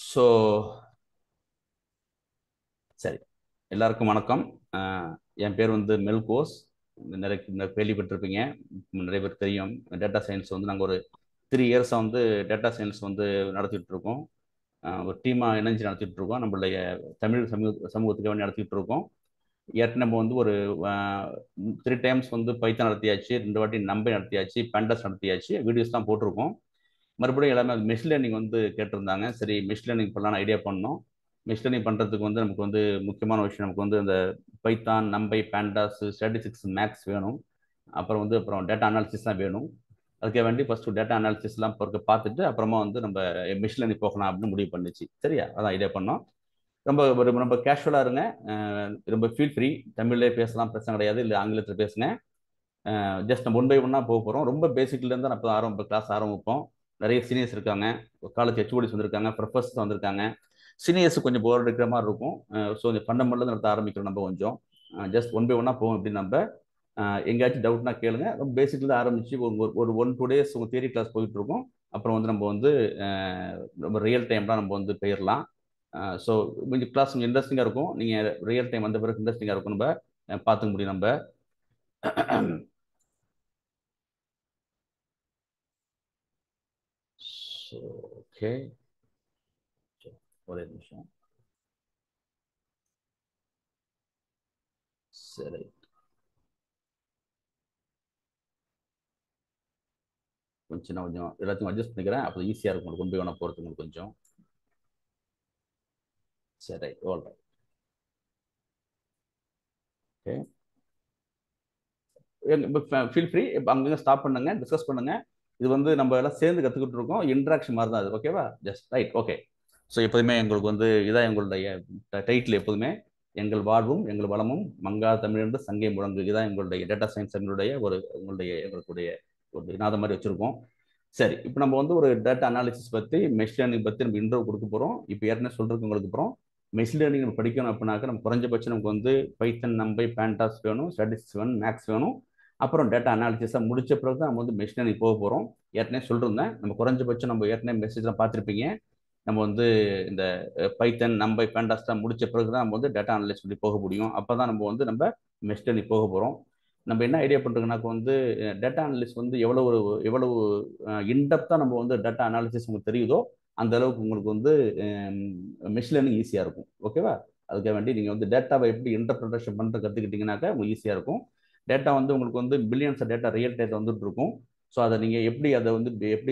So சரி, எல்லாருக்கும் வணக்கம். என் பேர் வந்து மெல்கோஸ். நிறைய கேள்விப்பட்டிருப்பீங்க, நிறைய பேர் தெரியும். டேட்டா சயின்ஸ் வந்து நாங்கள் ஒரு 3 இயர்ஸாக வந்து டேட்டா சயின்ஸ் வந்து நடத்திட்டு இருக்கோம். ஒரு டீமாக இணைஞ்சு நடத்திட்டு இருக்கோம். நம்மளுடைய தமிழ் சமூகத்துக்கு வேண்டி நடத்திட்டு இருக்கோம். ஏற்கனவே நம்ம வந்து ஒரு 3 டைம்ஸ் வந்து பைத்தான் நடத்தியாச்சு, 2 வாட்டி நம்பை நடத்தியாச்சு, பேண்டஸ் நடத்தியாச்சு, வீடியோஸ் தான் போட்டிருக்கோம். மறுபடியும் எல்லாமே மெஷின் லேர்னிங் வந்து கேட்டிருந்தாங்க. சரி, மெஷின் லேர்னிங் பண்ணலாம்னு ஐடியா பண்ணோம். மெஷின் லேர்னிங் பண்ணுறதுக்கு வந்து நமக்கு வந்து முக்கியமான விஷயம், நமக்கு வந்து அந்த பைத்தான், நம்பை, பேண்டாஸ், ஸ்டாட்டிஸ்டிக்ஸ், மேக்ஸ் வேணும். அப்புறம் டேட்டா அனாலிசிஸ் தான் வேணும். அதுக்காக வேண்டி ஃபர்ஸ்ட் டேட்டா அனாலிசிஸ்லாம் பார்த்துட்டு அப்புறமா வந்து நம்ம மெஷின் லேர்னிங் போகலாம் அப்படின்னு முடிவு பண்ணிச்சு. சரியா, அதான் ஐடியா பண்ணோம். ரொம்ப கேஷுவலாக இருங்க. ரொம்ப ஃபீல் ஃப்ரீ. தமிழ்லேயே பேசலாம், பிரச்சனை கிடையாது. இல்லை ஆங்கிலத்தில் பேசுங்க. ஜஸ்ட் நம்ம ஒன் பை ஒன்னாக போக போகிறோம். ரொம்ப பேசிக்லேருந்து நம்ம கிளாஸ் ஆரம்பிப்போம். நிறைய சீனியர்ஸ் இருக்காங்க, காலேஜ் ஹெச்ஓடிஸ் வந்திருக்காங்க, ப்ரொஃபஸர்ஸ் வந்திருக்காங்க. சீனியர்ஸ் கொஞ்சம் போர் அடிக்கிற மாதிரி இருக்கும். ஸோ இந்த ஃபண்டமெண்டல் நடத்த ஆரம்பிக்கிறோம். நம்ம கொஞ்சம் ஜஸ்ட் ஒன் பை ஒன்னாக போவோம். அப்படின்னு நம்ம எங்கேயாச்சும் டவுட்னா கேளுங்க. ரொம்ப பேசிக்ல ஆரம்பிச்சு ஒரு 1-2 டேஸ் உங்கள் தியரி கிளாஸ் போயிட்டு இருக்கோம். அப்புறம் வந்து நம்ம வந்து ரொம்ப ரியல் டைம்லாம் நம்ம வந்து போயிடலாம். ஸோ கொஞ்சம் கிளாஸ் கொஞ்சம் இன்ட்ரெஸ்டிங்காக இருக்கும். நீங்கள் ரியல் டைம் வந்த பிறகு இன்ட்ரெஸ்டிங்காக இருக்கும். நம்ம பார்த்துக்க முடியும் நம்ம. ஸோ ஓகே, ஒரே நிமிஷம். சரி, நான் கொஞ்சம் எல்லாத்தையும் அட்ஜஸ்ட் பண்ணிக்கிறேன். அப்போ ஈஸியாக இருக்கும் உங்களுக்கு கொண்டு போய் வேணா போகிறதுக்கு உங்களுக்கு கொஞ்சம். சரி, all right. Okay, feel free. இப்போ அங்கங்கே ஸ்டாப் பண்ணுங்க, டிஸ்கஸ் பண்ணுங்க. இது வந்து நம்ம எல்லாம் சேர்ந்து கற்றுக்கிட்டு இருக்கோம். இன்ட்ராக்ஷன் மாதிரி தான் அது. ஓகேவா? Just right. ஓகே. ஸோ எப்போதுமே எங்களுக்கு வந்து இதான் எங்களுடைய டைட்டில். எப்போதுமே எங்கள் வாழ்வும் எங்கள் வளமும் மங்கா தமிழ் என்று சங்கை முழங்கு. இதுதான் எங்களுடைய டேட்டா சயின்ஸ் எங்களுடைய எங்களுடைய ஒரு இனாத மாதிரி வச்சுருக்கோம். சரி, இப்போ நம்ம வந்து ஒரு டேட்டா அனாலிசிஸ் பற்றி, மெஷின் லேர்னிங் பற்றி நம்ம இன்ட்ரோ கொடுக்க போகிறோம். இப்போ ஏற்கனவே சொல்கிறதுக்கு உங்களுக்கு அப்புறம் மெஷின் லேர்னிங் நம்ம படிக்கணும் அப்படின்னாக்க நம்ம குறைஞ்சபட்சம் நமக்கு வந்து பைத்தன், நம்பை, பேண்டாஸ் வேணும், ஸ்டாட்டிஸ்டிக்ஸ் வேணும், மேக்ஸ் வேணும். அப்புறம் டேட்டா அனாலிசிஸாக முடிச்ச பிறகு தான் நம்ம வந்து மெஷின் லேர்னிங் போக போகிறோம். ஏற்கனவே சொல்லிருந்தேன், நம்ம குறைஞ்சபட்சம் நம்ம ஏற்கனவே மெசேஜ்லாம் பார்த்துருப்பீங்க. நம்ம வந்து இந்த பைத்தன், நம்பை, பேண்டாஸ் தான் முடிச்ச பிறகு தான் நம்ம வந்து டேட்டா அனலைஸ் பண்ணி போக முடியும். அப்போ தான் நம்ம மெஷின் லேர்னிங் போக போகிறோம். நம்ம என்ன ஐடியா பண்ணுறோங்கனாக்க வந்து டேட்டா அனலிஸ் வந்து எவ்வளவு இன்டெப்த்தாக நம்ம வந்து டேட்டா அனாலிசிஸ் உங்களுக்கு தெரியுதோ அந்த அளவுக்கு உங்களுக்கு வந்து மெஷின் லேர்னிங் ஈஸியாக இருக்கும். ஓகேவா? அதுக்காக வேண்டி நீங்கள் வந்து டேட்டாவை எப்படி இன்டர்பிரேஷன் பண்ணுறது கற்றுக்கிட்டீங்கன்னாக்கா உங்களுக்கு ஈஸியாக இருக்கும். டேட்டா வந்து உங்களுக்கு வந்து பில்லியன்ஸ் டேட்டா, ரியல் டேட்டா வந்துட்டு இருக்கும். ஸோ அதை நீங்கள் எப்படி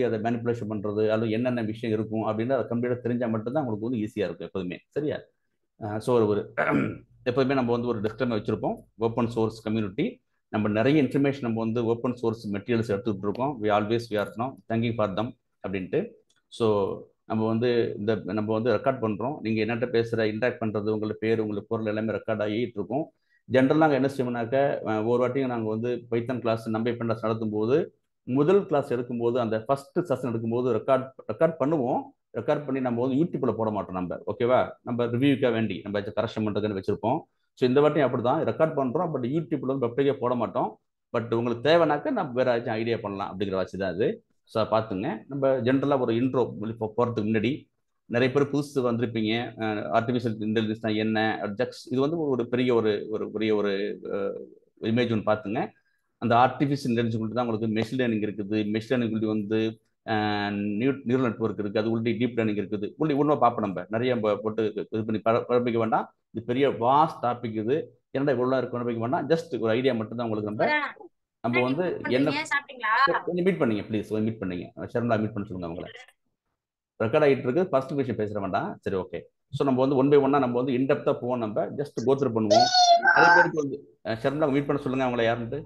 அதை மேனிப்புலேஷன் பண்ணுறது, அதில் என்னென்ன விஷயம் இருக்கும் அப்படின்னு அதை கம்ப்ளீட்டாக தெரிஞ்சால் மட்டும்தான் உங்களுக்கு வந்து ஈஸியாக இருக்கும் எப்போதுமே. சரியா? ஸோ ஒரு எப்போதுமே நம்ம வந்து ஒரு டிஸ்க்ளைமர் வச்சுருப்போம். Open source community. நம்ம நிறைய இன்ஃபர்மேஷன் நம்ம வந்து ஓப்பன் சோர்ஸ் மெட்டீரியல்ஸ் எடுத்துக்கிட்டு இருக்கோம். We are thanking for them அப்படின்ட்டு. ஸோ நம்ம வந்து ரெக்கார்ட் பண்ணுறோம். நீங்கள் என்னட்ட பேசுகிற, இன்ட்ராக்ட் பண்ணுறது, உங்களோட பேர், உங்களுக்கு பொருள் எல்லாமே ரெக்கார்ட் ஆகிட்டு இருக்கும். ஜென்ரலாக நாங்கள் என்ன செய்வோம்னாக்க, ஒரு வாட்டியும் நாங்கள் வந்து பைத்தன் கிளாஸ், நம்பை பேண்டாஸ் நடத்தும் போது, முதல் கிளாஸ் எடுக்கும்போது, அந்த ஃபர்ஸ்ட் செஷன் எடுக்கும்போது ரெக்கார்ட் பண்ணுவோம். ரெக்கார்ட் பண்ணி நம்ம வந்து யூடியூப்ல போட மாட்டோம் நம்ம. ஓகேவா? நம்ம ரிவ்யூக்காக வேண்டி நம்ம கரெக்ஷன் பண்ணுறதுன்னு வச்சிருப்போம். ஸோ இந்த வாட்டியும் அப்படி தான் ரெக்கார்ட் பண்ணுறோம். பட் யூடியூப்ல வந்து பப்ளிக்காக போட மாட்டோம். பட் உங்களுக்கு தேவைனாக்க நம்ம வேற ஏதாச்சும் ஐடியா பண்ணலாம் அப்படிங்கிற வச்சு தான் அது. ஸோ பார்த்துங்க. நம்ம ஜென்ரலாக ஒரு இன்ட்ரோ இப்போ போகிறதுக்கு முன்னாடி நிறைய பேர் புதுசு வந்திருப்பீங்க. ஆர்டிஃபிஷியல் இன்டெலிஜென்ஸ் தான் என்ன, ஜக்ஸ் இது வந்து ஒரு பெரிய ஒரு ஒரு பெரிய ஒரு இமேஜ் ஒன்று பார்த்துங்க. அந்த ஆர்டிஃபிஷியல் இன்டெலிஜென்ஸ் தான் உங்களுக்கு மெஷின் லேர்னிங் இருக்குது. மெஷின் லேர்னிங் வந்து நியூரல் நெட்ஒர்க் இருக்குது. அது உள்ளே டீப் லேர்னிங் இருக்குது. உள்ளே ஒன்றும் பார்ப்போம். நம்ம நிறைய போட்டு இது பண்ணி குழப்பிக்க வேண்டாம். இது பெரிய வாஸ்ட் டாபிக். இது என்னடா இவ்வளோ இருக்கு குழப்பிக்க வேண்டாம். ஜஸ்ட் ஒரு ஐடியா மட்டும் தான் உங்களுக்கு. நம்ம நம்ம வந்து என்ன கொஞ்சம் மீட் பண்ணீங்க ப்ளீஸ், கொஞ்சம் மீட் பண்ணீங்க. ஷர்மிளா மீட் பண்ண சொல்லுங்க அவங்கள. ரெக்கார்ட் ஆகிட்டு இருக்கு. ஃபர்ஸ்ட் விஷயம் பேசுற வேண்டாம். சரி, ஓகே. ஸோ நம்ம வந்து ஒன் பை ஒன்னா நம்ம வந்து இன்டெப்தா போவோம். நம்ம ஜஸ்ட் கோத்ரூ பண்ணுவோம். நிறைய பேருக்கு வந்து ஷர்மிளா மீட் பண்ண சொல்லுங்க அவங்கள யாருன்ட்டு.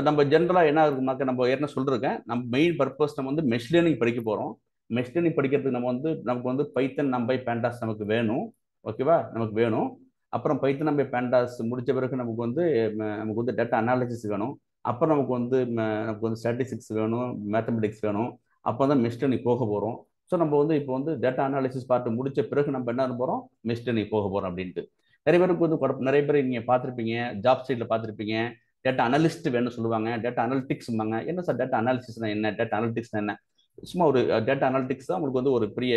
நம்ம ஜென்ரலா என்ன இருக்குனாக்க, நம்ம ஏற்கனவே சொல்லிருக்கேன், நம்ம மெயின் பர்பஸ் நம்ம வந்து மெஷின் லேர்னிங் படிக்க போறோம். மெஷின் லேர்னிங் படிக்கிறதுக்கு நமக்கு வந்து பைத்தன், நம்பை, பேண்டாஸ் நமக்கு வேணும். ஓகேவா? நமக்கு வேணும். அப்புறம் பைத்தன், நம்பை, பேண்டாஸ் முடிச்ச பிறகு நமக்கு வந்து டேட்டா அனாலிசிஸ் வேணும். அப்புறம் நமக்கு வந்து ஸ்டாட்டிஸ்டிக்ஸ் வேணும், மேத்தமெட்டிக்ஸ் வேணும். அப்போ தான் மெஷின் லேர்னிங் போக போறோம். ஸோ நம்ம வந்து இப்போ வந்து டேட்டா அனாலிசிஸ் பார்த்து முடிச்ச பிறகு நம்ம என்ன பண்ண போறோம், மெஷின் லேர்னிங் போக போறோம் அப்படின்ட்டு. நிறைய பேருக்கு வந்து நிறைய பேர் நீங்க பார்த்துருப்பீங்க, ஜாப் சைட்ல பார்த்துருப்பீங்க. டேட்டா அனலிஸ்ட் வேணும்னு சொல்லுவாங்க, டேட்டா அனலிட்டிக்ஸ். என்ன சார் டேட்டா அனாலிசிஸ் என்ன, டேட்டா அனலிட்டிக்ஸ் என்ன? சும்மா ஒரு டேட்டா அனாலிட்டிக்ஸ் தான் உங்களுக்கு வந்து ஒரு பெரிய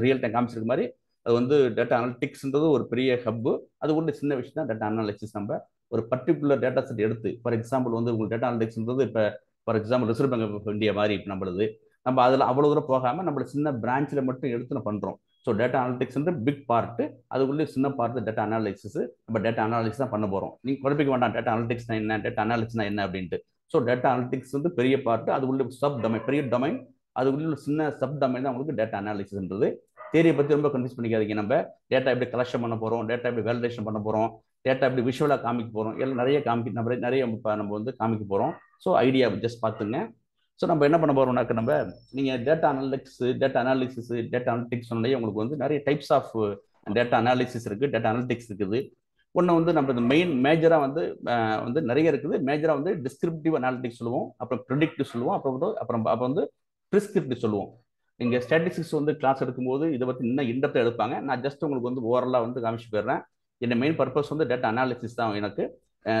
ரியல் டைம் காமிச்சிருக்க மாதிரி அது வந்து டேட்டா அனாலிட்டிக்ஸ்ன்றது ஒரு பெரிய ஹப்பு. அது உள்ள சின்ன விஷயம் தான் டேட்டா அனாலிசிஸ். நம்ம ஒரு பர்டிகுலர் டேட்டா செட் எடுத்து ஃபார் எக்ஸாம்பிள் வந்து உங்களுக்கு டேட்டா அனாலிட்டிக்ஸ்ன்றது இப்போ for example Reserve Bank of India மாதிரி இப்போ நம்மளுது நம்ம அதில் அவ்வளோ தூரம் போகாமல் நம்மள சின்ன பிரான்ச்சில் மட்டும் எடுத்து நம்ம பண்ணுறோம். ஸோ டேட்டா அனாலிட்டிக்ஸ்ன்ற பிக் பார்ட்டு, அதுக்குள்ளே சின்ன பார்ட்டு டேட்டா அனாலிசிஸ். நம்ம டேட்டா அனாலிசிஸ் தான் பண்ண போகிறோம். நீங்கள் குழப்பிக்க வேண்டாம் டேட்டா அனாலிட்டிக்ஸ்னா என்ன, டேட்டா அனாலிசிஸ்னா என்ன அப்படின்ட்டு. ஸோ டேட்டா அனாலிட்டிக்ஸ் வந்து பெரிய பார்ட்டு, அது உள்ள சப் டொமைன், பெரிய டொமைன், அது உள்ள சின்ன சப் டொமைன் தான் உங்களுக்கு டேட்டா அனாலிசிஸ்ன்றது. தேரியை பற்றி ரொம்ப கன்ஃபியூஸ் பண்ணிக்காதீங்க. நம்ம டேட்டா எப்படி கலெக்ஷன் பண்ண போகிறோம், டேட்டா எப்படி வேலிடேஷன் பண்ண போகிறோம், டேட்டா எப்படி விஷுவலாக காமிக்க போகிறோம், எல்லாம் நிறைய நிறைய நம்ம வந்து காமிக்க போகிறோம். ஸோ ஐடியா ஜஸ்ட் பார்த்துங்க. ஸோ நம்ம என்ன பண்ண போகிறோம்னாக்க, நம்ம நீங்கள் டேட்டா அனாலிசிஸ் டேட்டா அனாலிட்டிக்ஸ் சொன்னாலே உங்களுக்கு வந்து நிறைய டைப்ஸ் ஆஃப் டேட்டா அனாலிசிஸ் இருக்குது, டேட்டா அனாலிட்டிக்ஸ் இருக்குது. ஒன்று வந்து நம்ம இந்த மெயின் மேஜராக வந்து நிறைய இருக்குது. மேஜராக வந்து டிஸ்கிரிப்டிவ் அனாலிட்டிக்ஸ் சொல்லுவோம், அப்புறம் ப்ரிடிக்டிவ் சொல்லுவோம், அப்புறம் வந்து ப்ரிஸ்கிரிப்டிவ் சொல்லுவோம். நீங்கள் ஸ்டாட்டிஸ்டிக்ஸ் வந்து கிளாஸ் எடுக்கும்போது இதை பற்றி இன்னும் இன்டெப்த்தாக எடுப்பாங்க. நான் ஜஸ்ட் உங்களுக்கு வந்து ஓவரலாக வந்து காமிச்சு போயிடுறேன். என்ன மெயின் பர்பஸ் வந்து டேட்டா அனாலிசிஸ் தான் எனக்கு.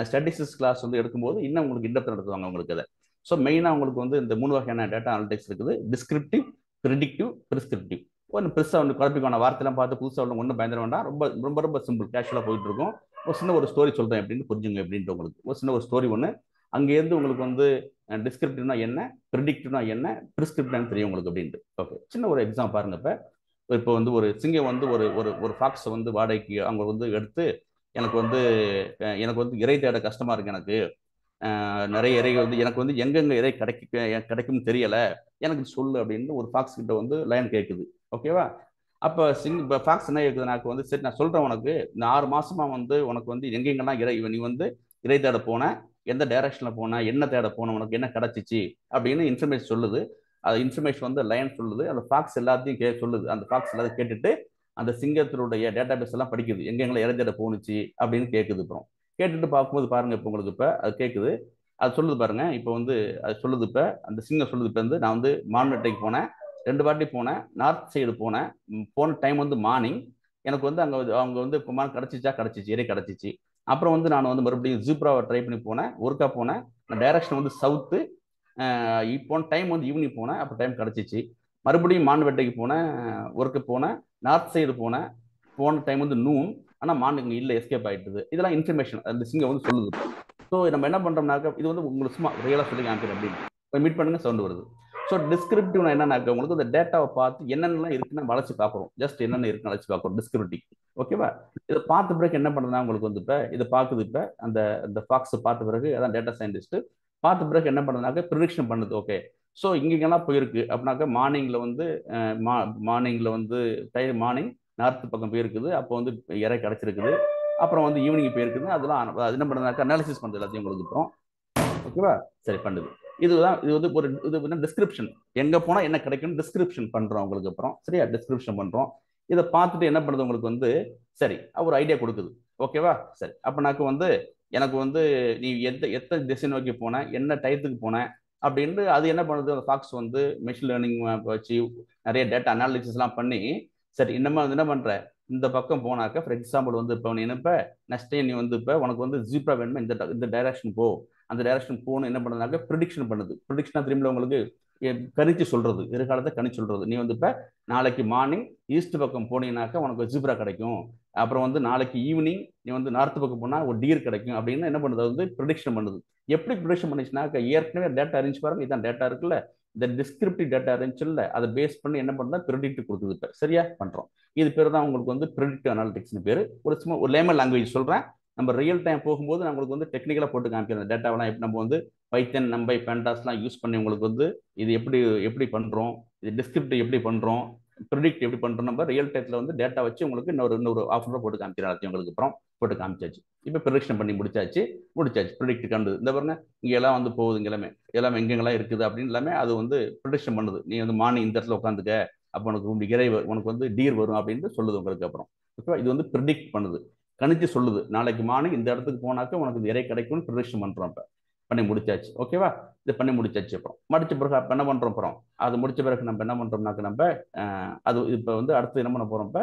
ஸ்டாட்டிஸ்டிக்ஸ் கிளாஸ் வந்து எடுக்கும்போது இன்னும் உங்களுக்கு இன்டெப்த் நடத்துவாங்க உங்களுக்கு அதை. ஸோ மெயினாக உங்களுக்கு வந்து இந்த 3 வகையான டேட்டா அனாலிட்டிக்ஸ் இருக்குது: டிஸ்கிரிப்டிவ், ப்ரிடிக்டிவ், ப்ரிஸ்கிரிப்டிவ். ஒன்று பெருசாக ஒன்று குழப்பிக்கான வார்த்தைலாம் பார்த்து புதுசாக ஒன்றும் பயந்துட வேண்டாம். ரொம்ப ரொம்ப ரொம்ப சிம்பிள், கேஷுவலாக போயிட்டு இருக்கும். ஒரு சின்ன ஒரு ஸ்டோரி சொல்கிறேன் அப்படின்னு புரிஞ்சுங்க. அப்படின்ட்டு உங்களுக்கு ஒரு சின்ன ஒரு ஸ்டோரி ஒன்று. அங்கேருந்து உங்களுக்கு வந்து டிஸ்கிரிப்டிவ்னா என்ன, ப்ரிடிக்டிவ்னா என்ன, ப்ரிஸ்கிரிப்டிவ்னா தெரியும் உங்களுக்கு அப்படின்ட்டு. ஓகே, சின்ன ஒரு எக்ஸாம் பாருங்க. இப்போ வந்து ஒரு சிங்கம் வந்து ஒரு ஒரு ஒரு ஃபாக்ஸை வந்து வாடகைக்கு அவங்க வந்து எடுத்து எனக்கு வந்து இறை தேட கஷ்டமா இருக்கு, எனக்கு நிறைய இறை வந்து எனக்கு வந்து எங்கெங்க இறை கிடைக்கும்னு தெரியல, எனக்கு சொல்லு அப்படின்னு ஒரு ஃபாக்ஸ் கிட்ட வந்து லைன் கேட்குது. ஓகேவா? அப்போ இப்போ ஃபாக்ஸ் என்ன கேட்குதுனாக்க வந்து, சரி நான் சொல்கிறேன் உனக்கு, இந்த 6 மாசமா வந்து உனக்கு வந்து எங்கெங்கெல்லாம் நீ வந்து இறை தேட போன, எந்த டைரக்ஷனில் போன, என்ன தேட போன, உனக்கு என்ன கிடைச்சிச்சு அப்படின்னு இன்ஃபர்மேஷன் சொல்லுது. அது இன்ஃபர்மேஷன் வந்து லைன் சொல்லுது. அந்த ஃபாக்ஸ் எல்லாத்தையும் சொல்லுது. அந்த ஃபாக்ஸ் எல்லாத்தையும் கேட்டுட்டு அந்த சிங்கத்தினுடைய டேட்டா பேஸ் எல்லாம் படிக்குது, எங்கெங்கெல்லாம் இறை தேட போணுச்சு அப்படின்னு கேட்குது. அப்புறம் கேட்டுட்டு பார்க்கும்போது பாருங்க, இப்போ உங்களுக்கு இப்போ அது கேட்குது. அது சொல்லுது பாருங்க. இப்போ வந்து அது சொல்லுது, இப்போ அந்த சிங்கம் சொல்லுது, இப்போ வந்து நான் வந்து மான்வெட்டைக்கு போனேன், 2 வாட்டி போனேன், நார்த் சைடு போனேன். போன டைம் வந்து மார்னிங். எனக்கு வந்து அவங்க வந்து குமார் கிடச்சிச்சு, இறை கிடச்சிச்சு. அப்புறம் வந்து நான் வந்து மறுபடியும் ஜூப்ராவை ட்ரை பண்ணி போனேன், ஒருக்கா போனேன். நான் டைரக்ஷன் வந்து சவுத்து. போன டைம் வந்து ஈவினிங் போனேன், அப்போ டைம் கிடச்சிச்சு. மறுபடியும் மான்வெட்டைக்கு போனேன், ஒர்க்கு போனேன், நார்த் சைடு போனேன். போன டைம் வந்து நூன், ஆனால் மார்னிங் இல்லை, எஸ்கேப் ஆகிட்டுது. இதெல்லாம் இன்ஃபர்மேஷன் அந்த சிங்கம் வந்து சொல்லுது. ஸோ நம்ம என்ன பண்ணுறோம்னாக்க, இது வந்து உங்களுக்கு சும்மா ரியலாக சொல்லி காமிக்கிறேன் அப்படின்னு மீட் பண்ணுங்க, சவுண்ட் வருது. ஸோ டிஸ்கிரிப்டிவ்னா என்னன்னாக்க, உங்களுக்கு அந்த டேட்டாவை பார்த்து என்னென்னலாம் இருக்குன்னு நம்ம அழைச்சி பார்க்குறோம். ஜஸ்ட் என்னென்ன இருக்குன்னு அழைச்சி பார்க்குறோம், டிஸ்கிரிப்டிவ். ஓகேவா? இதை பார்த்த பிறகு என்ன பண்ணுறதுனா, உங்களுக்கு வந்து இப்போ இதை பார்க்குது. இப்போ அந்த ஃபாக்ஸை பார்த்த பிறகு அதான் டேட்டா சயின்டிஸ்ட் பார்த்த பிறகு என்ன பண்ணுறதுனாக்க ப்ரிடிக்ஷன் பண்ணுது. ஓகே, ஸோ இங்கெல்லாம் போயிருக்கு அப்படின்னாக்க மார்னிங்கில் வந்து மார்னிங் நார்த் பக்கம் போயிருக்குது, அப்போ வந்து இறை கிடச்சிருக்குது. அப்புறம் வந்து ஈவினிங் போயிருக்குது. அதெல்லாம் அது என்ன பண்ணுறதுனாக்க அனாலிசிஸ் பண்ணுறது எல்லாத்தையும் உங்களுக்கு. அப்புறம் ஓகேவா? சரி, பண்ணுது. இது வந்து ஒரு இது டிஸ்கிரிப்ஷன், எங்க போனா என்ன கிடைக்கும் டிஸ்கிரிப்ஷன் பண்றோம் உங்களுக்கு. அப்புறம் சரியா, டிஸ்கிரிப்ஷன் பண்றோம். இதை பார்த்துட்டு என்ன பண்ணுது உங்களுக்கு வந்து, சரி ஒரு ஐடியா கொடுக்குது. ஓகேவா? சரி, அப்பனாக்க வந்து எனக்கு வந்து நீ எத்தனை திசை நோக்கி போன, என்ன டயத்துக்கு போன அப்படின்ட்டு அது என்ன பண்ணுது, ஃபாக்ஸ் வந்து மெஷின் லேர்னிங் வச்சு நிறைய டேட்டா அனாலிசிஸ்லாம் பண்ணி, சரி இன்னமா என்ன பண்ற, இந்த பக்கம் போனாக்க ஃபார் எக்ஸாம்பிள் வந்து இப்போ நீ நினைப்ப நெக்ஸ்ட் டைம் நீ வந்து இப்போ உனக்கு வந்து ஜீப்ரா வேணுமா, இந்த டைரக்ஷன் போ, அந்த டைரக்ஷன் போகணும். என்ன பண்ணுறதுனாக்க ப்ரிடிக்ஷன் பண்ணுது. ப்ரிடிக்ஷனாக திரும்ப உங்களுக்கு கணிச்சு சொல்றது, எதிர்காலத்தை கணிச்சு சொல்றது. நீ வந்து இப்போ நாளைக்கு மார்னிங் ஈஸ்ட் பக்கம் போனீங்கன்னாக்கா உனக்கு ஜீப்ரா கிடைக்கும். அப்புறம் வந்து நாளைக்கு ஈவினிங் நீ வந்து நார்த் பக்கம் போனால் ஒரு டீர் கிடைக்கும் அப்படின்னு என்ன பண்ணுறது, வந்து ப்ரிடிக்ஷன் பண்ணுது. எப்படி ப்ரிடிக்ஷன் பண்ணிச்சுனாக்கா, ஏற்கனவே டேட்டா அரேஞ்ச் பாருங்க, இதான் டேட்டா இருக்குல்ல, இந்த டிஸ்கிரிப்டிவ் டேட்டா அரேஞ்ச் இல்லை, அதை பேஸ் பண்ணி என்ன பண்ணுறா, ப்ரிடிக்ட் கொடுக்குது. இப்போ சரியா பண்ணுறோம். இது பேர் தான் உங்களுக்கு வந்து ப்ரிடிக்டிவ் அனாலிட்டிக்ஸ்னு பேர். ஒரு சும்மா ஒரு லேமன் லாங்குவேஜ் சொல்கிறேன். நம்ம ரியல் டைம் போகும்போது நான் உங்களுக்கு வந்து டெக்னிக்கலாக போட்டு காமிக்கிறேன். டேட்டாவெல்லாம் எப்படி நம்ம வந்து பைத்தன், நம்பை, பேண்டாஸ்லாம் யூஸ் பண்ணி உங்களுக்கு வந்து இது எப்படி பண்ணுறோம், இது டிஸ்கிரிப்டிவ் எப்படி பண்ணுறோம், ப்ரிடிக்ட் எப்படி பண்ணுறோம், நம்ம ரியல் டைத்தில் வந்து டேட்டா வச்சு உங்களுக்கு இன்னொரு ஆஃபர் போட்டு காமிக்கிறேன். உங்களுக்கு அப்புறம் போட்டு காமிச்சாச்சு. இப்போ ப்ரிடிக்ஷன் பண்ணி முடிச்சாச்சு. ப்ரிடிக்ட் கண்டு இந்த பாருங்க, இங்கே எல்லாம் வந்து போகுது, எல்லாமே எங்கெங்கெல்லாம் இருக்குது அப்படின்னு எல்லாமே அது வந்து ப்ரிடிக்ஷன் பண்ணுது. நீ வந்து மார்னிங் இந்த இடத்துல உட்காந்துக்க, அப்போ உனக்கு வந்து டீர் வரும் அப்படின்ட்டு சொல்லுது உங்களுக்கு. அப்புறம் ஓகேவா? இது வந்து ப்ரிடிக்ட் பண்ணுது, கணிச்சு சொல்லுது. நாளைக்கு மார்னிங் இந்த இடத்துக்கு போனாக்க உனக்கு இந்த இறை கிடைக்கும்னு ப்ரிடிக்ஷன் பண்றோம். இப்போ பண்ணி முடிச்சாச்சு. ஓகேவா? இது பண்ணி முடிச்சாச்சு. அப்புறம் முடிச்ச பிறகு அப்போ என்ன பண்றோம், அப்புறம் அது முடிச்ச பிறகு நம்ம என்ன பண்றோம்னாக்க, நம்ம அது இப்போ வந்து அடுத்து என்ன பண்ண போறோம், இப்போ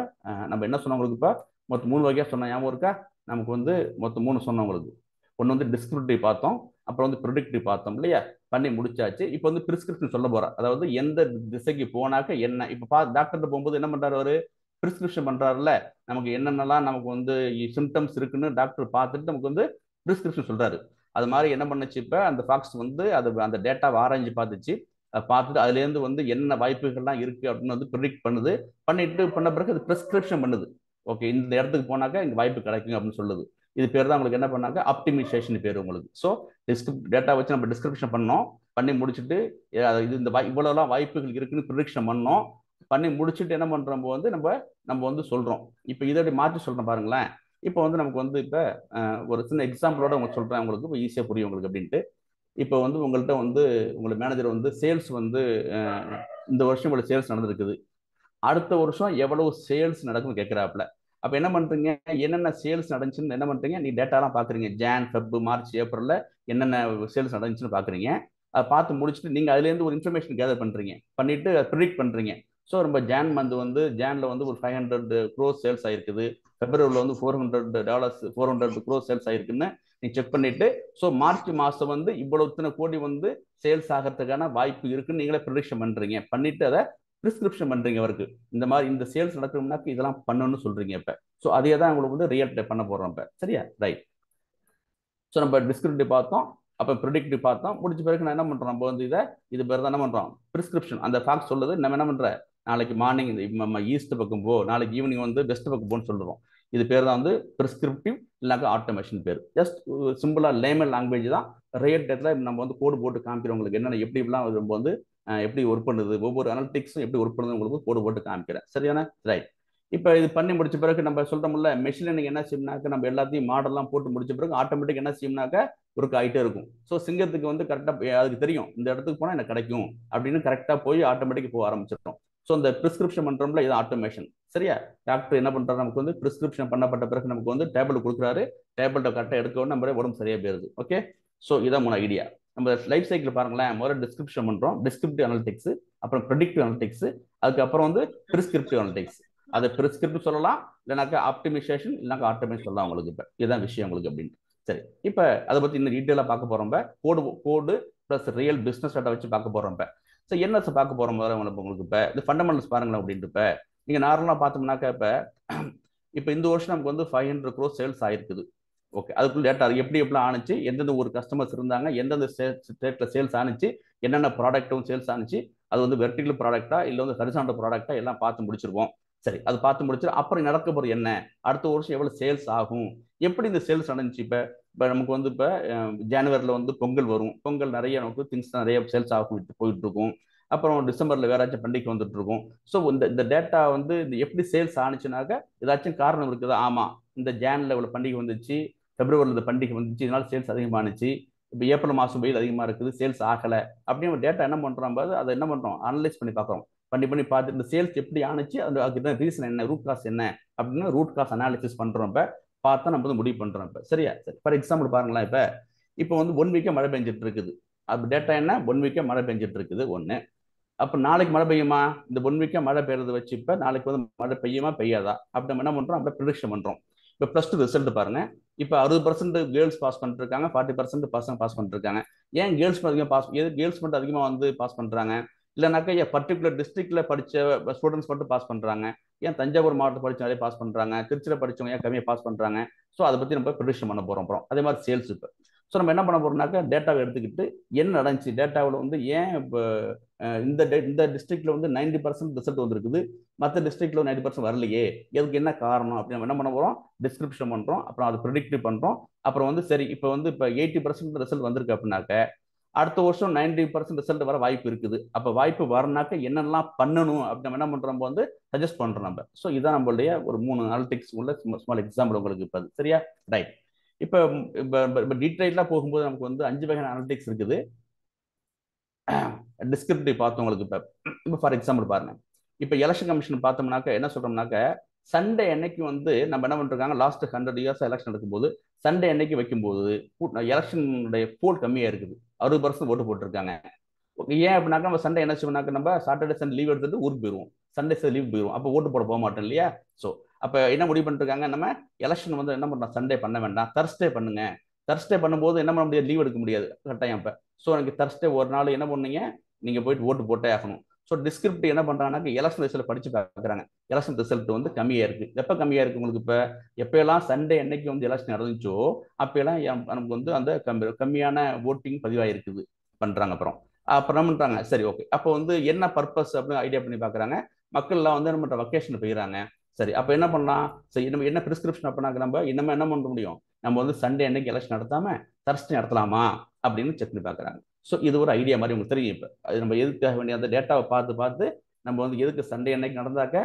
நம்ம என்ன சொன்னவங்களுக்கு இப்போ மொத்தம் 3 வகையா சொன்ன ஞாபகம் இருக்கா? நமக்கு வந்து மொத்தம் 3 சொன்னவங்களுக்கு. ஒன்று வந்து டிஸ்கிரிப்டிவ் பார்த்தோம், அப்புறம் வந்து ப்ரிடிக்டிவ் பார்த்தோம் இல்லையா? பண்ணி முடிச்சாச்சு. இப்போ வந்து பிரிஸ்கிரிப்ஷன் சொல்ல போறேன். அதாவது எந்த திசைக்கு போனாக்க என்ன. இப்போ டாக்டர்கிட்ட போகும்போது என்ன பண்றாரு அவரு, பிரிஸ்கிரிப்ஷன் பண்றாருல, நமக்கு என்னென்னலாம் நமக்கு வந்து சிம்டம்ஸ் இருக்குன்னு டாக்டர் பார்த்துட்டு நமக்கு வந்து பிரிஸ்கிரிப்ஷன் சொல்றாரு. அது மாதிரி என்ன பண்ணுச்சு, இப்போ அந்த ஃபாக்ஸ் வந்து அது அந்த டேட்டாவை ஆராய்ஞ்சு பார்த்துச்சு. பார்த்துட்டு அதுலேருந்து வந்து என்ன வாய்ப்புகள்லாம் இருக்கு அப்படின்னு வந்து ப்ரிடிக்ட் பண்ணுது. பண்ணிட்டு பண்ண பிறகு அது பிரிஸ்கிரிப்ஷன் பண்ணுது. ஓகே, இந்த இடத்துக்கு போனாக்கா இங்க வாய்ப்பு கிடைக்கும் அப்படின்னு சொல்லுது. இது பேர் தான் உங்களுக்கு என்ன பண்ணாங்க, ஆப்டிமைசேஷன் பேர் உங்களுக்கு. ஸோ டேட்டா வச்சு நம்ம டிஸ்கிரிப்ஷன் பண்ணோம். பண்ணி முடிச்சுட்டு இது இந்த இவ்வளோலாம் வாய்ப்புகள் இருக்குன்னு ப்ரிடிக்ஷன் பண்ணோம். பண்ணி முடிச்சுட்டு என்ன பண்றோம் வந்து நம்ம நம்ம வந்து சொல்றோம். இப்போ இதோட மாற்றி சொல்றேன் பாருங்களேன். இப்போ வந்து நமக்கு வந்து இப்போ ஒரு சின்ன எக்ஸாம்பிளோட உங்களுக்கு சொல்றேன், உங்களுக்கு இப்போ ஈஸியாக புரியும் உங்களுக்கு அப்படின்ட்டு. இப்போ வந்து உங்கள்கிட்ட வந்து உங்களுக்கு மேனேஜர் வந்து சேல்ஸ் வந்து இந்த வருஷம் இவ்வளவு சேல்ஸ் நடந்திருக்குது, அடுத்த வருஷம் எவ்வளவு சேல்ஸ் நடக்கும்னு கேட்கிறாப்புல. அப்ப என்ன பண்றீங்க, என்னென்ன சேல்ஸ் நடந்துச்சுன்னு என்ன பண்றீங்க, நீ டேட்டாலாம் பாக்குறீங்க. ஜான், ஃபெப், மார்ச், ஏப்ரல்ல என்னென்ன சேல்ஸ் நடந்துச்சுன்னு பாக்குறீங்க. அதை பார்த்து முடிச்சுட்டு நீங்க அதுல இருந்து ஒரு இன்ஃபர்மேஷன் கேதர் பண்றீங்க. பண்ணிட்டு ப்ரிடிக்ட் பண்றீங்க. ஸோ நம்ம ஜான் மந்த் வந்து ஜான்ல வந்து ஒரு 500 க்ரோஸ் சேல்ஸ் ஆயிருக்குது, பிப்ரவரியில் வந்து $400 400 க்ரோஸ் சேல்ஸ் ஆயிருக்குன்னு நீ செக் பண்ணிட்டு, ஸோ மார்ச் மாசம் வந்து இவ்வளவு கோடி வந்து சேல்ஸ் ஆகிறதுக்கான வாய்ப்பு இருக்குன்னு நீங்களே ப்ரிடிக்ஷன் பண்றீங்க. பண்ணிட்டு அதை பிரிஸ்கிரிப்ஷன் பண்றீங்க அவருக்கு. இந்த மாதிரி இந்த சேல்ஸ் நடக்கணும்னாக்க இதெல்லாம் பண்ணணும்னு சொல்றீங்க இப்ப. ஸோ அதே தான் உங்களுக்கு வந்து ரியல் டைப் பண்ண போறோம் இப்ப. சரியா, ரைட். ஸோ நம்ம டிஸ்கிரிப்டிவ் பார்த்தோம், அப்போ ப்ரிடிக்டிவ் பார்த்தோம். முடிச்ச பிறகு நான் என்ன பண்றோம், நம்ம வந்து இது பேர் தான் என்ன பண்றோம், பிரிஸ்கிரிப்ஷன். அந்த ஃபாக்ஸ் சொல்லுது, நம்ம என்ன பண்ற, நாளைக்கு மார்னிங் நம்ம ஈஸ்ட் பக்கம் போ, நாளைக்கு ஈவினிங் வந்து வெஸ்ட் பக்கம் போன்னு சொல்லுறோம். இது பேர் தான் வந்து பிரிஸ்கிரிப்டிவ் இல்லைனாக்கா ஆட்டோமேஷன் பேர். ஜஸ்ட் சிம்பிளா லேமன் லாங்குவேஜ் தான். ரியல் டைப்ல நம்ம வந்து கோடு போட்டு காமிக்கிறோம் உங்களுக்கு என்னென்ன எப்படி இப்படிலாம் நம்ம வந்து எப்படி ஒர்க் பண்ணுது, ஒவ்வொரு அனலிட்டிக்ஸும் எப்படி ஒர்க் பண்ணுது உங்களுக்கு கோடு போட்டு காமிக்கிறேன். சரியான, ரைட். இப்போ இது பண்ணி முடிச்ச பிறகு நம்ம சொல்றோம்ல, மெஷின் லேர்னிங் என்ன செய்யும்னாக்க நம்ம எல்லாத்தையும் மாடல்லாம் போட்டு முடிச்ச பிறகு ஆட்டோமேட்டிக் என்ன செய்யும்னாக்க ஒர்க் ஆகிட்டே இருக்கும். ஸோ சிங்கத்துக்கு வந்து கரெக்டாக அதுக்கு தெரியும் இந்த இடத்துக்கு போனால் எனக்கு கிடைக்கும் அப்படின்னு கரெக்டாக போய் ஆட்டோமேட்டிக் போக ஆரம்பிச்சிடும். ஸோ இந்த பிரிஸ்கிரிப்ஷன் பண்றோம்ல, இது ஆட்டோமேஷன். சரியா, டாக்டர் என்ன பண்றாரு, நமக்கு வந்து பிரிஸ்கிரிப்ஷன் பண்ணப்பட்ட பிறகு நமக்கு வந்து டேபிள் கொடுக்குறாரு. டேபிள்கிட்ட கரெக்டாக எடுக்கணும், நம்ம உடம்பு சரியா போயிருது. ஓகே, ஸோ இதான் 3 ஐடியா. நம்ம லைஃப் சைக்கிள் பாருங்களேன். முதல்ல டிஸ்கிரிப்ஷன் பண்றோம், டிஸ்கிரிப்டிவ் அனலிட்டிக்ஸ், அப்புறம் ப்ரெடிக்டிவ் அனலிட்டிக்ஸ், அதுக்கப்புறம் வந்து பிரிஸ்கிரிப்டிவ் அனலிட்டிக்ஸ். அதை பிரிஸ்கிரிப்டிவ் சொல்லலாம், இல்லைனாக்கா ஆப்டிமைசேஷன், இல்லைனாக்கா ஆட்டோமேஷன் சொல்லலாம் உங்களுக்கு. இப்போ இதுதான் விஷயம் உங்களுக்கு அப்படின்ட்டு. சரி, இப்போ அதை பத்தி இன்னும் டீட்டெயிலாக பார்க்க போறோம். கோடு பிளஸ் ரியல் பிசினஸ் டேட்டா வச்சு பார்க்க போறோம். ஸோ என்ன பார்க்க போறோம் உங்களுக்கு. இப்போ இந்த ஃபண்டமெண்டல்ஸ் பாருங்களேன் அப்படின்ட்டு. இப்போ நீங்க நார்மலாக பார்த்தோம்னாக்கா இப்போ இந்த வருஷம் நமக்கு வந்து 500 crore சேல்ஸ் ஆயிருக்குது. ஓகே, அதுக்குள்ள டேட்டா எப்படி எப்படிலாம் ஆனிச்சு, எந்தெந்த ஒரு கஸ்டமர்ஸ் இருந்தாங்க, எந்தெந்த ஸ்டேட்ல சேல்ஸ் ஆனிச்சு, என்னென்ன ப்ராடக்ட்டும் சேல்ஸ் ஆனிச்சு, அது வந்து வெர்டிகல் ப்ராடக்டா இல்லை வந்து ஹரிசாண்டல் ப்ராடக்டா எல்லாம் பார்த்து முடிச்சிருவோம். சரி, அது பார்த்து முடிச்சு அப்புறம் நடக்க போறது என்ன, அடுத்த வருஷம் எவ்வளவு சேல்ஸ் ஆகும், எப்படி இந்த சேல்ஸ் நடந்துச்சு. இப்போ நமக்கு வந்து இப்போ ஜனவரியில் வந்து பொங்கல் வரும். பொங்கல் நிறைய நமக்கு திங்ஸ் நிறைய சேல்ஸ் ஆகும் போயிட்டு இருக்கும். அப்புறம் டிசம்பர்ல வேற ஏதாச்சும் பண்டிகை வந்துட்டு இருக்கும். ஸோ இந்த டேட்டா வந்து இந்த எப்படி சேல்ஸ் ஆனிச்சுனாக்க ஏதாச்சும் காரணம் இருக்குதா. ஆமா, இந்த ஜான்ல இவ்வளவு பண்டிகை வந்துச்சு, பிப்ரவரியில் இந்த பண்டிகை வந்துச்சு, இதனால சேல்ஸ் அதிகமானுச்சு. இப்போ ஏப்ரல் மாசம் வெயில் அதிகமா இருக்குது, சேல்ஸ் ஆகல அப்படின்னு டேட்டா என்ன பண்றோம், அதை என்ன பண்றோம், அனலைஸ் பண்ணி பார்க்குறோம். பண்ணி பார்த்து இந்த சேல்ஸ் எப்படி ஆனிச்சு, அதுக்கு ரீசன் என்ன, ரூட் காஸ் என்ன அப்படின்னு ரூட் காஸ் அனாலிசிஸ் பண்றோம். இப்போ பார்த்தா நம்ம வந்து முடிவு பண்றோம். இப்போ சரியா, சரி. ஃபார் எக்ஸாம்பிள் பாருங்களேன். இப்போ வந்து 1 வீக்கா மழை பெஞ்சிட்டு இருக்குது. அது டேட்டா என்ன, 1 வீக்கா மழை பெஞ்சிட்டு இருக்குது ஒன்று. அப்போ நாளைக்கு மழை பெய்யுமா, இந்த 1 வீக்கா மழை பெய்யறத வச்சு இப்போ நாளைக்கு வந்து மழை பெய்யுமா பெய்யாதா அப்படி நம்ம என்ன பண்றோம், அப்படியே ப்ரிடிக்ஷன் பண்றோம். இப்போ +2 ரிசல்ட் பாருங்க. இப்போ 60% கேர்ள்ஸ் பாஸ் பண்ணிட்டு இருக்காங்க, 40% பசங்க பாஸ் பண்ணிட்டு இருக்காங்க. ஏன் கேர்ள்ஸ் அதிகமாக பாஸ், கேர்ள்ஸ் மட்டும் அதிகமாக வந்து பாஸ் பண்றாங்க, இல்லைனாக்கா பர்டிகுலர் டிஸ்ட்ரிக்ட்ல படிச்ச ஸ்டூடெண்ட்ஸ் மட்டும் பாஸ் பண்றாங்க, ஏன் தஞ்சாவூர் மாவட்டத்தில் படிச்ச நிறைய பாஸ் பண்றாங்க, திருச்சியில் படிச்சவங்க ஏன் கம்மியாக பாஸ் பண்றாங்க. ஸோ அதை பத்தி நம்ம ப்ரிடிக்ஷன் பண்ண போறோம். அப்புறம் அதே மாதிரி சேல்ஸ். இப்போ ஸோ நம்ம என்ன பண்ண போறோம்னாக்கா டேட்டாவை எடுத்துக்கிட்டு என்ன நடந்துச்சு, டேட்டாவில் வந்து ஏன் இப்போ இந்த டிஸ்ட்ரிக்ட்ல வந்து 90% ரிசல்ட் வந்திருக்குது, மற்ற டிஸ்ட்ரிக்ட்ல 90% வரலையே, எதுக்கு என்ன காரணம் அப்படின்னு நம்ம என்ன பண்ண போறோம், டிஸ்கிரிப்ஷன் பண்றோம். அப்புறம் அதை ப்ரிடிக்டிவ் பண்றோம். அப்புறம் வந்து சரி, இப்போ வந்து இப்போ 80% ரிசல்ட் வந்திருக்கு அப்படின்னாக்க அடுத்த வருஷம் 90% ரிசல்ட் வர வாய்ப்பு இருக்குது. அப்போ வாய்ப்பு வரனாக்க என்னெல்லாம் பண்ணணும் அப்படின்னு நம்ம என்ன பண்றோம், வந்து சஜஸ்ட் பண்றோம் நம்ம. ஸோ இதான் நம்மளுடைய ஒரு 3 அனலிட்டிக்ஸ் உள்ள ஸ்மால் எக்ஸாம்பிள் உங்களுக்கு. இப்போ சரியா, ரைட். இப்போ டீட்டெயிலாக போகும்போது நமக்கு வந்து 5 வகையான அனலிட்டிக்ஸ் இருக்குது. டிஸ்கிரிப்டிவ் பார்த்தோம் உங்களுக்கு. இப்போ ஃபார் எக்ஸாம்பிள் பாருங்க. இப்போ எலெக்ஷன் கமிஷன் பார்த்தோம்னாக்க என்ன சொல்றோம்னாக்க, சண்டே அன்னைக்கு வந்து நம்ம என்ன பண்றாங்க, லாஸ்ட் 100 இயர்ஸ் எலெக்ஷன் நடக்கும்போது சண்டே அன்னைக்கு வைக்கும்போது எலெக்ஷனுடைய போல் கம்மியா இருக்குது, 60% ஓட்டு போட்டிருக்காங்க. ஏன் அப்படின்னாக்கா நம்ம சண்டே என்ன செய்வோம்னாக்க, நம்ம சாட்டர்டே சண்டே லீவ் எடுத்துட்டு ஊருக்கு போயிடுவோம், சண்டே லீவ் போயிடுவோம். அப்போ ஓட்டு போட போக மாட்டோம் இல்லையா. ஸோ அப்போ என்ன முடிவு பண்ணிருக்காங்க, நம்ம எலெக்ஷன் வந்து என்ன பண்றோம், சண்டே பண்ண வேண்டாம், தர்ஸ்டே பண்ணுங்க. தர்ஸ்டே பண்ணும்போது என்ன பண்ண முடியாது, லீவ் எடுக்க முடியாது கட்டாயம். ஸோ எனக்கு தர்ஸ்டே ஒரு நாள் என்ன பண்ணீங்க, நீங்கள் போயிட்டு ஓட்டு போட்டே ஆகணும். ஸோ டிஸ்கிரிப்ட் என்ன பண்ணுறாங்கன்னா எலெக்ஷன் ரிசல்ட் படித்து பார்க்குறாங்க. எலெக்ஷன் ரிசல்ட் வந்து கம்மியாக இருக்குது. எப்போ கம்மியாக இருக்குது உங்களுக்கு? இப்போ எப்போல்லாம் சண்டே அன்னைக்கு வந்து எலெக்ஷன் நடந்துச்சோ அப்போல்லாம் நமக்கு வந்து அந்த கம்மியான ஓட்டிங் பதிவாயிருக்குது பண்ணுறாங்க. அப்புறம் என்ன பண்ணுறாங்க, சரி ஓகே, அப்போ வந்து என்ன பர்பஸ் அப்படின்னு ஐடியா பண்ணி பார்க்குறாங்க. மக்கள்லாம் வந்து என்ன பண்ணுற, வக்கேஷன் போயிடறாங்க. சரி, அப்போ என்ன பண்ணலாம், சரி நம்ம என்ன ப்ரிஸ்கிரிப்ஷன் அப்போனாக்க நம்ம இன்னமே என்ன பண்ண முடியும், நம்ம வந்து சண்டே அன்னைக்கு எலெக்ஷன் நடத்தாம தர்ஸ்டே நடத்தலாமா அப்படின்னு செக் பண்ணி பார்க்குறாங்க. ஸோ இது ஒரு ஐடியா மாதிரி உங்களுக்கு தெரியும். இப்போ அது நம்ம எதுக்காக வேண்டிய அந்த டேட்டாவை பார்த்து பார்த்து நம்ம வந்து எதுக்கு சண்டே அன்னைக்கு நடந்தாக்க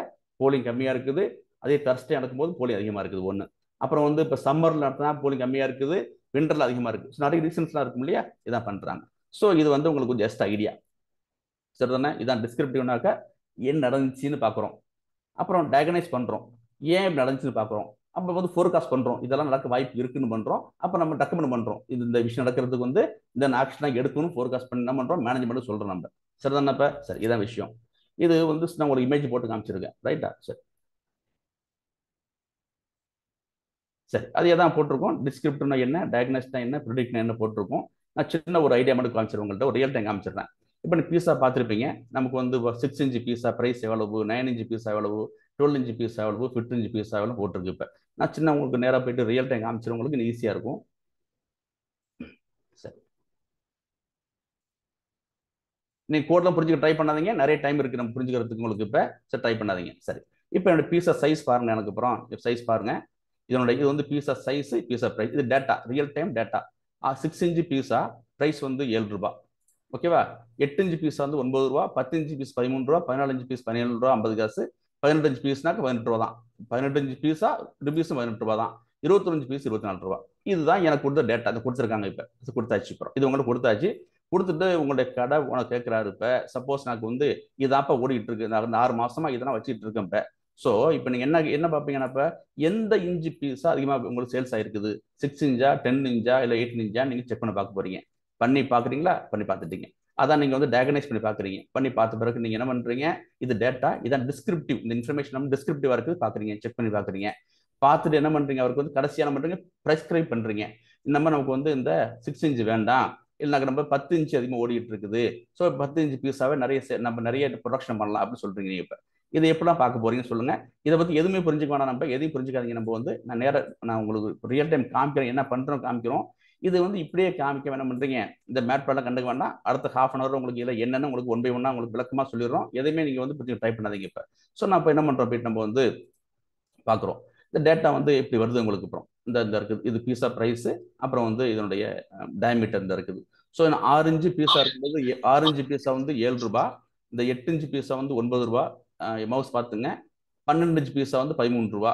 போலிங் கம்மியாக இருக்குது, அதே தர்ஸ்டே நடக்கும்போது போலிங் அதிகமாக இருக்குது ஒன்று. அப்புறம் வந்து இப்போ சம்மரில் நடத்தினா போலிங் கம்மியாக இருக்குது, விண்டரில் அதிகமாக இருக்குது. ஸோ நிறைய ரீசன்ஸ்லாம் இருக்கும் இல்லையா, இதான் பண்ணுறாங்க. ஸோ இது வந்து உங்களுக்கு ஜஸ்ட் ஐடியா சரிதானே. இதான் டிஸ்கிரிப்டிவ்னாக்க என்ன நடந்துச்சுன்னு பார்க்குறோம், அப்புறம் டயகனைஸ் பண்ணுறோம், ஏன் இப்படி நடந்துச்சுன்னு பார்க்குறோம், அப்போ வந்து ஃபோர்காஸ்ட் பண்ணுறோம், இதெல்லாம் நடக்க வாய்ப்பு இருக்குன்னு பண்ணுறோம். அப்போ நம்ம ரெக்கமெண்ட் பண்ணுறோம், இந்த விஷயம் நடக்கிறதுக்கு வந்து இந்த ஆக்ஷனாக எடுக்கணும், ஃபோர்காஸ்ட் பண்ணி என்ன பண்ணுறோம், மேனேஜ்மெண்ட் சொல்கிறோம் நம்ம. சரிதானே. இப்போ சரி, இதான் விஷயம். இது வந்து நான் ஒரு இமேஜ் போட்டு காமிச்சிருக்கேன், ரைட்டா. சரி சரி, அதே தான் போட்டிருக்கோம். டிஸ்கிரிப்டிவ்னா என்ன, டயக்னோஸ்னா என்ன, ப்ரிடிக்ட்னா என்ன போட்டிருக்கோம். நான் சின்ன ஒரு ஐடியா மட்டும் காமிச்சிருக்கேன் உங்கள்கிட்ட, ஒரு ரியல் டைம் காமிச்சிடுறேன். இப்போ நீ பீஸா பார்த்துருப்பீங்க. நமக்கு வந்து 6 இன்ச் பீஸா ப்ரைஸ் எவ்வளவு, 9 இன்ச் பீஸா எவ்வளவு, 12 இன்ச் பீஸா எவ்வளவு, 15 இன்ச் பீஸா எவ்வளவு போட்டிருக்கு. இப்போ நான் சின்ன உங்களுக்கு நேராக போயிட்டு ரியல் டைம் காமிச்சிடும், உங்களுக்கு ஈஸியாக இருக்கும். சரி, நீங்கள் கோட்லாம் புரிஞ்சுக்க ட்ரை பண்ணாதீங்க, நிறைய டைம் இருக்குது நம்ம புரிஞ்சுக்கிறதுக்கு உங்களுக்கு. இப்போ சரி, ட்ரை பண்ணாதீங்க. சரி, இப்போ என்னோட பீஸா சைஸ் பாருங்க. எனக்கு அப்புறம் சைஸ் பாருங்க. இது வந்து பீஸா சைஸ், பீஸா பிரைஸ், இது data, real time data. 6 inch pizza price வந்து 7 ரூபாய். ஓகேவா. 8 இன்ச் பீஸ் வந்து 9 ரூபா, 10 இன்ச் பீஸ் 13 ரூபா, 14 இன்ச் பீஸ் 17 ரூபா 50 காசு, 18 இன்ச் பீஸ்னாக்க 18 ரூபா தான். 18 இன்ச் பீஸா ருபீஸ் 18 ரூபா தான். 21 இன்ச் பீஸ் 24 ரூபா. இதுதான் எனக்கு கொடுத்த டேட்டா. அது கொடுத்துருக்காங்க. இப்போ இது கொடுத்தாச்சு. இப்போ இது உங்களுக்கு கொடுத்தாச்சு. கொடுத்துட்டு உங்களுடைய கடை உனக்கு கேட்கிறாரு. இப்போ சப்போஸ் எனக்கு வந்து இதாப்பா ஓடிட்டு இருக்கு, நான் 6 மாசமா இதெல்லாம் வச்சுட்டு இருக்கேன். இப்போ ஸோ இப்போ நீங்க என்ன என்ன பார்ப்பீங்கன்னா, இப்போ எந்த இன்ச்சு பீஸா அதிகமாக உங்களுக்கு சேல்ஸ் ஆயிருக்குது, 6 இன்ச்சா 10 இன்ச்சா இல்லை 8 இன்ச்சா, நீங்க செக் பண்ண பார்க்க போறீங்க. பண்ணி பார்க்குறீங்களா, பண்ணி பார்த்துட்டீங்க. அதான் நீங்க வந்து டயகனைஸ் பண்ணி பார்க்குறீங்க. பண்ணி பார்த்த பிறகு நீங்க என்ன பண்றீங்க, இது டேட்டா, இதான் டிஸ்கிரிப்டிவ், இந்த இன்ஃபர்மேஷன் நம்ம டிஸ்கிரிப்டிவா இருக்குது பார்க்குறீங்க, செக் பண்ணி பார்க்குறீங்க. பார்த்துட்டு என்ன பண்றீங்க, அவருக்கு வந்து கடைசியாக என்ன பண்றீங்க, ப்ரெஸ்கிரைப் பண்றீங்க. இந்த மாதிரி நமக்கு வந்து இந்த 6 இன்ச் வேண்டாம், இல்லைனாக்க நம்ம 10 இன்ச் அதிகமாக ஓடிட்டு இருக்குது, ஸோ 10 இன்ச் பீஸாவே நிறைய நம்ம நிறைய ப்ரொடக்ஷன் பண்ணலாம் அப்படின்னு சொல்றீங்க. இப்போ இதை எப்படிலாம் பார்க்க போறீங்க சொல்லுங்க. இதை பத்தி எதுவுமே புரிஞ்சுக்க வேணாம், நம்ம எதையும் புரிஞ்சுக்காதீங்க. நம்ம வந்து நான் உங்களுக்கு ரியல் டைம் காமிக்கிறேன், என்ன பண்றோம் காமிக்கிறோம். இது வந்து இப்படியே காமிக்க வேணாம் பண்றீங்க. இந்த மேட்பாடெல்லாம் கண்டுக்க வேண்டாம். அடுத்த ஹாஃப் அன் அவர் உங்களுக்கு இதில் என்னன்னு உங்களுக்கு ஒன் பை ஒன்னா உங்களுக்கு விளக்கமா சொல்லிடுறோம். எதையுமே நீங்க வந்து புரிஞ்சு டைப் பண்ணாதீங்க. இப்போ ஸோ நான் இப்போ என்ன பண்றோம், போயிட்டு நம்ம வந்து பார்க்குறோம். இந்த டேட்டா வந்து எப்படி வருது உங்களுக்கு. அப்புறம் இந்த இருக்குது, இது பீஸா ப்ரைஸு, அப்புறம் வந்து இதனுடைய டயமீட்டர் இந்த இருக்குது. ஸோ 6 இன்ச்சு பீஸா இருக்கும்போது 6 இன்ச்சு பீஸா வந்து 7 ரூபாய், இந்த 8 இன்ச்சு பீஸா வந்து 9 ரூபாய். மவுஸ் பார்த்துங்க. 12 இன்ச் பீஸா வந்து 13 ரூபா.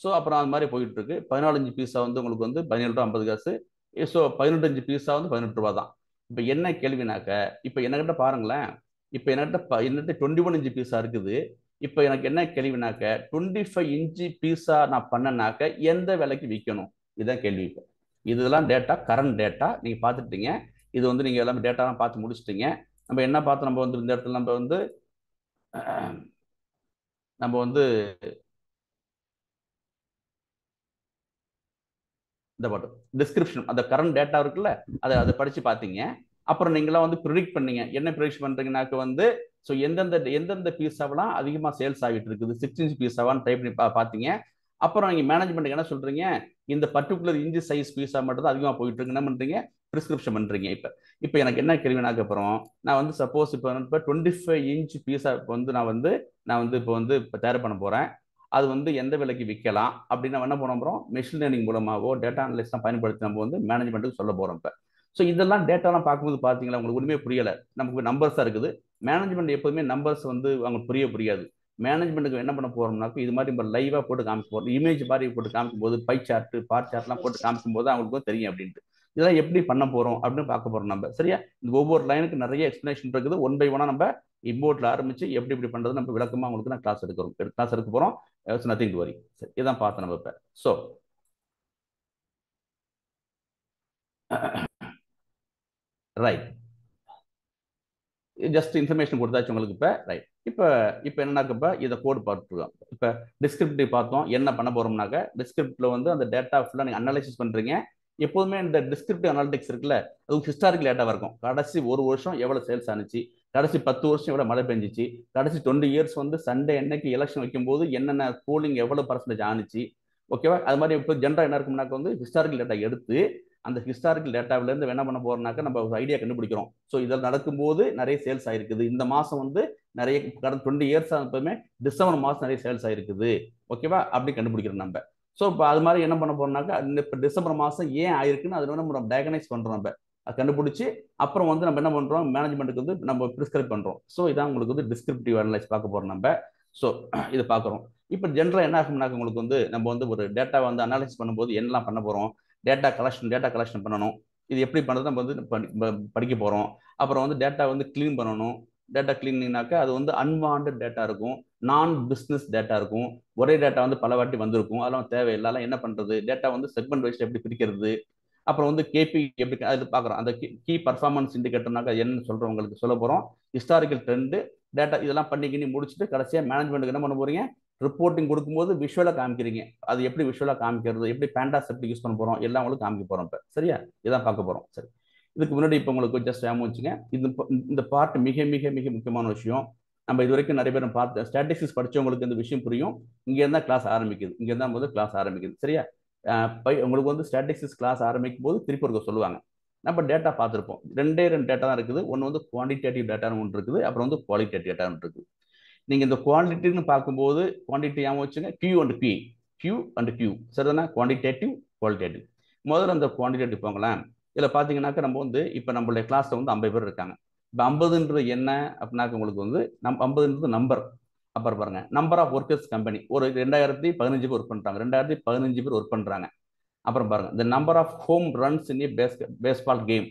ஸோ அப்புறம் அது மாதிரி போயிட்டு இருக்கு. 14 இன்ச் பீஸா வந்து உங்களுக்கு வந்து 17 ரூபா 50 காசு. ஸோ 18 இன்ச் பீஸா வந்து 18 ரூபா தான். இப்போ என்ன கேள்வினாக்க, இப்போ என்கிட்ட பாருங்களேன், இப்போ என்கிட்ட 21 இன்ச் பீஸா இருக்குது. இப்போ எனக்கு என்ன கேள்வினாக்க, 25 இன்ச்சு பீஸா நான் பண்ணனாக்க எந்த விலைக்கு விற்கணும், இதுதான் கேள்வி. இப்போ இதெல்லாம் டேட்டா, கரண்ட் டேட்டா நீங்க பார்த்துட்டீங்க. இது வந்து நீங்க எல்லாமே டேட்டாலாம் பார்த்து முடிச்சிட்டீங்க. நம்ம என்ன பார்த்தோம், நம்ம வந்து இந்த இடத்துல நம்ம வந்து இந்த பாட்டு டிஸ்கிரிப்ஷன், அந்த கரண்ட் டேட்டா இருக்குல்ல, அதை படிச்சு பார்த்தீங்க. அப்புறம் நீங்களாம் வந்து ப்ரிடிக்ட் பண்ணீங்க. என்ன ப்ரிடிக்ட் பண்றீங்கன்னாக்க வந்து, ஸோ எந்தெந்த பீஸாவெல்லாம் அதிகமாக சேல்ஸ் ஆகிட்டு இருக்குது, 6 இன்ச் பீஸாவான்னு டைப் பண்ணி பார்த்தீங்க. அப்புறம் நீங்க மேனேஜ்மெண்ட் என்ன சொல்றீங்க, இந்த பர்டிகுலர் இன்ச் சைஸ் பீஸா மட்டும் தான் அதிகமாக போயிட்டு இருக்கு, என்ன பண்றீங்க, பிரிஸ்கிரிப்ஷன் பண்றீங்க. இப்போ எனக்கு என்ன கேள்வினாக்க, அப்புறம் நான் வந்து சப்போஸ் இப்போ 25 இன்ச் பீஸா நான் வந்து இப்போ தயார் பண்ண போறேன். அது வந்து எந்த விலைக்கு விற்கலாம் அப்படின்னு நம்ம என்ன பண்ண போறோம், மெஷின் லேர்னிங் மூலமாவோ டேட்டா அனலிஸ்ட் தான் பயன்படுத்தி நம்ம வந்து மேனேஜ்மெண்ட்டுக்கு சொல்ல போறோம். இப்போ ஸோ இதெல்லாம் டேட்டாலாம் பார்க்கும்போது பார்த்தீங்களா, உங்களுக்கு ஒன்றுமே புரியலை. நமக்கு நம்பர்ஸாக இருக்குது. மேனேஜ்மெண்ட் எப்போதுமே நம்பர்ஸ் வந்து அவங்க புரியாது. மேனேஜ்மெண்ட்டுக்கு என்ன பண்ண போறோம்னாக்க, இது மாதிரி நம்ம லைவாக போட்டு காமிக்க போகிறோம். இமேஜ் மாதிரி போட்டு காமிக்கும் போது, பை சார்ட் பார் சார்ட்லாம் போட்டு காமிக்கும் போது அவங்களுக்கு தெரியும் அப்படின்ட்டு. இதெல்லாம் எப்படி பண்ண போறோம் அப்படின்னு பார்க்க போறோம் நம்ம. சரியா. இந்த ஒவ்வொரு லைனுக்கு நிறைய எக்ஸ்பிளேஷன் இருக்குது. ஒன் பை ஒன்னா நம்ம இம்போர்ட்ல ஆரம்பிச்சு எப்படி இப்படி பண்றது நம்ம விளக்கமா உங்களுக்கு நான் கிளாஸ் எடுக்க போறோம். Nothing to worry. சரி, இதான் பார்த்தோம் நம்ம இப்போ. ஸோ ரைட், ஜஸ்ட் இன்ஃபர்மேஷன் கொடுத்தாச்சு உங்களுக்கு. இப்போ ரைட், இப்போ என்னன்னாக்கப்ப இதை கோடு பார்த்துருக்கோம். இப்போ டிஸ்கிரிப்டிவ் பார்த்தோம். என்ன பண்ண போறோம்னாக்க, டிஸ்கிரிப்டிவ்ல வந்து அந்த டேட்டா ஃபுல்லாக நீங்கள் அனலைசிஸ் பண்றீங்க. எப்போதுமே இந்த டிஸ்கிரிப்டிவ் அனாலிட்டிக்ஸ் இருக்குல்ல, அது ஹிஸ்டாரிக்கல் டேட்டாவாக இருக்கும். கடைசி ஒரு வருஷம் எவ்வளோ சேல்ஸ் ஆனிச்சு, கடைசி 10 வருஷம் எவ்வளோ மழை பெஞ்சிச்சு, கடைசி 20 இயர்ஸ் வந்து சண்டே என்னைக்கு எலெக்ஷன் வைக்கும்போது என்னென்ன போலிங் எவ்வளோ பர்சன்டேஜ் ஆனிச்சு. ஓகேவா? அது மாதிரி இப்போ ஜென்ரல் என்ன இருக்கும்னாக்க வந்து ஹிஸ்டாரிக்கல் டேட்டா எடுத்து அந்த ஹிஸ்டாரிக்கல் டேட்டாவிலேருந்து என்ன பண்ண போறோம்னாக்க நம்ம ஒரு ஐடியா கண்டுபிடிக்கிறோம். ஸோ இதில் நடக்கும்போது நிறைய சேல்ஸ் ஆயிருக்குது. இந்த மாதம் வந்து நிறைய கடந்த 20 இயர்ஸ் எப்பவுமே டிசம்பர் மாதம் நிறைய சேல்ஸ் ஆயிருக்குது. ஓகேவா? அப்படி கண்டுபிடிக்கிறோம் நம்ம. ஸோ இப்போ அது மாதிரி என்ன பண்ண போறோம்னாக்கா இப்போ டிசம்பர் மாதம் ஏன் ஆயிருக்குன்னு அதில் நம்ம டயகனைஸ் பண்ணுறோம். நம்ம அதை கண்டுபிடிச்சி அப்புறம் வந்து நம்ம என்ன பண்ணுறோம், மேனேஜ்மெண்ட்டுக்கு வந்து நம்ம ப்ரிஸ்கிரைப் பண்ணுறோம். ஸோ இதான் உங்களுக்கு வந்து டிஸ்கிரிப்டிவ் அனலைஸ் பார்க்க போகிறோம் நம்ம. ஸோ இதை பார்க்குறோம். இப்போ ஜென்ரலாக என்ன ஆகும்னாக்க உங்களுக்கு வந்து நம்ம வந்து ஒரு டேட்டா வந்து அனாலிசிஸ் பண்ணும்போது என்னெல்லாம் பண்ண போகிறோம், டேட்டா கலெக்ஷன் பண்ணணும். இது எப்படி பண்ணுறது நம்ம வந்து படிக்க போகிறோம். அப்புறம் வந்து டேட்டா வந்து க்ளீன் பண்ணணும். டேட்டா கிளீனிங்னாக்கா அது வந்து அன்வான்ட் டேட்டா இருக்கும், நான் பிஸ்னஸ் டேட்டா இருக்கும், ஒரே டேட்டா வந்து பல வாட்டி வந்திருக்கும், அதெல்லாம் தேவையில்லாம் என்ன பண்ணுறது, டேட்டா வந்து செக்மெண்ட் வைஸ் எப்படி பிரிக்கிறது. அப்புறம் வந்து கேபி எப்படி அது பார்க்குறோம். அந்த கீ பர்ஃபார்மன்ஸ் இண்டிகேட்டர்னாக்கா என்ன சொல்கிறவங்களுக்கு சொல்ல போகிறோம். ஹிஸ்டாரிக்கல் ட்ரெண்டு டேட்டா இதெல்லாம் பண்ணிக்கினி முடிச்சுட்டு கடைசியாக மேனேஜ்மெண்ட்டுக்கு என்ன பண்ண போகிறீங்க, ரிப்போர்ட்டிங் கொடுக்கும்போது விஷுவலாக காமிக்கிறீங்க. அது எப்படி விஷுவலாக காமிக்கிறது, எப்படி பேண்டாஸ் எப்படி யூஸ் பண்ண போகிறோம், எல்லாம் உங்களுக்கு காமிக்க போகிறோம். இப்போ சரியா, இதான் பார்க்க போகிறோம். சரி, இதுக்கு முன்னாடி இப்போ உங்களுக்கு ஜஸ்ட் ஞாபகம் வச்சுங்க, இந்த பார்ட் மிக மிக மிக முக்கியமான விஷயம். நம்ம இது வரைக்கும் நிறைய பேர் பார்த்து ஸ்டாட்டிஸ்டிக்ஸ் படிச்சவங்களுக்கு இந்த விஷயம் புரியும். இங்க இருந்தா கிளாஸ் ஆரம்பிக்குது, இங்க இருந்தா போது கிளாஸ் ஆரம்பிக்குது. சரியா, உங்களுக்கு வந்து ஸ்டாட்டிஸ்டிக்ஸ் கிளாஸ் ஆரம்பிக்கும் போது திருப்பி ஒரு சொல்லுவாங்க. நம்ம டேட்டா பார்த்துருப்போம். ரெண்டு டேட்டா தான் இருக்குது. ஒன்று வந்து குவான்டிடேட்டிவ் டேட்டான்னு ஒன்று இருக்குது, அப்புறம் வந்து குவாலிட்டேட்டிவ் டேட்டான்னு இருக்குது. நீங்க இந்த குவான்டிட்டின்னு பார்க்கும்போது குவான்டிட்டி ஞாபகம் வச்சுங்க, கியூ அண்ட் கியூ சரிதானே, குவான்டிடேட்டிவ் குவாலிட்டேட்டிவ். முதல்ல அந்த குவான்டிடேட்டிவ் போங்களேன். இதில் பார்த்தீங்கன்னாக்கா நம்ம வந்து இப்போ நம்மளுடைய கிளாஸில் வந்து 50 பேர் இருக்காங்க. இப்போ 50ன்றது என்ன அப்படின்னாக்க உங்களுக்கு வந்து 50ன்றது நம்பர். அப்புறம் பாருங்க, நம்பர் ஆஃப் ஒர்க்கர்ஸ் கம்பெனி ஒரு 2015 பேர் ஒர்க் பண்ணுறாங்க, 2015 பேர் ஒர்க் பண்ணுறாங்க. அப்புறம் பாருங்க, இந்த number of home runs in baseball game.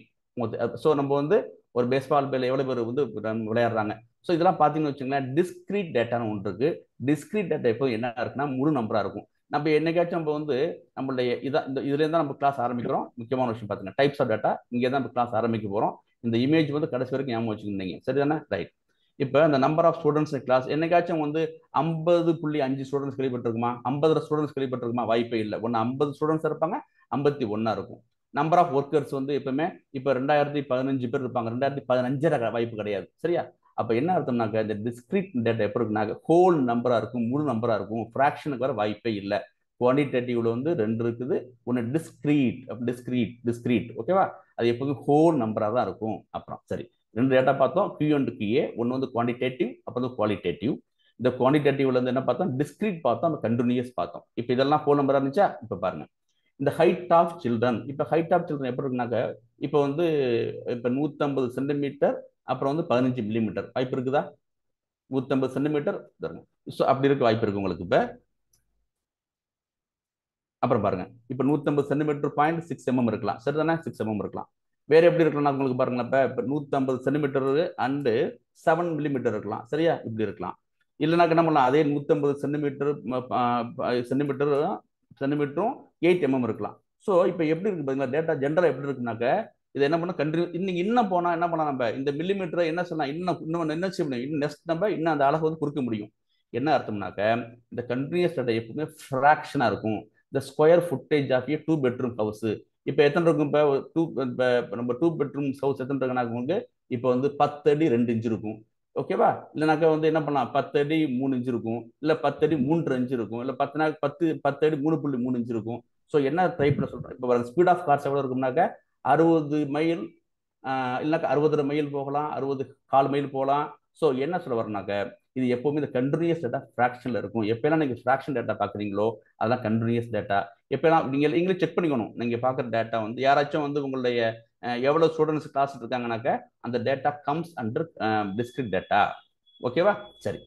So நம்ம வந்து ஒரு பேஸ்பால் பேல எவ்வளோ பேர் வந்து விளையாடுறாங்க. ஸோ இதெல்லாம் பார்த்தீங்கன்னு வச்சுங்களேன், டிஸ்கிரீட் டேட்டான்னு ஒன்று இருக்கு. டிஸ்கிரீட் டேட்டா எப்போ என்ன இருக்குன்னா முழு நம்பராக இருக்கும். நம்ம என்னைக்காச்சும் நம்ம வந்து நம்மளுடைய இதான் இந்த இதுலேருந்து தான் நம்ம கிளாஸ் ஆரம்பிக்கிறோம். முக்கியமான விஷயம் பார்த்தீங்கன்னா டைப்ஸ் ஆஃப் டேட்டா இங்கே தான் நம்ம கிளாஸ் ஆரம்பிக்க போகிறோம். இந்த இமேஜ் வந்து கடைசி வரைக்கும் ஞாபகம் வச்சுருந்தீங்க சரிதானே, ரைட். இப்போ இந்த நம்பர் ஆஃப் ஸ்டூடெண்ட்ஸ் கிளாஸ் என்னைக்காச்சும் வந்து 50.5 ஸ்டூடெண்ட்ஸ் கேள்விப்பட்டிருக்குமா, 50 ஸ்டூடெண்ட்ஸ் கேள்விப்பட்டிருக்குமா, வாய்ப்பே இல்லை. ஒன்று 50 ஸ்டூடெண்ட்ஸ் இருப்பாங்க, 51 இருக்கும். நம்பர் ஆஃப் ஒர்க்கர்ஸ் வந்து எப்பவுமே இப்போ 2015 பேர் இருப்பாங்க, 2015 வாய்ப்பு கிடையாது. சரியா, அப்போ என்ன அர்த்தம்னாக்க இந்த டிஸ்கிரீட் டேட்டா எப்படி இருக்குனாக்க ஹோல் நம்பரா இருக்கும், முழு நம்பரா இருக்கும், ஃப்ராக்ஷனுக்கு வர வாய்ப்பே இல்லை. குவான்டிடேட்டிவ்ல வந்து 2 இருக்குது, ஒன்று டிஸ்கிரீட் ஓகேவா, அது எப்போதும் ஹோல் நம்பராக தான் இருக்கும். அப்புறம் சரி, 2 டேட்டா பார்த்தோம், கியூ அண்ட் கியூஏ. ஒன்று வந்து குவான்டிடேட்டிவ், அப்புறம் வந்து குவாலிட்டேட்டிவ். இந்த குவான்டிடேட்டிவ்ல இருந்து என்ன பார்த்தோம், டிஸ்கிரீட் பார்த்தோம், அந்த கண்டினியூஸ் பார்த்தோம். இப்போ இதெல்லாம் ஹோல் நம்பரா இருந்துச்சா. இப்போ பாருங்க, இந்த ஹைட் ஆஃப் சில்ட்ரன். இப்போ ஹைட் ஆஃப் சில்ட்ரன் எப்படி இருக்குனாக்க இப்போ வந்து இப்போ 150 சென்டிமீட்டர், அப்புறம் வந்து 15 மில்லிமீட்டர் வாய்ப்பு இருக்குதா, 150 சென்டிமீட்டர். ஸோ அப்படி இருக்க வாய்ப்பு இருக்கு உங்களுக்கு. இப்போ அப்புறம் பாருங்க, இப்போ 150 சென்டிமீட்டர் 0.6 mm இருக்கலாம் சரிதானே, 6 mm இருக்கலாம். வேற எப்படி இருக்கலாம் உங்களுக்கு பாருங்க, இப்போ 150 சென்டிமீட்டர் அண்டு 7 மில்லிமீட்டர் இருக்கலாம். சரியா, இப்படி இருக்கலாம். இல்லைனாக்க என்ன பண்ணலாம், அதே 150 சென்டிமீட்டர் சென்டிமீட்டரும் 8 mm இருக்கலாம். ஸோ இப்போ எப்படி இருக்கு பாத்தீங்களா, டேட்டா ஜென்ரலாக எப்படி இருக்குனாக்க இதை என்ன பண்ண கண்டினியூ இன்னைக்கு இன்னும் போனால் என்ன பண்ணலாம், நம்ம இந்த மில்லிமீட்டரை என்ன சொல்லலாம், இன்னும் என்ன செய்ய முடியும், இன்னும் நெக்ஸ்ட் நம்ம இன்னும் அந்த அளவு வந்து கொடுக்க முடியும். என்ன அர்த்தம்னாக்க இந்த கண்டினியூஸ் டேட்டா எப்பவுமே ஃப்ராக்ஷனாக இருக்கும். இந்த square footage of a 2 bedroom house. இப்போ எத்தனை இருக்கும், இப்போ நம்ம 2 பெட்ரூம் ஹவுஸ் எத்தனை இருக்குனாக்க இப்போ வந்து 10 அடி 2 இன்ச் இருக்கும். ஓகேவா, இல்லைனாக்கா வந்து என்ன பண்ணலாம், 10 அடி 3 இன்ச் இருக்கும், இல்லை 10 அடி 3 இன்ச் இருக்கும், இல்லை 10 அடி 3.3 இன்ச் இருக்கும். ஸோ என்ன டைப்ல சொல்றேன், இப்போ ஸ்பீட் ஆஃப் கார்ஸ் எவ்வளோ இருக்கும்னாக்க 60 மைல், இல்லைனாக்கா 60 மைல் போகலாம், 60 மைல் போகலாம். ஸோ என்ன சொல்ல வரேன்னாக்க இது எப்பவுமே இந்த கண்டினியூஸ் டேட்டா ஃப்ராக்ஷன்ல இருக்கும். எப்பெல்லாம் நீங்க ஃப்ராக்ஷன் டேட்டா பாக்குறீங்களோ அதெல்லாம் கண்டினியூஸ் டேட்டா. எப்பெல்லாம் நீங்களே செக் பண்ணிக்கணும், நீங்க பாக்குற டேட்டா வந்து யாராச்சும் வந்து உங்களுடைய எவ்வளவு ஸ்டூடெண்ட்ஸ் கிளாஸ் இருக்காங்கனாக்க அந்த data comes under discrete data. ஓகேவா, சரி.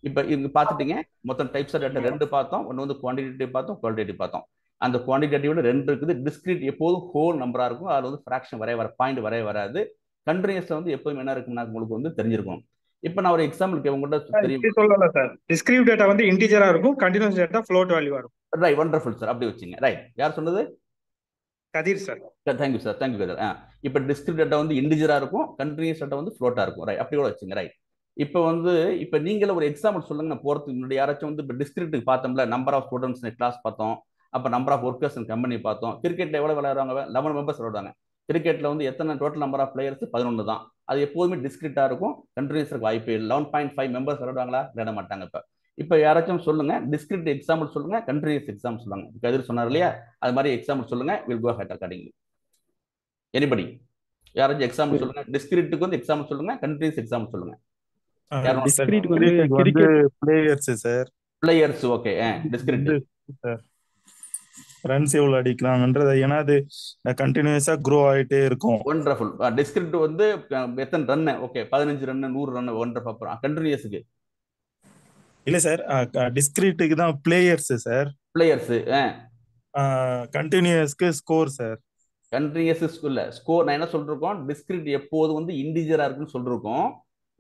இப்போ இங்க பார்த்துட்டீங்க, மொத்தம் டைப்ஸ் ஆஃப் டேட்டா 2 பார்த்தோம். ஒன்று வந்து குவான்டிடேட்டிவ் பார்த்தோம், குவாலிட்டேட்டிவ் பார்த்தோம். அந்த குவான்டிடேட்டிவ்ல 2 இருக்குது. டிஸ்கிரிட் எப்போதும் ஹோல் நம்பரா இருக்கும், அதுல வந்து ஃப்ராக்ஷன் பாயிண்ட் வராது. கண்டினியூஸ்ல வந்து எப்போதும் என்ன இருக்குன்னா உங்களுக்கு வந்து தெரிஞ்சிருக்கும். இப்போ நான் ஒரு எக்ஸாம்பிளுக்கு உங்கள்கிட்ட தெரியும் சொல்லல சார், டிஸ்கிரிட் டேட்டா வந்து இன்டிஜரா இருக்கும், கண்டினியூஸ் டேட்டா ஃப்ளோட் வேல்யூவா இருக்கும். ரைட், வண்டர்ஃபுல் சார், அப்படி வச்சுங்க. ரைட், யார் சொன்னது, கதிர் சார். தேங்க்யூ சார், தேங்க்யூ கதிர். இப்போ டிஸ்கிரிட் டேட்டா வந்து இன்டிஜரா இருக்கும், கண்டினியூஸ் டேட்டா வந்து ஃப்ளோட்டா இருக்கும். ரைட், அப்படி கூட வச்சுங்க. ரைட், இப்போ வந்து இப்போ நீங்களே ஒரு எக்ஸாம்பிள் சொல்லுங்க, நான் போறதுக்கு முன்னாடி யாராச்சும் வந்து இப்போ டிஸ்கிரிப்டுக்கு பார்த்தோம்ல, நம்பர் ஆஃப் ஸ்டூடெண்ட்ஸ் கிளாஸ் பார்த்தோம், அப்போ நம்பர் ஆஃப் ஒர்க்கர்ஸ் கம்பெனி பார்த்தோம். கிரிக்கெட்ல எவ்வளவு விளையாடுவாங்க? 11 மெம்பர்ஸ் விளையாடுவாங்க. கிரிக்கெட்ல வந்து எத்தனை டோட்டல் நம்பர் ஆஃப் பிளேயர்ஸ்? 11 தான். அது எப்போதுமே டிஸ்கிரிட்டா இருக்கும். கண்டினியூஸ் இருக்க வாய்ப்பு இல்லை. 11.5 மெம்பர்ஸ் விளையாடுவாங்களா? விளையாட மாட்டாங்க. இப்போ யாராச்சும் சொல்லுங்க, டிஸ்கிரிட் எக்ஸாம்பிள் சொல்லுங்க, கண்டினியூஸ் எக்ஸாம்பிள் சொல்லுங்க. கதிர் சொன்னார் இல்லையா, அது மாதிரி எக்ஸாம்பிள் சொல்லுங்க. Will go ahead accordingly. Anybody யாராச்சும் எக்ஸாம்பிள் சொல்லுங்க. டிஸ்கிரிட்டுக்கு வந்து எக்ஸாம்பிள் சொல்லுங்க, கண்டினியூஸ் எக்ஸாம்பிள் சொல்லுங்க. டிஸ்கிரீட்டுக்கு வந்து cricket players sir. Players okay. Discrete runs எவ்வளவு அடிக்கலாம்ன்றது, ஏன்னா அது கண்டினியூஸா க்ரோ ஆயிட்டே இருக்கும். ஒண்டர்ஃபுல். டிஸ்கிரிட் வந்து எத்தனை run? Okay, 15 run, 100 run. Wonderful. அப்புறம் கண்டினியூஸ்க்கு இல்ல சார், டிஸ்கிரீட்டுக்கு தான் பிளேயர்ஸ் சார். பிளேயர்ஸ். கண்டினியூஸ்க்கு ஸ்கோர் சார். கண்டினியூஸ் இல்ல, ஸ்கோர். நான் என்ன சொல்லிருக்கோம், டிஸ்கிரிட் எப்போது வந்து இண்டிஜரா இருக்குன்னு சொல்லிருக்கோம்.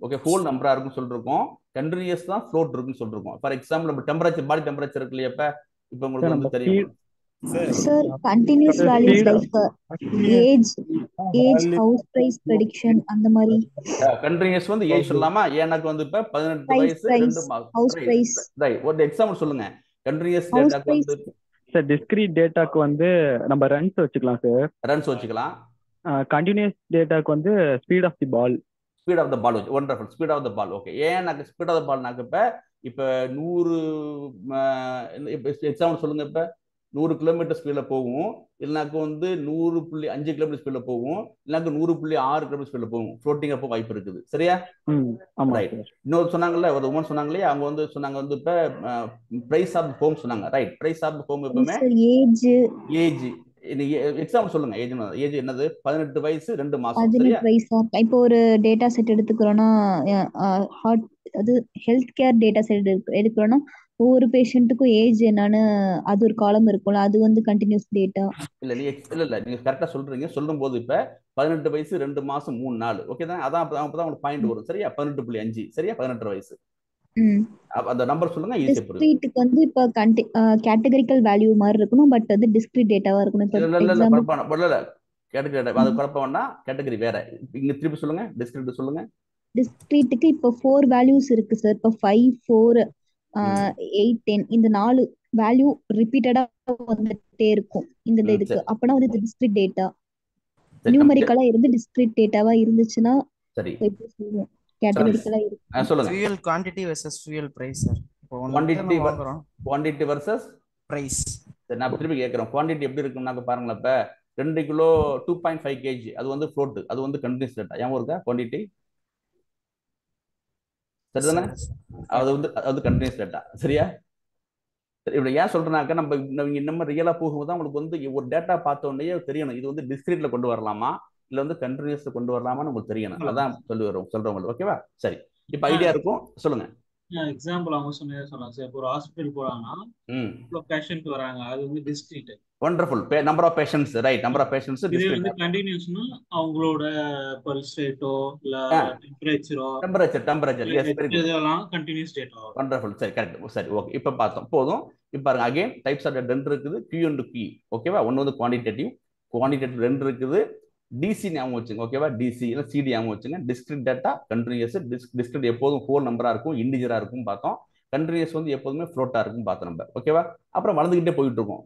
ஓகே, ஹோல் நம்பரா இருக்குன்னு சொல்லிருக்கோம். கண்டினியூஸ் தான் ஃப்ளோட் இருக்குன்னு சொல்லிருக்கோம். ஃபார் எக்ஸாம்பிள் நம்ம டெம்பரேச்சர், பாடி டெம்பரேச்சர் இருக்கு இல்லையா, இப்போ உங்களுக்கு வந்து தெரியும் sir. Continuous values like age house price prediction அந்த மாதிரி. கண்டினியூஸ் வந்து ஏஜ் சொல்லலாமா? எனக்கு வந்து இப்ப 18 வயசு 2 மாசம். House price. ரைட், ஒரு எக்ஸாம்பிள் சொல்லுங்க. கண்டினியூஸ் டேட்டாக்கு வந்து சார் டிஸ்கிரீட் டேட்டாக்கு வந்து நம்ம ரன்ஸ் வச்சுக்கலாம் சார். ரன்ஸ் வச்சுக்கலாம். கண்டினியூஸ் டேட்டாக்கு வந்து speed of the ball. Speed of the ball. Wonderful. Speed of the ball. Okay. ஏன் நான் ஸ்பீட் ஆஃப் த பால் நாக்கு இப்போ 100 எக்ஸாம்பிள் சொல்லுங்க. இப்போ 100 கிலோமீட்டர் ஸ்பீடில் போகும், இல்லைனாக்கு வந்து 100.5 கிலோமீட்டர் ஸ்பீடில் போகும், இல்லைனாக்கு 100.6 கிலோமீட்டர் ஸ்பீடில் போகும். ஃப்ளோட்டிங் அப்போ வாய்ப்பு இருக்குது. சரியா? ரைட். இன்னொரு சொன்னாங்கல்ல, ஒரு உமன் சொன்னாங்களே, அவங்க வந்து சொன்னாங்க வந்து இப்போ பிரைஸ் ஆஃப் ஹோம் சொன்னாங்க. ரைட். பிரைஸ் ஆஃப் ஹோம் எப்பவுமே ஏஜ். எக்ஸாம்பிள் சொல்லுங்க. ஏஜ் என்னது? 18 வயசு 2 மாசம். 18 வயசா? இப்போ ஒரு டேட்டா செட் எடுத்துக்கிறோம்னா, அது ஹெல்த் கேர் டேட்டா செட் எடுக்கிறோம்னா ஒவ்வொரு பேஷண்ட்டுக்கும் ஏஜ் என்னன்னு அது ஒரு காலம் இருக்கும்ல, அது வந்து கண்டினியூஸ் டேட்டா. இல்ல நீங்க கரெக்டா சொல்றீங்க. சொல்லும் போது இப்ப 18 வயசு 2 மாசம் 3 நாள். ஓகே தான். அதான் அப்பதான் உங்களுக்கு பாயிண்ட் வரும். சரியா? 18.5. சரியா? 18 வயசு. அந்த நம்பர் சொல்லுங்க. ஈஸியா புரியும். டிஸ்கிரீட்டுக்கு வந்து இப்ப கேட்டகரிக்கல் வேல்யூ மாதிரி இருக்கணும், பட் வந்து டிஸ்கிரீட் டேட்டாவா இருக்கணும். இப்ப கேட்டகரி அது குழப்பம்னா கேட்டகரி வேற. இங்க திருப்பி சொல்லுங்க. டிஸ்கிரீட் சொல்லுங்க. டிஸ்கிரீட்டுக்கு இப்போ 4 வேல்யூஸ் இருக்கு சார். இப்போ 5, 4, 8, 10 இந்த 4 வேல்யூ ரிப்பீட்டடா வந்துட்டே இருக்கும் இந்த இதுக்கு. அப்பனா வந்து இது டிஸ்கிரீட் டேட்டா. நியூமெரிக்கலா இருந்து டிஸ்கிரீட் டேட்டாவா இருந்துச்சுன்னா சரி எப்படி சொல்லுவோம்? கேட்டகரிக்கலா இருக்கு. சொல்லுங்க. Fuel quantity versus fuel price sir. இப்போ குவாண்டிட்டி வெர்சஸ் பிரைஸ். சரி, நான் திருப்பி கேட்கிறேன். குவாண்டிட்டி எப்படி இருக்கும்னா பாருங்களேன். இப்ப 2 கிலோ 2.5 kg அது வந்து ஃப்ளோட், அது வந்து கண்டினியூஸ் டேட்டா. ஏன் இருக்கா குவாண்டிட்டி? சரிதானே? அது கண்டினியூஸ் டேட்டா. சரியா? இப்படி ஏன் சொல்றேன்னாக்க, நம்ம ரியலா போகும்போது தான் உங்களுக்கு வந்து ஒரு டேட்டா பார்த்த உடனே தெரியணும், இது வந்து டிஸ்கிரீட்ல கொண்டு வரலாமா இல்ல வந்து கண்டினியூஸ்ல கொண்டு வரலாமான்னு உங்களுக்கு தெரியணும். அதான் சொல்றவங்க. ஓகேவா? சரி, இப்ப ஐடியா இருக்கும். சொல்லுங்க. எக்ஸாம்பிள் அவங்க சொல்லலாம் சார். இப்போ ஒரு ஹாஸ்பிட்டல் போறாங்கன்னா இவ்வளவு பேஷண்ட் வராங்க, அது வந்து discrete. Wonderful. Number of patients. Right. Number of patients இது வந்து கண்டினியூஸ்னா அவங்களோட பல்ஸ் ரேட்டோ இல்ல டெம்பரேச்சர் எஸ் வெரி குட், இதெல்லாம் கண்டினியூஸ் டேட்டா. வண்டர்ஃபுல். சரி, கரெக்ட். சரி, ஓகே. இப்ப பார்த்தோம் போதும். இப்ப பாருங்க, அகைன் டைப்ஸ் ஆஃப் டேட்டா இருக்குது. Q and P. ஓகேவா? ஒன்னு வந்து குவாண்டிட்டேட்டிவ் 2 இருக்குது. டிசி ஞாபகம் வச்சுங்க. ஓகேவா? டிசி இல்ல சிடி ஞாபகம் வச்சுங்க. Discrete data, continuous. டிஸ்கிரிட் எப்போதும் ஹோல் நம்பரா இருக்கும், இண்டிஜரா இருக்கும் பார்த்தோம். கண்டினியூஸ் வந்து எப்போதுமே ஃப்ளோட்டா இருக்கும் பார்த்தோம் நம்ம. ஓகேவா? அப்புறம் வளர்ந்துகிட்டே போயிட்டு இருக்கும்.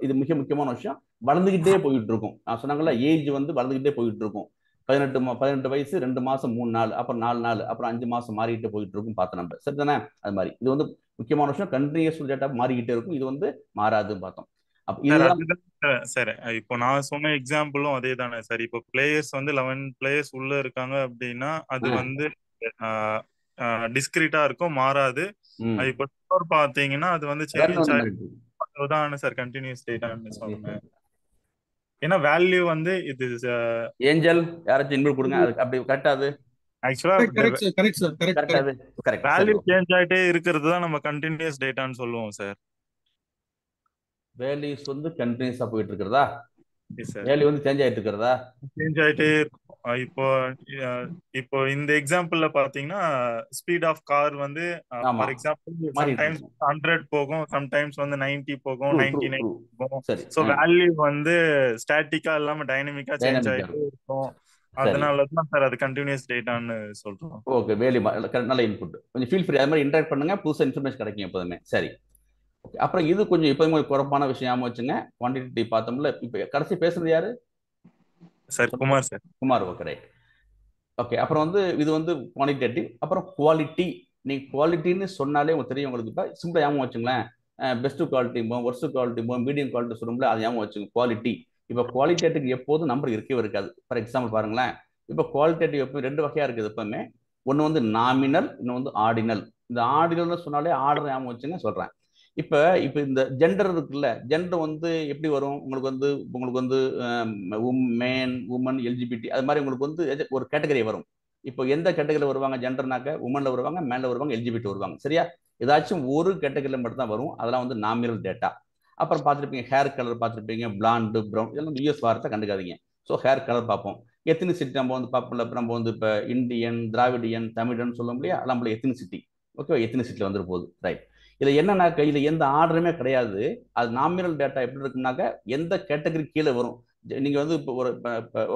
இது மிக முக்கியமான விஷயம். வளர்ந்துகிட்டே போயிட்டு இருக்கும். நான் சொன்னாங்கல்ல, ஏஜ் வந்து வளர்ந்துகிட்டே போயிட்டு இருக்கும். 18 வயசு 2 மாசம் 3 நாள், அப்புறம் 4 நாள், அப்புறம் 5 மாசம் மாறிக்கிட்டே போயிட்டு இருக்கும் பார்த்தோம் நம்ம. சரிதானே? அது மாதிரி இது வந்து முக்கியமான விஷயம். கண்டினியூஸ் டேட்டா மாறிக்கிட்டே இருக்கும். இது வந்து மாறாதுன்னு பார்த்தோம். சார் இப்போ நான் சொன்ன எக்ஸாம்பிளும் அதே தானே சார். இப்போ பிளேயர்ஸ் வந்து 11 பிளேயர்ஸ் உள்ள இருக்காங்க அப்படின்னா அது வந்து டிஸ்கிரீட்டா இருக்கும், மாறாது. இப்போ ஸ்கோர் பாத்தீங்கன்னா அது வந்து சேஞ்ச் ஆகுது சார். கண்டினியூஸ் டேட்டான்னு சொன்னேன். ஏன்னா வேல்யூ வந்து இது ஏஞ்சல் யாராச்சும் இன்வெர்ட் கொடுங்க. அது அப்படி கரெக்ட்டா? அது ஆக்சுவலா கரெக்ட். அது கரெக்ட். வேல்யூ சேஞ்ச் ஆயிட்டே இருக்கிறது தான் நம்ம கண்டினியூஸ் டேட்டான்னு சொல்லுவோம் சார். வேல்யூஸ் வந்து கண்டினியூஸா போயிட்டு இருக்கிறதா? வேல்யூ வந்து சேஞ்ச் ஆயிட்டு இருக்கிறதா? சேஞ்ச் ஆயிட்டே இருக்கும். இப்போ இந்த எக்ஸாம்பிள்ல பாத்தீங்கன்னா ஸ்பீட் ஆஃப் கார் வந்து ஃபார் எக்ஸாம்பிள் சம்டைம்ஸ் 100 போகும், சம்டைம்ஸ் வந்து 90 போகும், 99 போகும். சோ வேல்யூ வந்து ஸ்டாட்டிக்கா இல்லாம டைனமிக்கா சேஞ்ச் ஆயிட்டே இருக்கும். அதனால தான் சார் அது கண்டினியூஸ் டேட்டான்னு சொல்றோம். ஓகே, வேல்யூ நல்ல இன்புட். கொஞ்சம் ஃபீல் ஃப்ரீ. அது மாதிரி இன்டராக்ட் பண்ணுங்க, புதுசா இன்ஃபர்மேஷன் கிடைக்கும் எப்போதுமே. சரி, ஓகே, அப்புறம் இது கொஞ்சம் இப்போயும் கொஞ்சம் குழப்பான விஷயம் வச்சுங்க. குவான்டிட்டி பார்த்தோம்ல, இப்போ கடைசி பேசுறது யாரு? Sir Kumar sir. Kumar, okay right. Okay, அப்புறம் வந்து இது வந்து குவான்டிடேட்டிவ். அப்புறம் குவாலிட்டி. நீங்கள் குவாலிட்டின்னு சொன்னாலே உங்களுக்கு தெரியும். உங்களுக்கு இப்போ சிம்பிளாக ஞாபகம் வச்சுங்களேன். பெஸ்ட் குவாலிட்டிமோ ஒர்ஸ்ட் குவாலிட்டிமோ மீடியம் குவாலிட்டி சொல்லும்போது அது ஞாபகம் வச்சுங்க. குவாலிட்டி. இப்போ குவாலிட்டேட்டிவ் எப்போதும் நம்பர் இருக்கவே இருக்காது. ஃபார் எக்ஸாம்பிள் பாருங்களேன், இப்போ குவாலிட்டேட்டிவ் எப்போ ரெண்டு வகையாக இருக்குது எப்பவுமே. ஒன்று வந்து நாமினல், இன்னொன்று வந்து ஆர்டினல். இந்த ஆர்டினல்னு சொன்னாலே ஆர்டர் ஞாபகம் வச்சுங்க சொல்கிறேன். இப்போ இப்போ இந்த ஜெண்டர் இருக்குல்ல, ஜெண்டர் வந்து எப்படி வரும் உங்களுக்கு வந்து மேன் உமன் எல்ஜிபிடி அது மாதிரி உங்களுக்கு வந்து ஒரு கேட்டகரி வரும். இப்போ எந்த கேட்டகரியில் வருவாங்க ஜெண்டர்னாக்க? உமன்ல வருவாங்க, மேன்ல வருவாங்க, எல்ஜிபிடி வருவாங்க. சரியா? ஏதாச்சும் ஒரு கேட்டகரியில் மட்டும் தான் வரும். அதெல்லாம் வந்து நாமினல் டேட்டா. அப்புறம் பார்த்துருப்பீங்க ஹேர் கலர் பார்த்துருப்பீங்க, பிளாண்டு ப்ரௌன், இதெல்லாம் யூஎஸ் வார்த்தை கண்டுக்காதீங்க. ஸோ ஹேர் கலர் பார்ப்போம். எத்தினிசிட்டி நம்ம வந்து பார்ப்போம்ல. நம்ம வந்து இப்போ இந்தியன், திராவிடியன், தமிழன் சொல்ல முடியாது. அதெல்லாம் நம்மள எத்தினிசிட்டி. ஓகே, எத்தினிசிட்டியில் வந்துட்டு போகுது. ரைட். இதில் என்னன்னாக்க இதில் எந்த ஆர்டருமே கிடையாது. அது நாமினல் டேட்டா எப்படி இருக்குன்னாக்க எந்த கேட்டகரி கீழே வரும். நீங்கள் வந்து இப்போ ஒரு